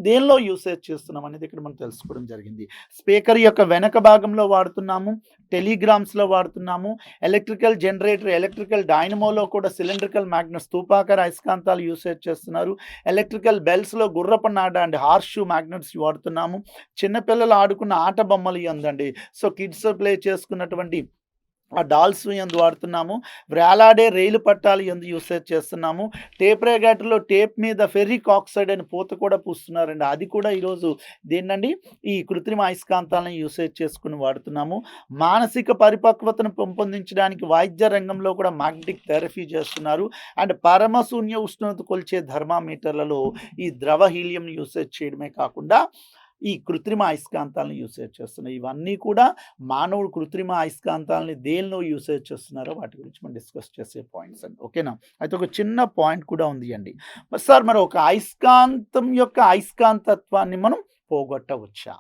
[SPEAKER 1] దేనిలో యూసేజ్ చేస్తున్నాం అనేది ఇక్కడ మనం తెలుసుకోవడం జరిగింది. స్పీకర్ యొక్క వెనక భాగంలో వాడుతున్నాము, టెలిగ్రామ్స్లో వాడుతున్నాము, ఎలక్ట్రికల్ జనరేటర్, ఎలక్ట్రికల్ డైనమోలో కూడా సిలిండ్రికల్ మ్యాగ్నెట్ స్థూపాకార అయస్కాంతాలు యూసేజ్ చేస్తున్నారు. ఎలక్ట్రికల్ బెల్స్లో గుర్రపు నాడ అండ్ హార్షూ మ్యాగ్నెట్స్ వాడుతున్నాము. చిన్నపిల్లలు ఆడుకున్న ఆట బొమ్మలు అందండి, సో కిడ్స్ ప్లే చేసుకున్నటువంటి ఆ డాల్స్ ఎందు వాడుతున్నాము. వేలాడే రైలు పట్టాలు ఎందు యూసేజ్ చేస్తున్నాము. టేప్ రేగాటర్లో టేప్ మీద ఫెర్రిక్ ఆక్సైడ్ అని పూత కూడా పూస్తున్నారండి, అది కూడా ఈరోజు దేన్నండి? ఈ కృత్రిమ అయస్కాంతాలను యూసేజ్ చేసుకుని వాడుతున్నాము. మానసిక పరిపక్వతను పెంపొందించడానికి వైద్య రంగంలో కూడా మ్యాగ్నెటిక్ థెరపీ చేస్తున్నారు. అండ్ పరమశూన్య ఉష్ణోగ్రత కొలిచే థర్మామీటర్లలో ఈ ద్రవ హీలియం యూసేజ్ చేయడమే కాకుండా ఈ కృత్రిమ అయస్కాంతాలను యూసేజ్ చేస్తున్నాయి. ఇవన్నీ కూడా మానవుడు కృత్రిమ అయస్కాంతాలని దేనిలో యూసేజ్ చేస్తున్నారో వాటి గురించి మనం డిస్కస్ చేసే పాయింట్స్ అండి. ఓకేనా? అయితే ఒక చిన్న పాయింట్ కూడా ఉంది అండి. సార్ మరి ఒక అయస్కాంతం యొక్క అయస్కాంతత్వాన్ని మనం పోగొట్టవచ్చా?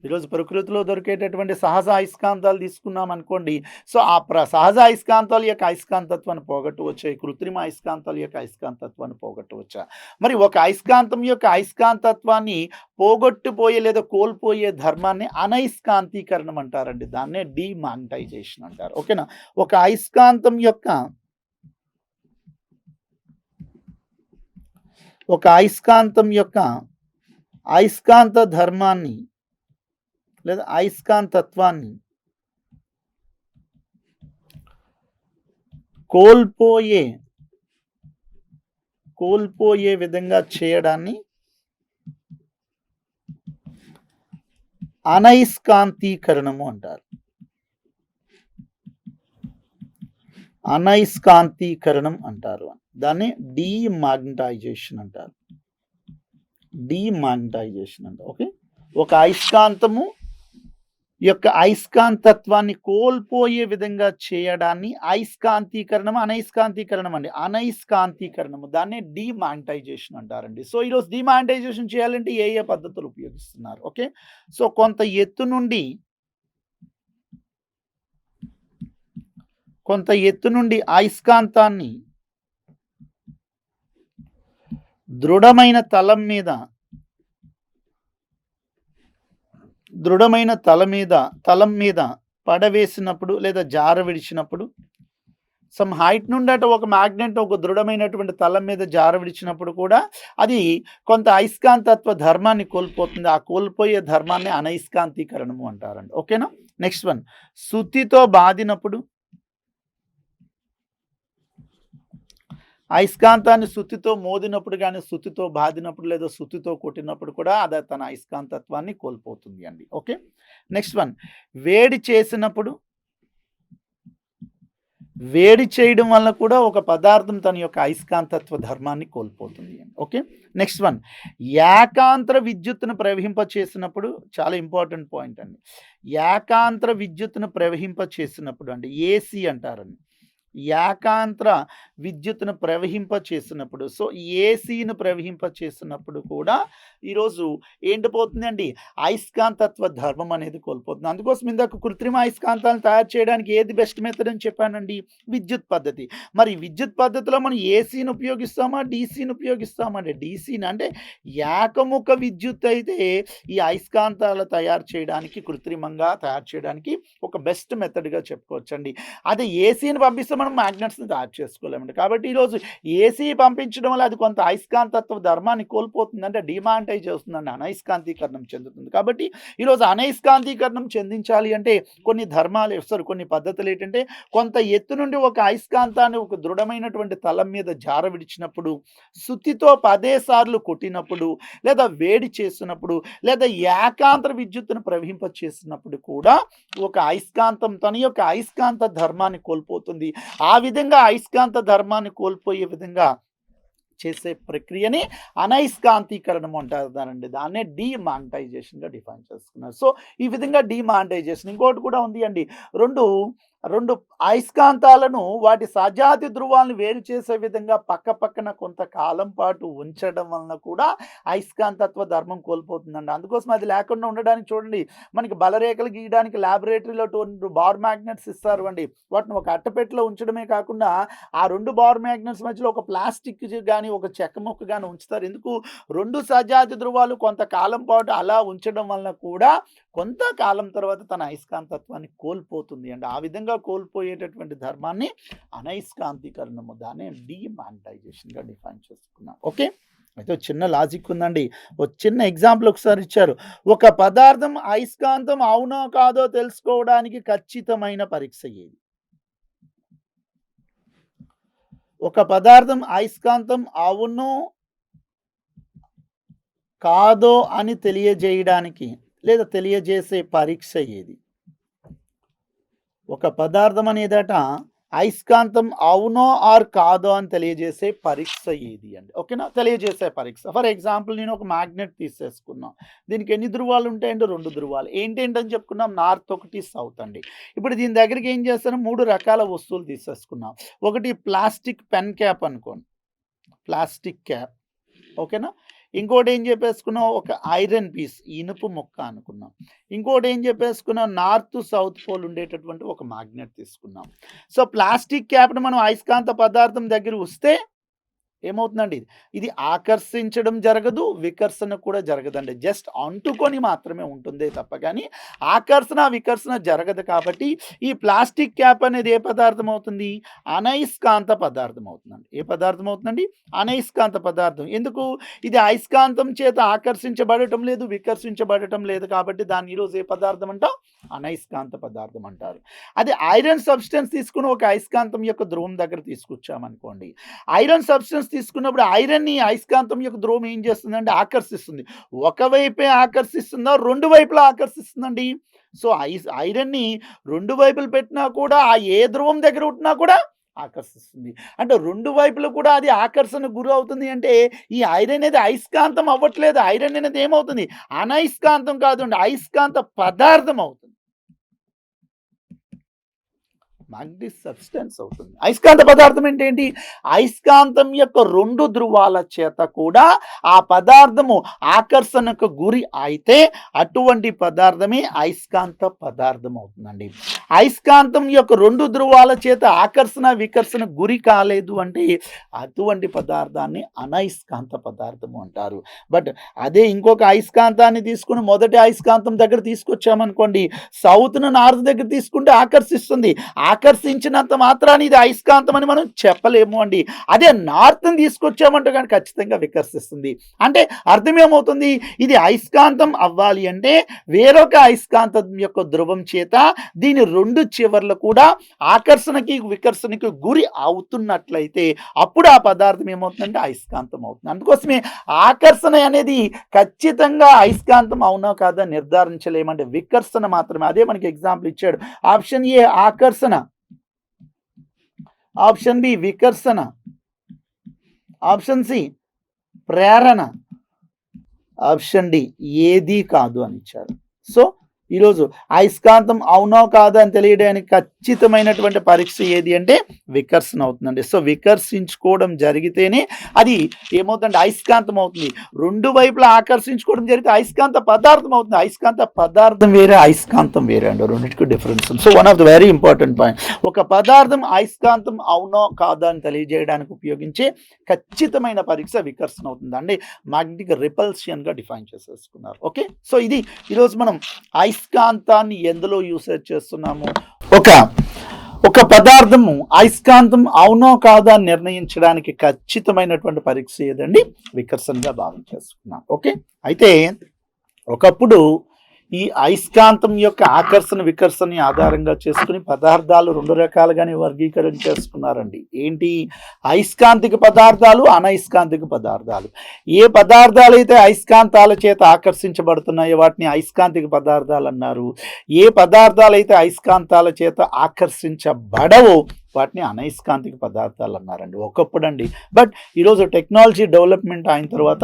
[SPEAKER 1] ఈరోజు ప్రకృతిలో దొరికేటటువంటి సహజ అయస్కాంతాలు తీసుకున్నాం అనుకోండి, సో ఆ సహజ అయస్కాంతాల యొక్క అయస్కాంతత్వాన్ని పోగొట్టవచ్చా? ఈ కృత్రిమ అయస్కాంతాల యొక్క అయస్కాంతత్వాన్ని పోగొట్టవచ్చా? మరి ఒక అయస్కాంతం యొక్క అయస్కాంతత్వాన్ని పోగొట్టుపోయే లేదా కోల్పోయే ధర్మాన్ని అనయస్కాంతీకరణం అంటారండి. దాన్నే డీమాగ్నటైజేషన్ అంటారు. ఓకేనా? ఒక అయస్కాంతం యొక్క అయస్కాంత ధర్మాన్ని లేదా అయస్కాంతత్వాన్ని కోల్పోయే విధంగా చేయడాన్ని అనయస్కాంతీకరణము అంటారు. అనయస్కాంతీకరణం అంటారు. దాన్ని డీమాగ్నటైజేషన్ అంటారు. ఓకే, ఒక అయస్కాంతము యొక్క అయస్కాంతత్వాన్ని కోల్పోయే విధంగా చేయడాన్ని అయస్కాంతీకరణం, అనయస్కాంతీకరణం అండి. అనయస్కాంతీకరణము దాన్ని డీమాగ్నటైజేషన్ అంటారండి. సో ఈరోజు డీమాగ్నటైజేషన్ చేయాలంటే ఏ పద్ధతులు ఉపయోగిస్తున్నారు? ఓకే, సో కొంత ఎత్తు నుండి అయస్కాంతాన్ని దృఢమైన తలం మీద పడవేసినప్పుడు లేదా జార విడిచినప్పుడు సమ్ హైట్ నుండి అటు ఒక మ్యాగ్నెట్ ఒక దృఢమైనటువంటి తలం మీద జార విడిచినప్పుడు కూడా అది కొంత అయస్కాంతత్వ ధర్మాన్ని కోల్పోతుంది. ఆ కోల్పోయే ధర్మాన్ని అనయస్కాంతీకరణము అంటారండి. ఓకేనా? నెక్స్ట్ వన్, సుత్తితో బాదినప్పుడు అయస్కాంతాన్ని సుత్తితో మోదినప్పుడు గాని, సుత్తితో బాదినప్పుడు లేదా సుత్తితో కొట్టినప్పుడు కూడా అది తన అయస్కాంతత్వాన్ని కోల్పోతుంది అండి. ఓకే. నెక్స్ట్ వన్, వేడి చేసినప్పుడు వేడి చేయడం వల్ల కూడా ఒక పదార్థం తన యొక్క అయస్కాంతత్వ ధర్మాన్ని కోల్పోతుంది. ఓకే. నెక్స్ట్ వన్, ఏకాంతర విద్యుత్తును ప్రవహింప చేసినప్పుడు చాలా ఇంపార్టెంట్ పాయింట్ అండి. ఏకాంతర విద్యుత్తును ప్రవహింప చేసినప్పుడు అండి ఏసీ అంటారండి. ఏకాంతర విద్యుత్తును ప్రవహింప చేసినప్పుడు సో ఏసీని ప్రవహింప చేసినప్పుడు కూడా ఈరోజు ఏంటి పోతుందండి, అయస్కాంతత్వ ధర్మం అనేది కోల్పోతుంది. అందుకోసం ఇందాక కృత్రిమ అయస్కాంతాలను తయారు చేయడానికి ఏది బెస్ట్ మెథడ్ అని చెప్పానండి, విద్యుత్ పద్ధతి. మరి విద్యుత్ పద్ధతిలో మనం ఏసీని ఉపయోగిస్తామా డీసీని ఉపయోగిస్తామండి? డీసీని అంటే ఏకముఖ విద్యుత్ అయితే ఈ అయస్కాంతాలు తయారు చేయడానికి కృత్రిమంగా తయారు చేయడానికి ఒక బెస్ట్ మెథడ్గా చెప్పుకోవచ్చండి. అదే ఏసీని పంపిస్తే మనం మ్యాగ్నెట్స్ని తయారు చేసుకోలేమండి. కాబట్టి ఈరోజు ఏసీ పంపించడం వల్ల అది కొంత అయస్కాంతత్వ ధర్మాన్ని కోల్పోతుంది, అంటే డిమాంటైజ్ చేస్తుందండి, అనయస్కాంతీకరణం చెందుతుంది. కాబట్టి ఈరోజు అనయస్కాంతీకరణం చెందించాలి అంటే కొన్ని ధర్మాలు కొన్ని పద్ధతులు ఏంటంటే, కొంత ఎత్తు నుండి ఒక అయస్కాంతాన్ని ఒక దృఢమైనటువంటి తలం మీద జార విడిచినప్పుడు, సుత్తితో 10 సార్లు కొట్టినప్పుడు, లేదా వేడి చేసినప్పుడు, లేదా ఏకాంతర విద్యుత్తును ప్రవహింప చేసినప్పుడు కూడా ఒక అయస్కాంతం తన యొక్క అయస్కాంత ధర్మాన్ని కోల్పోతుంది. ఆ విధంగా అయస్కాంత ధర్మాన్ని కోల్పోయే విధంగా చేసే ప్రక్రియని అనయస్కాంతీకరణం అంటారండి. దాన్నే డీమాగ్నటైజేషన్గా డిఫైన్ చేసుకున్నారు. సో ఈ విధంగా డీమాగ్నటైజేషన్. ఇంకోటి కూడా ఉంది అండి, రెండు అయస్కాంతాలను వాటి సజాతి ధృవాలను వేరు చేసే విధంగా పక్క పక్కన కొంతకాలం పాటు ఉంచడం వలన కూడా అయస్కాంతత్వ ధర్మం కోల్పోతుందండి. అందుకోసం అది లేకుండా ఉండడానికి చూడండి, మనకి బలరేఖలు గీయడానికి ల్యాబొరేటరీలో 2 బార్ మ్యాగ్నెట్స్ ఇస్తారు అండి. వాటిని ఒక అట్టపెట్టెలో ఉంచడమే కాకుండా ఆ 2 బార్ మ్యాగ్నెట్స్ మధ్యలో ఒక ప్లాస్టిక్ కానీ ఒక చెక్క ముక్క కానీ ఉంచుతారు. ఎందుకు? 2 సజాతి ధృవాలు కొంతకాలం పాటు అలా ఉంచడం వలన కూడా కొంతకాలం తర్వాత తన అయస్కాంతత్వాన్ని కోల్పోతుంది అండి. ఆ విధంగా కోల్పోయేటటువంటి ధర్మాన్ని అనయస్కాంతీకరణము, దాన్ని డీమాగ్నటైజేషన్గా డిఫైన్ చేసుకున్నాం. ఓకే. అయితే చిన్న లాజిక్ ఉందండి. ఒక చిన్న ఎగ్జాంపుల్ ఒకసారి ఇచ్చారు. ఒక పదార్థం అయస్కాంతం అవునో కాదో తెలుసుకోవడానికి ఖచ్చితమైన పరీక్ష ఏది? ఒక పదార్థం అయస్కాంతం అవునో కాదో అని తెలియజేయడానికి లేదా తెలియజేసే పరీక్ష ఏది? ఒక పదార్థం అనేదట అయస్కాంతం అవునో ఆర్ కాదో అని తెలియజేసే పరీక్ష ఏది అండి. ఓకేనా? తెలియజేసే పరీక్ష. ఫర్ ఎగ్జాంపుల్ నేను ఒక మ్యాగ్నెట్ తీసేసుకున్నాం. దీనికి ఎన్ని ధృవాలు ఉంటాయండి? 2 ధృవాలు. ఏంటేంటని చెప్పుకున్నాం? నార్త్ ఒకటి, సౌత్ అండి. ఇప్పుడు దీని దగ్గరికి ఏం చేస్తాను? 3 రకాల వస్తువులు తీసేసుకున్నాం. ఒకటి ప్లాస్టిక్ పెన్ క్యాప్ అనుకోండి, ప్లాస్టిక్ క్యాప్. ఓకేనా? ఇంకోటి ఏం చెప్పేసుకున్నాం? ఒక ఐరన్ పీస్, ఇనుపు ముక్క అనుకున్నాం. ఇంకోటి ఏం చెప్పేసుకున్నాం? నార్త్ సౌత్ పోల్ ఉండేటటువంటి ఒక మ్యాగ్నెట్ తీసుకున్నాం. సో ప్లాస్టిక్ క్యాప్ని మనం అయస్కాంత పదార్థం దగ్గర వస్తే ఏమవుతుందండి, ఇది ఆకర్షించడం జరగదు, వికర్షణ కూడా జరగదండి. జస్ట్ అంటుకొని మాత్రమే ఉంటుందే తప్ప కానీ ఆకర్షణ వికర్షణ జరగదు. కాబట్టి ఈ ప్లాస్టిక్ క్యాప్ అనేది ఏ పదార్థం అవుతుంది? అనయస్కాంత పదార్థం అవుతుందండి. ఏ పదార్థం అవుతుందండి? అనయస్కాంత పదార్థం. ఎందుకు? ఇది అయస్కాంతం చేత ఆకర్షించబడటం లేదు, వికర్షించబడటం లేదు. కాబట్టి దాన్ని ఈరోజు ఏ పదార్థం అంటాం? అనయస్కాంత పదార్థం అంటారు. అదే ఐరన్ సబ్స్టెన్స్ తీసుకుని ఒక అయస్కాంతం యొక్క ధ్రువం దగ్గర తీసుకొచ్చామనుకోండి, ఐరన్ సబ్స్టెన్స్ తీసుకున్నప్పుడు ఐరన్ని అయస్కాంతం యొక్క ధ్రువం ఏం చేస్తుందంటే ఆకర్షిస్తుంది. ఒకవైపే ఆకర్షిస్తుందా? 2 వైపులా ఆకర్షిస్తుందండి. సో ఐరన్ని 2 వైపులు పెట్టినా కూడా ఆ ఏ ధ్రువం దగ్గర ఉంటున్నా కూడా ఆకర్షిస్తుంది. అంటే 2 వైపులు కూడా అది ఆకర్షణకు గురి అవుతుంది. అంటే ఈ ఐరన్ అనేది అయస్కాంతం అవ్వట్లేదు. ఐరన్ అనేది ఏమవుతుంది? అనయస్కాంతం కాదండి, అయస్కాంత పదార్థం అవుతుంది. మ్యాగ్నెటిక్ సబ్స్టెన్స్ అవుతుంది. అయస్కాంత పదార్థం అంటే ఏంటి? అయస్కాంతం యొక్క 2 ధ్రువాల చేత కూడా ఆ పదార్థము ఆకర్షణకు గురి అయితే అటువంటి పదార్థమే అయస్కాంత పదార్థం అవుతుందండి. అయస్కాంతం యొక్క 2 ధ్రువాల చేత ఆకర్షణ, వికర్షణ గురి కాలేదు అంటే అటువంటి పదార్థాన్ని అనయస్కాంత పదార్థము అంటారు. బట్ అదే ఇంకొక అయస్కాంతాన్ని తీసుకొని మొదటి అయస్కాంతం దగ్గర తీసుకొచ్చామనుకోండి, సౌత్‌ను నార్త్ దగ్గర తీసుకుంటే ఆకర్షిస్తుంది. ఆకర్షించినంత మాత్రాన ఇది అయస్కాంతం అని మనం చెప్పలేము అండి. అదే నార్త్‌ని తీసుకొచ్చామంటే గనుక ఖచ్చితంగా వికర్షిస్తుంది. అంటే అర్థం ఏమవుతుంది? ఇది అయస్కాంతం అవ్వాలి అంటే వేరొక అయస్కాంతం యొక్క ధ్రువం చేత దీని 2 చివర్లు కూడా ఆకర్షణకి, వికర్షణకి గురి అవుతున్నట్లయితే అప్పుడు ఆ పదార్థం ఏమవుతుందంటే అయస్కాంతం అవుతుంది. అందుకోసమే ఆకర్షణ అనేది ఖచ్చితంగా అయస్కాంతం అవునా కాదా నిర్ధారించలేమంటే వికర్షణ మాత్రమే. అదే మనకి ఎగ్జాంపుల్ ఇచ్చాడు. ఆప్షన్ ఏ ఆకర్షణ, ఆప్షన్ బి వికర్షణ, ఆప్షన్ సి ప్రేరణ, ఆప్షన్ డి ఏది కాదు అని ఇచ్చారు. సో ఈరోజు అయస్కాంతం అవునో కాదో అని తెలియడానికి ఖచ్చితమైనటువంటి పరీక్ష ఏది అంటే వికర్షణ అవుతుందండి. సో వికర్షించుకోవడం జరిగితేనే అది ఏమవుతుందంటే అయస్కాంతం అవుతుంది. 2 వైపులా ఆకర్షించుకోవడం జరిగితే అయస్కాంత పదార్థం అవుతుంది. అయస్కాంత పదార్థం వేరే, అయస్కాంతం వేరే అండి. రెండింటికి డిఫరెన్స్ ఉంది. So one of the very important point. ఒక పదార్థం అయస్కాంతం అవునో కాదో అని తెలియజేయడానికి ఉపయోగించే ఖచ్చితమైన పరీక్ష వికర్షణ అవుతుంది అండి. మ్యాగ్నెటిక్ రిపల్షన్గా డిఫైన్ చేసేసుకున్నారు. ఓకే, సో ఇది ఈరోజు మనం అయస్కాంతాన్ని ఎందులో యూసేజ్ చేస్తున్నాము? ఒక పదార్థము అయస్కాంతం అవునో కాదా అని నిర్ణయించడానికి ఖచ్చితమైనటువంటి పరీక్ష ఏదండి? వికర్షణగా భావించేసుకున్నాం. ఓకే, అయితే ఒకప్పుడు ఈ అయస్కాంతం యొక్క ఆకర్షణ, వికర్షణ ఆధారంగా చేసుకుని పదార్థాలు 2 రకాలుగానే వర్గీకరణ చేసుకున్నారండి. ఏంటి? అయస్కాంతిక పదార్థాలు, అనయస్కాంతిక పదార్థాలు. ఏ పదార్థాలు అయితే అయస్కాంతాల చేత ఆకర్షించబడుతున్నాయో వాటిని అయస్కాంతిక పదార్థాలు అన్నారు. ఏ పదార్థాలు అయితే అయస్కాంతాల చేత ఆకర్షించబడవో వాటిని అనయస్కాంతిక పదార్థాలు అన్నారండి ఒకప్పుడు అండి. బట్ ఈరోజు టెక్నాలజీ డెవలప్మెంట్ అయిన తర్వాత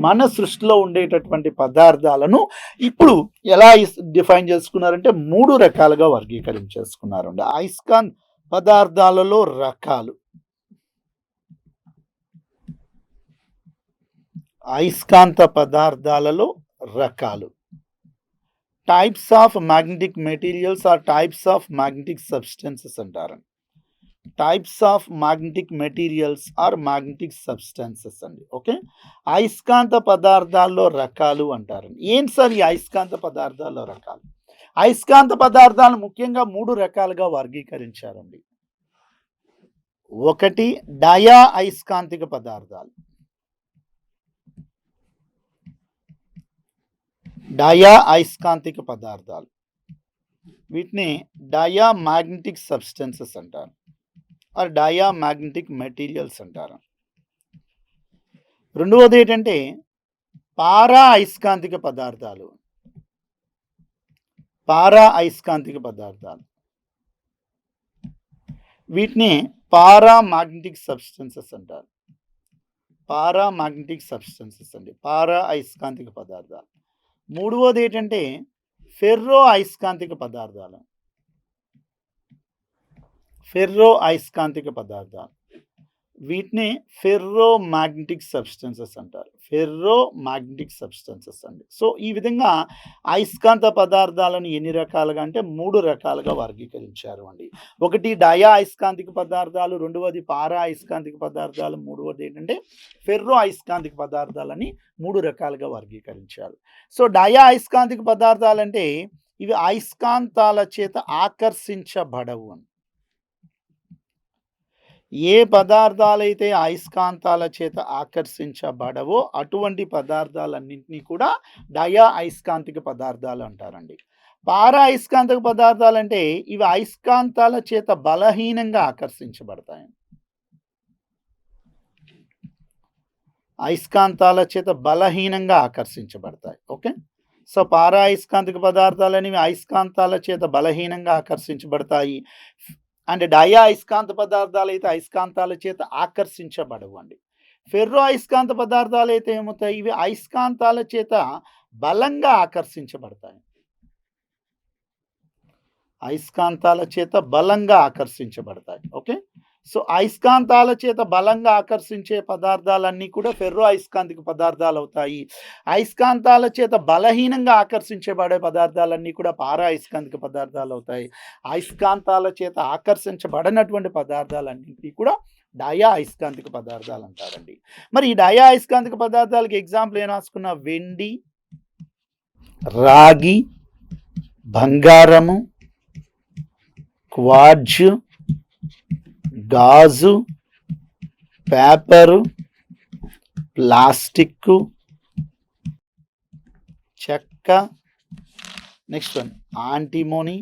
[SPEAKER 1] మన సృష్టిలో ఉండేటటువంటి పదార్థాలను ఇప్పుడు ఎలా డిఫైన్ చేసుకున్నారంటే 3 రకాలుగా వర్గీకరించేసుకున్నారండి. అయస్కాంత పదార్థాలలో రకాలు, అయస్కాంత పదార్థాలలో రకాలు, types of magnetic materials or types of magnetic substances అంటారండి. Types of magnetic materials or magnetic substances అండి. ఓకే, అయస్కాంత పదార్థాల్లో రకాలు అంటారండి. ఏంటి సార్ ఈ అయస్కాంత పదార్థాల్లో రకాలు? అయస్కాంత పదార్థాలు ముఖ్యంగా 3 రకాలుగా వర్గీకరించారండి. ఒకటి డయా అయస్కాంతిక పదార్థాలు, డయా అయస్కాంతిక పదార్థాలు, వీటిని డయా మ్యాగ్నెటిక్ సబ్స్టెన్సెస్ అంటారు ఆర్ డయా మ్యాగ్నెటిక్ మెటీరియల్స్ అంటారు. రెండవది ఏంటంటే పారా అయస్కాంతిక పదార్థాలు, పారా అయస్కాంతిక పదార్థాలు, వీటిని పారా మ్యాగ్నెటిక్ సబ్స్టెన్సెస్ అంటారు. పారా మ్యాగ్నెటిక్ సబ్స్టెన్సెస్ అండి, పారా అయస్కాంతిక పదార్థాలు. మూడవది ఏంటంటే ఫెర్రో అయస్కాంతిక పదార్థాలు, ఫెర్రో అయస్కాంతిక పదార్థాలు, వీటిని ఫెర్రో మ్యాగ్నెటిక్ సబ్స్టెన్సెస్ అంటారు. ఫెర్రో మ్యాగ్నెటిక్ సబ్స్టెన్సెస్ అండి. సో ఈ విధంగా అయస్కాంత పదార్థాలను ఎన్ని రకాలుగా అంటే 3 రకాలుగా వర్గీకరించారు అండి. ఒకటి డయా అయస్కాంతిక పదార్థాలు, రెండవది పారా అయస్కాంతిక పదార్థాలు, మూడవది ఏంటంటే ఫెర్రో అయస్కాంతిక పదార్థాలని 3 రకాలుగా వర్గీకరించారు. సో డయా అయస్కాంతిక పదార్థాలు అంటే ఇవి అయస్కాంతాల చేత ఆకర్షించబడవు అని. ఏ పదార్థాలైతే అయస్కాంతాల చేత ఆకర్షించబడవో అటువంటి పదార్థాలన్నింటినీ కూడా డయా అయస్కాంతిక పదార్థాలు అంటారండి. పారా అయస్కాంతిక పదార్థాలు అంటే ఇవి అయస్కాంతాల చేత బలహీనంగా ఆకర్షించబడతాయి. అయస్కాంతాల చేత బలహీనంగా ఆకర్షించబడతాయి. ఓకే, సో పారా అయస్కాంతిక పదార్థాలు అనేవి అయస్కాంతాల చేత బలహీనంగా ఆకర్షించబడతాయి. అండ్ డయా అయస్కాంత పదార్థాలు అయితే అయస్కాంతాల చేత ఆకర్షించబడవు అండి. ఫెర్రో అయస్కాంత పదార్థాలు అయితే ఏమవుతాయి? ఇవి అయస్కాంతాల చేత బలంగా ఆకర్షించబడతాయి. అయస్కాంతాల చేత బలంగా ఆకర్షించబడతాయి. ఓకే. సో అయస్కాంతాల చేత బలంగా ఆకర్షించే పదార్థాలన్నీ కూడా ఫెర్రో అయస్కాంతిక పదార్థాలు అవుతాయి. అయస్కాంతాల చేత బలహీనంగా ఆకర్షించబడే పదార్థాలన్నీ కూడా పారా అయస్కాంతిక పదార్థాలు అవుతాయి. అయస్కాంతాల చేత ఆకర్షించబడనటువంటి పదార్థాలన్నింటినీ కూడా డయా అయస్కాంతిక పదార్థాలు అంటారండి. మరి ఈ డయా అయస్కాంతిక పదార్థాలకి ఎగ్జాంపుల్ ఏం రాసుకున్నా? వెండి, రాగి, బంగారము, క్వార్ట్జ్, గాజు, పేపరు, ప్లాస్టిక్, చెక్క, next one antimony,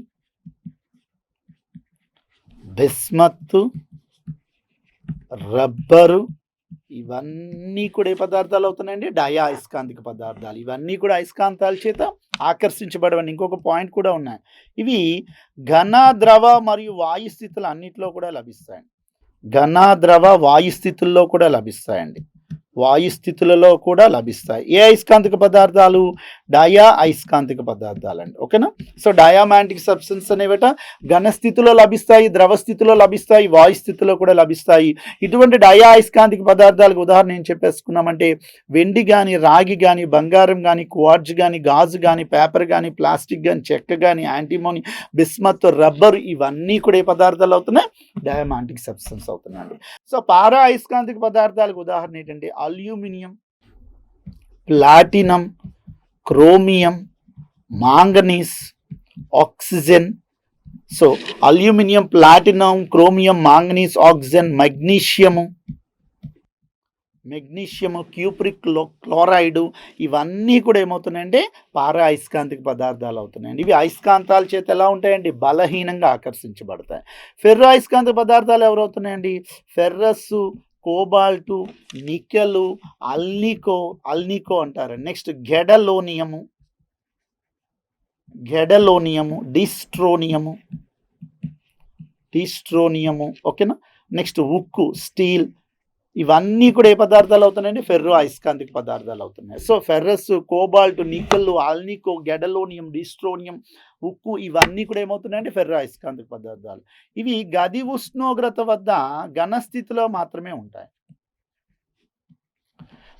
[SPEAKER 1] bismuth, rubber, ఇవన్నీ కూడా ఏ పదార్థాలు అవుతున్నాయండి? డయా అయస్కాంతిక పదార్థాలు. ఇవన్నీ కూడా అయస్కాంతాల చేత ఆకర్షించబడవండి. ఇంకొక పాయింట్ కూడా ఉన్నాయి. ఇవి ఘన, ద్రవ మరియు వాయు స్థితులు అన్నిటిలో కూడా లభిస్తాయండి. ఘన, ద్రవ, వాయు స్థితుల్లో కూడా లభిస్తాయండి. వాయు స్థితులలో కూడా లభిస్తాయి. ఏ అయస్కాంతిక పదార్థాలు? డయా అయస్కాంతిక పదార్థాలండి. ఓకేనా? సో డయామాంటిక్ సబ్స్టెన్స్ అనేవట ఘన స్థితిలో లభిస్తాయి, ద్రవ స్థితిలో లభిస్తాయి, వాయు స్థితిలో కూడా లభిస్తాయి. ఇటువంటి డయా అయస్కాంతిక పదార్థాలకు ఉదాహరణ ఏం చెప్పేసుకున్నామంటే వెండి కానీ, రాగి కానీ, బంగారం కానీ, క్వార్ట్జ్ కానీ, గాజు కానీ, పేపర్ కానీ, ప్లాస్టిక్ కానీ, చెక్క కానీ, యాంటిమోనీ, బిస్మత్, రబ్బర్, ఇవన్నీ కూడా ఏ పదార్థాలు అవుతున్నాయి? డయామాంటిక్ సబ్స్టెన్స్ అవుతున్నాయండి. సో పారా అయస్కాంతిక పదార్థాలకు ఉదాహరణ ఏంటంటే aluminium, platinum, chromium, manganese, oxygen. So aluminium, platinum, chromium, manganese, oxygen, magnesium, cupric chloride, ఇవన్నీ కూడా ఏమవుతున్నాయంటే పారా అయస్కాంతిక పదార్థాలు అవుతున్నాయండి. ఇవి అయస్కాంతాల చేత ఎలా ఉంటాయండి? బలహీనంగా ఆకర్షించబడతాయి. ఫెర్రో అయస్కాంతిక పదార్థాలు ఎవరవుతున్నాయండి? ఫెర్రస్, కోబాల్టు, నికెలు, అల్నికో అంటారు. నెక్స్ట్ గెడలోనియము, డిస్ట్రోనియము, ఓకేనా? నెక్స్ట్ ఉక్కు, స్టీల్, ఇవన్నీ కూడా ఏ పదార్థాలు అవుతున్నాయండి? ఫెర్రో అయస్కాంతిక పదార్థాలు అవుతున్నాయి. So ferrous, cobalt, nickel, alnico, gadolinium, డిస్ట్రోనియం, ఉక్కు, ఇవన్నీ కూడా ఏమవుతున్నాయంటే ఫెర్రో అయస్కాంతిక పదార్థాలు. ఇవి గది ఉష్ణోగ్రత వద్ద ఘన స్థితిలో మాత్రమే ఉంటాయి.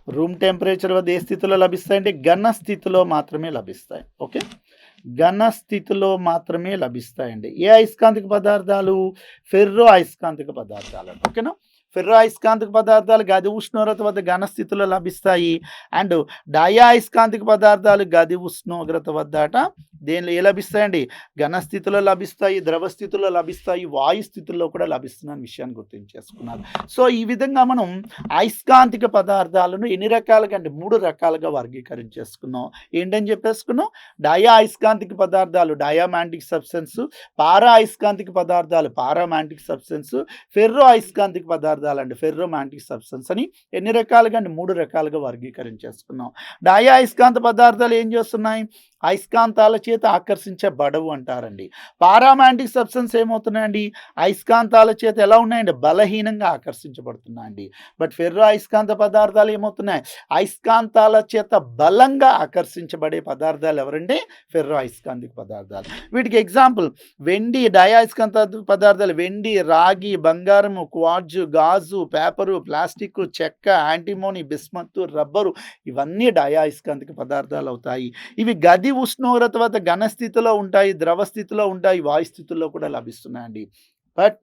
[SPEAKER 1] రూమ్ టెంపరేచర్ వద్ద ఏ స్థితిలో లభిస్తాయంటే ఘన స్థితిలో మాత్రమే లభిస్తాయి. ఓకే, ఘన స్థితిలో మాత్రమే లభిస్తాయండి. ఏ అయస్కాంతిక పదార్థాలు? ఫెర్రో అయస్కాంతిక పదార్థాలు. ఓకేనా? ఫెర్రో అయస్కాంతిక పదార్థాలు గది ఉష్ణోగ్రత వద్ద ఘన స్థితిలో లభిస్తాయి. అండ్ డయా అయస్కాంతిక పదార్థాలు గది ఉష్ణోగ్రత వద్ద దేనిలో ఏ లభిస్తాయండి? ఘన స్థితిలో లభిస్తాయి, ద్రవ స్థితిలో లభిస్తాయి, వాయు స్థితిలో కూడా లభిస్తున్న విషయాన్ని గుర్తించేసుకున్నారు. సో ఈ విధంగా మనం అయస్కాంతిక పదార్థాలను ఎన్ని రకాలుగా అంటే 3 రకాలుగా వర్గీకరించేసుకున్నాం. ఏంటని చెప్పేసుకున్నాం? డయా అయస్కాంతిక పదార్థాలు డయామాంటిక్ సబ్స్టెన్స్, పారా అయస్కాంతిక పదార్థాలు పారామాంటిక్ సబ్స్టెన్స్, ఫెర్రో అయస్కాంతిక పదార్థాలు అండి ఫెర్రోమాంటిక్ సబ్స్టెన్స్ అని ఎన్ని రకాలుగా అంటే 3 రకాలుగా వర్గీకరించేసుకున్నాం. డయా అయస్కాంత పదార్థాలు ఏం చేస్తున్నాయి? అయస్కాంతాల చేత ఆకర్షించబడవు అంటారండి. పారామాంటిక్ సబ్స్టెన్స్ ఏమవుతున్నాయండి? అయస్కాంతాల చేత ఎలా ఉన్నాయండి? బలహీనంగా ఆకర్షించబడుతున్నాయండి. బట్ ఫెర్రో అయస్కాంత పదార్థాలు ఏమవుతున్నాయి? అయస్కాంతాల చేత బలంగా ఆకర్షించబడే పదార్థాలు ఎవరండి? ఫెర్రో అయస్కాంతిక పదార్థాలు. వీటికి ఎగ్జాంపుల్ వెండి, డయా అయస్కాంత పదార్థాలు వెండి, రాగి, బంగారము, క్వార్ట్జ్, గాజు, పేపరు, ప్లాస్టిక్, చెక్క, యాంటిమోనీ, బిస్మత్, రబ్బరు, ఇవన్నీ డయా అయస్కాంతిక పదార్థాలు అవుతాయి. ఇవి గది ఉష్ణోగ్రత వద్ద ఘన స్థితిలో ఉంటాయి, ద్రవ స్థితిలో ఉంటాయి, వాయు స్థితుల్లో కూడా లభిస్తున్నాయండి. బట్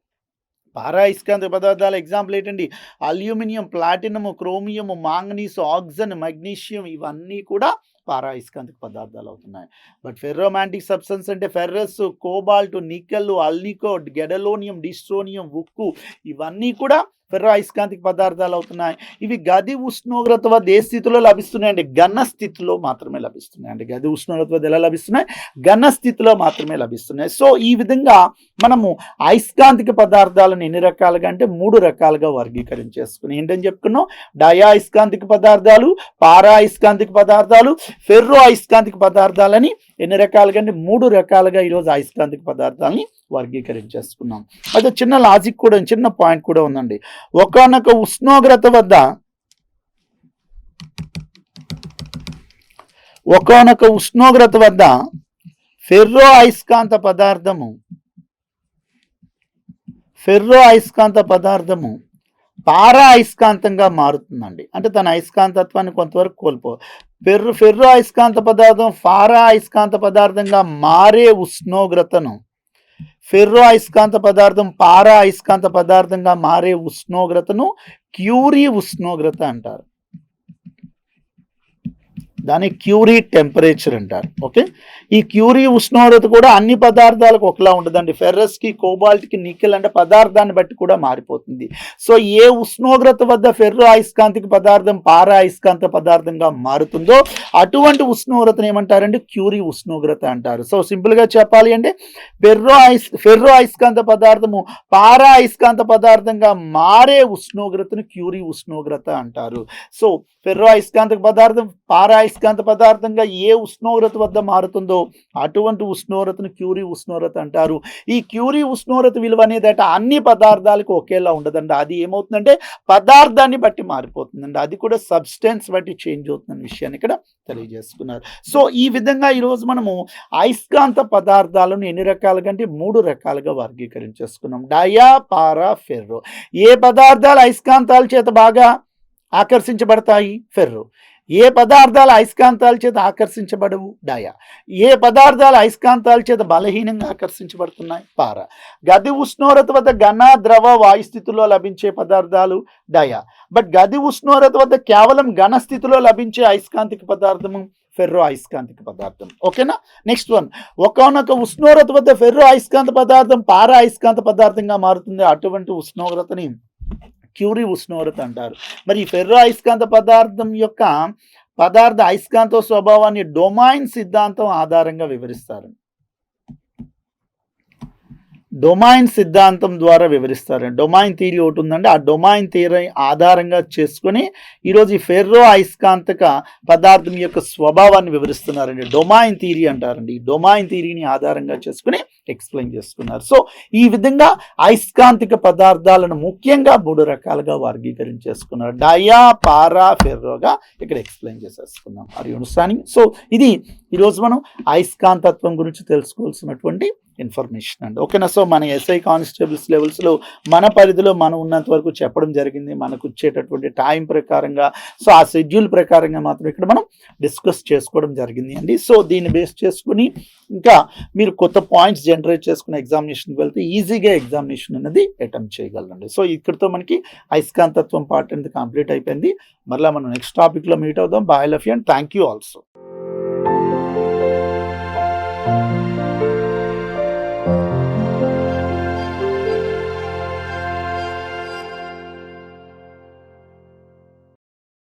[SPEAKER 1] పారా అయస్కాంతిక పదార్థాల ఎగ్జాంపుల్ ఏంటండి? Aluminium, platinum, chromium, manganese, oxygen, magnesium, ఇవన్నీ కూడా పారా అయస్కాంతిక పదార్థాలు అవుతున్నాయి. బట్ ఫెర్రోమాంటిక్ సబ్స్టెన్స్ అంటే ferrous, cobalt, nickel, alnico, gadolinium, డిస్ట్రోనియం, ఉక్కు, ఇవన్నీ కూడా ఫెర్రో అయస్కాంతిక పదార్థాలు అవుతున్నాయి. ఇవి గది ఉష్ణోగ్రత వద్ద ఏ స్థితిలో లభిస్తున్నాయండి? ఘన స్థితిలో మాత్రమే లభిస్తున్నాయండి. గది ఉష్ణోగ్రత వద్ద ఎలా లభిస్తున్నాయి? ఘన స్థితిలో మాత్రమే లభిస్తున్నాయి. సో ఈ విధంగా మనము అయస్కాంతిక పదార్థాలను ఎన్ని రకాలుగా అంటే 3 రకాలుగా వర్గీకరించేసుకుని ఏంటని చెప్పుకున్నాం? డయా అయస్కాంతిక పదార్థాలు, పారా అయస్కాంతిక పదార్థాలు, ఫెర్రో అయస్కాంతిక పదార్థాలని ఎన్ని రకాలుగా అంటే 3 రకాలుగా ఈరోజు అయస్కాంతిక పదార్థాలని వర్గీకరించేసుకున్నాం. అయితే చిన్న లాజిక్ కూడా, చిన్న పాయింట్ కూడా ఉందండి. ఒకానొక ఉష్ణోగ్రత వద్ద ఫెర్రో అయస్కాంత పదార్థము పారా అయస్కాంతంగా మారుతుందండి. అంటే తన అయస్కాంతత్వాన్ని కొంతవరకు ఫెర్రో అయస్కాంత పదార్థం పారా అయస్కాంత పదార్థంగా మారే ఉష్ణోగ్రతను పారా అయస్కాంత పదార్థంగా మారే ఉష్ణోగ్రతను క్యూరీ ఉష్ణోగ్రత అంటారు. దాన్ని క్యూరీ టెంపరేచర్ అంటారు. ఓకే, ఈ క్యూరీ ఉష్ణోగ్రత కూడా అన్ని పదార్థాలకు ఒకలా ఉండదండి. ఫెర్రస్కి, కోబాల్ట్కి, నికెల్ అంటే పదార్థాన్ని బట్టి కూడా మారిపోతుంది. సో ఏ ఉష్ణోగ్రత వద్ద ఫెర్రో అయస్కాంతిక పదార్థం పారా అయస్కాంత పదార్థంగా మారుతుందో అటువంటి ఉష్ణోగ్రతను ఏమంటారంటే క్యూరీ ఉష్ణోగ్రత అంటారు. సో సింపుల్గా చెప్పాలి అంటే ఫెర్రో అయస్కాంత పదార్థము పారా అయస్కాంత పదార్థంగా మారే ఉష్ణోగ్రతను క్యూరీ ఉష్ణోగ్రత అంటారు. సో ఫెర్రో అయస్కాంత పదార్థం పారా అయస్కాంత పదార్థంగా ఏ ఉష్ణోగ్రత వద్ద మారుతుందో అటువంటి ఉష్ణోగ్రతను క్యూరీ ఉష్ణోగ్రత అంటారు. ఈ క్యూరీ ఉష్ణోగ్రత విలువ అనేది అన్ని పదార్థాలకు ఒకేలా ఉండదండి. అది ఏమవుతుందంటే పదార్థాన్ని బట్టి మారిపోతుందండి. అది కూడా సబ్స్టెన్స్ బట్టి చేంజ్ అవుతుందన్న విషయాన్ని ఇక్కడ తెలియజేసుకున్నారు. సో ఈ విధంగా ఈరోజు మనము అయస్కాంత పదార్థాలను ఎన్ని రకాలుగా అంటే 3 రకాలుగా వర్గీకరించేసుకున్నాం. డయా, పారా, ఫెర్రో. ఏ పదార్థాలు అయస్కాంతాల చేత బాగా ఆకర్షించబడతాయి? ఫెర్రో. ఏ పదార్థాలు అయస్కాంతాల చేత ఆకర్షించబడవు? డయా. ఏ పదార్థాలు అయస్కాంతాల చేత బలహీనంగా ఆకర్షించబడుతున్నాయి? పారా. గది ఉష్ణోగ్రత వద్ద ఘన, ద్రవ, వాయు స్థితిలో లభించే పదార్థాలు డయా. బట్ గది ఉష్ణోగ్రత వద్ద కేవలం ఘన స్థితిలో లభించే అయస్కాంతిక పదార్థము ఫెర్రో అయస్కాంతిక పదార్థం. ఓకేనా? నెక్స్ట్ వన్, ఒకనొక ఉష్ణోగ్రత వద్ద ఫెర్రో అయస్కాంత పదార్థం పారా అయస్కాంత పదార్థంగా మారుతుంది. అటువంటి ఉష్ణోగ్రతని క్యూరీ ఉష్ణోగ్రత అంటారు. మరి ఈ ఫెర్రో అయస్కాంత పదార్థం యొక్క అయస్కాంత స్వభావాన్ని డొమైన్ సిద్ధాంతం ఆధారంగా వివరిస్తారు. డొమైన్ సిద్ధాంతం ద్వారా వివరిస్తారు. డొమైన్ థియరీ ఒకటి ఉందండి. ఆ డొమైన్ థియరీ ఆధారంగా చేసుకుని ఈరోజు ఈ ఫెర్రో అయస్కాంతక పదార్థం యొక్క స్వభావాన్ని వివరిస్తున్నారండి. డొమైన్ థియరీ అంటారండి. ఈ డొమైన్ థియరీని ఆధారంగా చేసుకుని ఎక్స్ప్లెయిన్ చేసుకున్నారు. సో ఈ విధంగా అయస్కాంతిక పదార్థాలను ముఖ్యంగా 3 రకాలుగా వర్గీకరించేసుకున్నారు. డయా, పారా, ఫెర్రోగా ఇక్కడ ఎక్స్ప్లెయిన్ చేసేసుకున్నాం. Are you understanding? సో ఇది ఈరోజు మనం అయస్కాంతత్వం గురించి తెలుసుకోవాల్సినటువంటి ఇన్ఫర్మేషన్ అండి. ఓకేనా? సో మన ఎస్ఐ కానిస్టేబుల్స్ లెవెల్స్లో మన పరిధిలో మనం ఉన్నంత వరకు చెప్పడం జరిగింది. మనకు వచ్చేటటువంటి టైం ప్రకారంగా, సో ఆ షెడ్యూల్ ప్రకారంగా మాత్రం ఇక్కడ మనం డిస్కస్ చేసుకోవడం జరిగింది అండి. సో దీన్ని బేస్ చేసుకుని ఇంకా మీరు కొత్త పాయింట్స్ జనరేట్ చేసుకుని ఎగ్జామినేషన్కి వెళ్తే ఈజీగా ఎగ్జామినేషన్ అనేది అటెంప్ట్ చేయగలరండి. సో ఇక్కడితో మనకి అయస్కాంతత్వం పార్ట్ అనేది కంప్లీట్ అయిపోయింది. మరలా మనం నెక్స్ట్ టాపిక్లో మీట్ అవుదాం. By love you and thank you also.